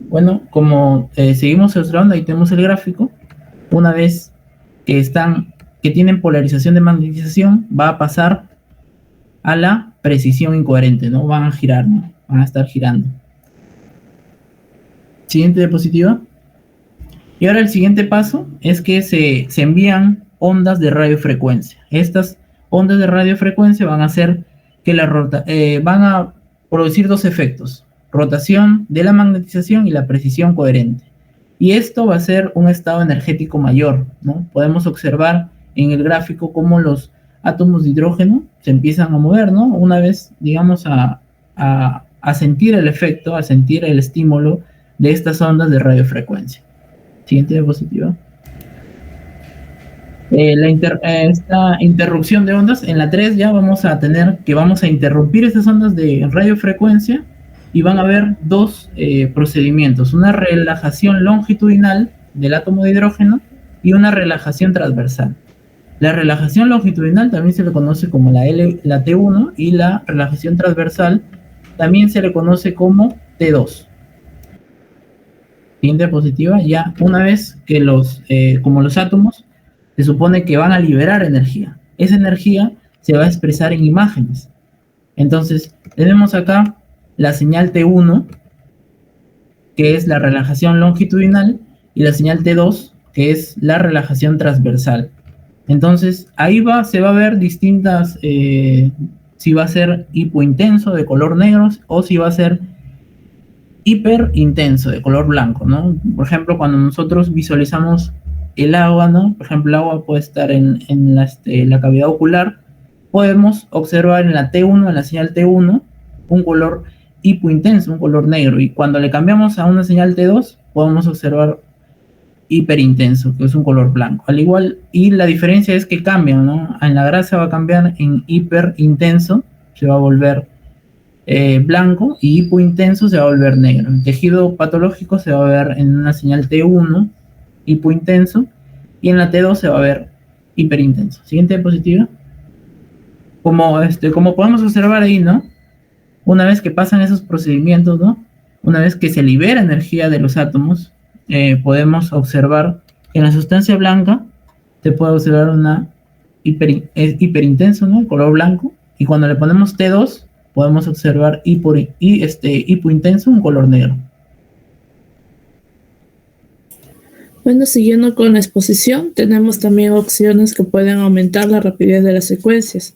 Bueno, como seguimos observando, ahí tenemos el gráfico. Una vez que tienen polarización de magnetización, va a pasar a la precisión incoherente, ¿no? Van a girar, ¿no? Van a estar girando. Siguiente diapositiva. Y ahora el siguiente paso es que se envían ondas de radiofrecuencia. Estas ondas de radiofrecuencia van a hacer que van a producir dos efectos: rotación de la magnetización y la precisión coherente. Y esto va a ser un estado energético mayor, ¿no? Podemos observar en el gráfico cómo los átomos de hidrógeno se empiezan a mover, ¿no? Una vez, digamos, a sentir el efecto, a sentir el estímulo de estas ondas de radiofrecuencia. Siguiente diapositiva. Esta interrupción de ondas, en la 3 ya vamos a interrumpir estas ondas de radiofrecuencia y van a haber dos procedimientos: una relajación longitudinal del átomo de hidrógeno y una relajación transversal. La relajación longitudinal también se le conoce como la T1, y la relajación transversal también se le conoce como T2. Siguiente diapositiva. Ya una vez que como los átomos se supone que van a liberar energía, esa energía se va a expresar en imágenes. Entonces tenemos acá la señal T1, que es la relajación longitudinal, y la señal T2, que es la relajación transversal. Entonces ahí se va a ver distintas, si va a ser hipointenso de color negro o si va a ser hiperintenso de color blanco, ¿no? Por ejemplo, cuando nosotros visualizamos el agua, ¿no? Por ejemplo, el agua puede estar en la cavidad ocular. Podemos observar en la T1, en la señal T1, un color hipointenso, un color negro. Y cuando le cambiamos a una señal T2, podemos observar hiperintenso, que es un color blanco. Al igual, y la diferencia es que cambian, ¿no? En la grasa va a cambiar en hiperintenso, se va a volver blanco, y hipointenso se va a volver negro. El tejido patológico se va a ver en una señal T1, hipointenso, y en la T2 se va a ver hiperintenso. Siguiente diapositiva. Como podemos observar ahí, ¿no? Una vez que pasan esos procedimientos, ¿no? Una vez que se libera energía de los átomos, podemos observar que en la sustancia blanca se puede observar una hiperintenso, ¿no? Color blanco, y cuando le ponemos T2 podemos observar hipointenso, un color negro. Bueno, siguiendo con la exposición, tenemos también opciones que pueden aumentar la rapidez de las secuencias.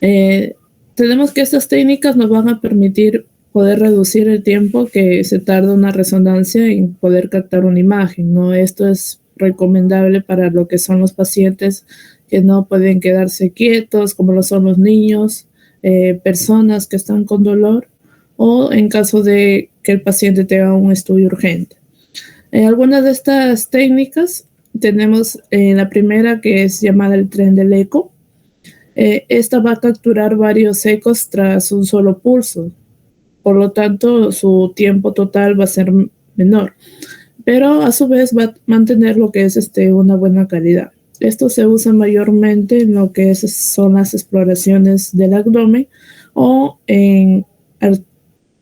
Tenemos que estas técnicas nos van a permitir poder reducir el tiempo que se tarda una resonancia en poder captar una imagen, ¿no? Esto es recomendable para lo que son los pacientes que no pueden quedarse quietos, como lo son los niños, personas que están con dolor, o en caso de que el paciente tenga un estudio urgente. Algunas de estas técnicas tenemos la primera, que es llamada el tren del eco. Esta va a capturar varios ecos tras un solo pulso. Por lo tanto, su tiempo total va a ser menor, pero a su vez va a mantener lo que es una buena calidad. Esto se usa mayormente en lo que son las exploraciones del abdomen o en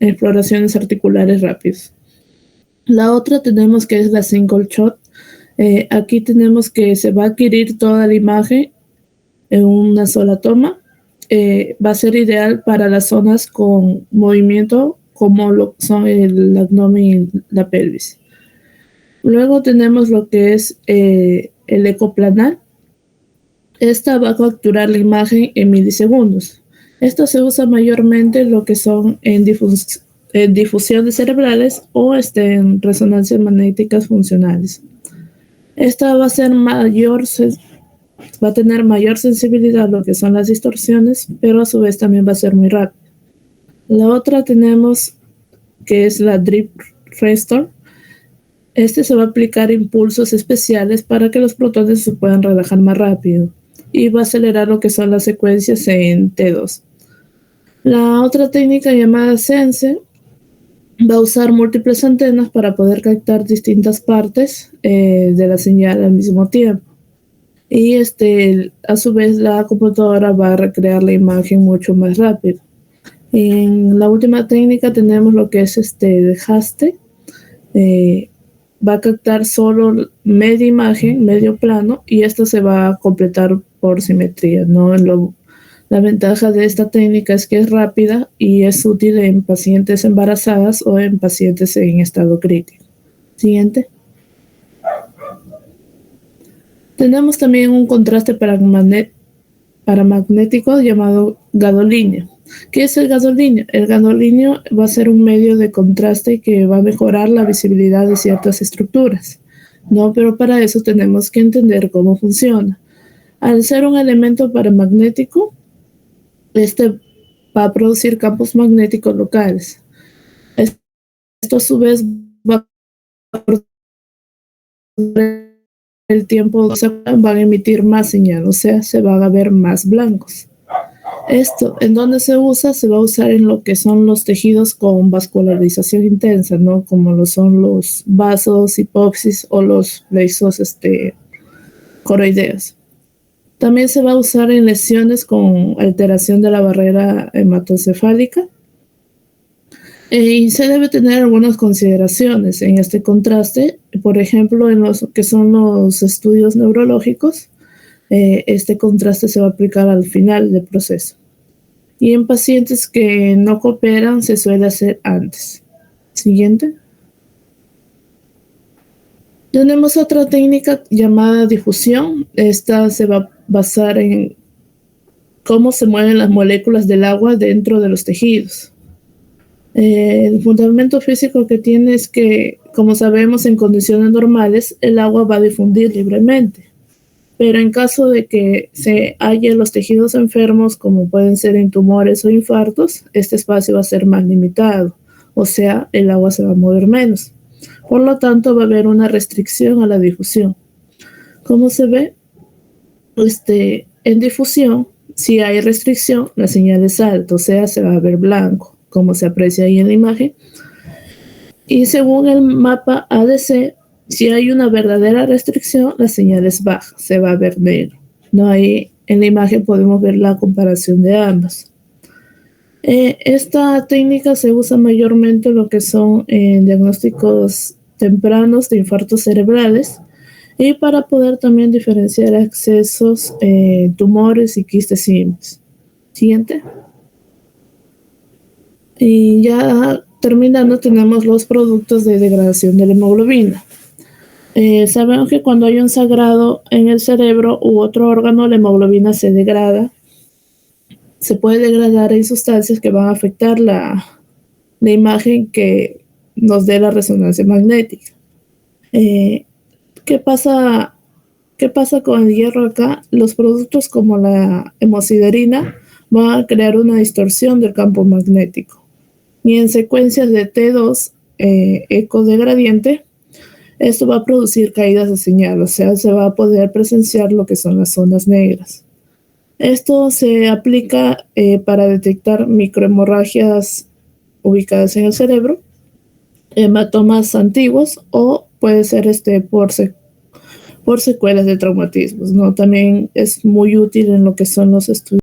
exploraciones articulares rápidas. La otra tenemos que es la single shot. Aquí tenemos que se va a adquirir toda la imagen en una sola toma. Va a ser ideal para las zonas con movimiento como lo son el abdomen y la pelvis. Luego tenemos lo que es el ecoplanar. Esta va a capturar la imagen en milisegundos. Esto se usa mayormente en lo que son en difusiones cerebrales o en resonancias magnéticas funcionales. Esta va a ser va a tener mayor sensibilidad a lo que son las distorsiones, pero a su vez también va a ser muy rápido. La otra tenemos que es la Drip Restore. Este se va a aplicar impulsos especiales para que los protones se puedan relajar más rápido y va a acelerar lo que son las secuencias en T2. La otra técnica llamada Sense va a usar múltiples antenas para poder captar distintas partes de la señal al mismo tiempo. Y a su vez la computadora va a recrear la imagen mucho más rápido. En la última técnica tenemos lo que es dejaste. Va a captar solo media imagen, medio plano, y esto se va a completar por simetría, ¿no? La ventaja de esta técnica es que es rápida y es útil en pacientes embarazadas o en pacientes en estado crítico. Siguiente. Tenemos también un contraste paramagnético llamado gadolíneo. ¿Qué es el gadolíneo? El gadolíneo va a ser un medio de contraste que va a mejorar la visibilidad de ciertas estructuras, ¿no? Pero para eso tenemos que entender cómo funciona. Al ser un elemento paramagnético, va a producir campos magnéticos locales. Esto a su vez va a producir el tiempo, van a emitir más señal, o sea, se van a ver más blancos. Esto, ¿en dónde se usa? Se va a usar en lo que son los tejidos con vascularización intensa, ¿no? Como lo son los vasos, hipófisis o los plexos coroideos. También se va a usar en lesiones con alteración de la barrera hematoencefálica. Y se debe tener algunas consideraciones en este contraste. Por ejemplo, en los que son los estudios neurológicos, este contraste se va a aplicar al final del proceso. Y en pacientes que no cooperan se suele hacer antes. Siguiente. Tenemos otra técnica llamada difusión. Esta se va a basar en cómo se mueven las moléculas del agua dentro de los tejidos. El fundamento físico que tiene es que, como sabemos, en condiciones normales, el agua va a difundir libremente. Pero en caso de que se hallen los tejidos enfermos, como pueden ser en tumores o infartos, este espacio va a ser más limitado, o sea, el agua se va a mover menos. Por lo tanto, va a haber una restricción a la difusión. Como se ve, en difusión, si hay restricción, la señal es alta, o sea, se va a ver blanco, como se aprecia ahí en la imagen. Y según el mapa ADC, si hay una verdadera restricción, la señal es baja, se va a ver negro. ¿No? Ahí en la imagen podemos ver la comparación de ambas. Esta técnica se usa mayormente en lo que son diagnósticos tempranos de infartos cerebrales y para poder también diferenciar accesos, tumores y quistes simples. Siguiente. Y ya terminando, tenemos los productos de degradación de la hemoglobina. Sabemos que cuando hay un sangrado en el cerebro u otro órgano, la hemoglobina se degrada. Se puede degradar en sustancias que van a afectar la imagen que nos dé la resonancia magnética. ¿Qué pasa con el hierro acá? Los productos como la hemosiderina van a crear una distorsión del campo magnético. Y en secuencias de T2 eco de gradiente, esto va a producir caídas de señal, o sea, se va a poder presenciar lo que son las zonas negras. Esto se aplica para detectar microhemorragias ubicadas en el cerebro, hematomas antiguos o puede ser por secuelas de traumatismos, ¿no? También es muy útil en lo que son los estudios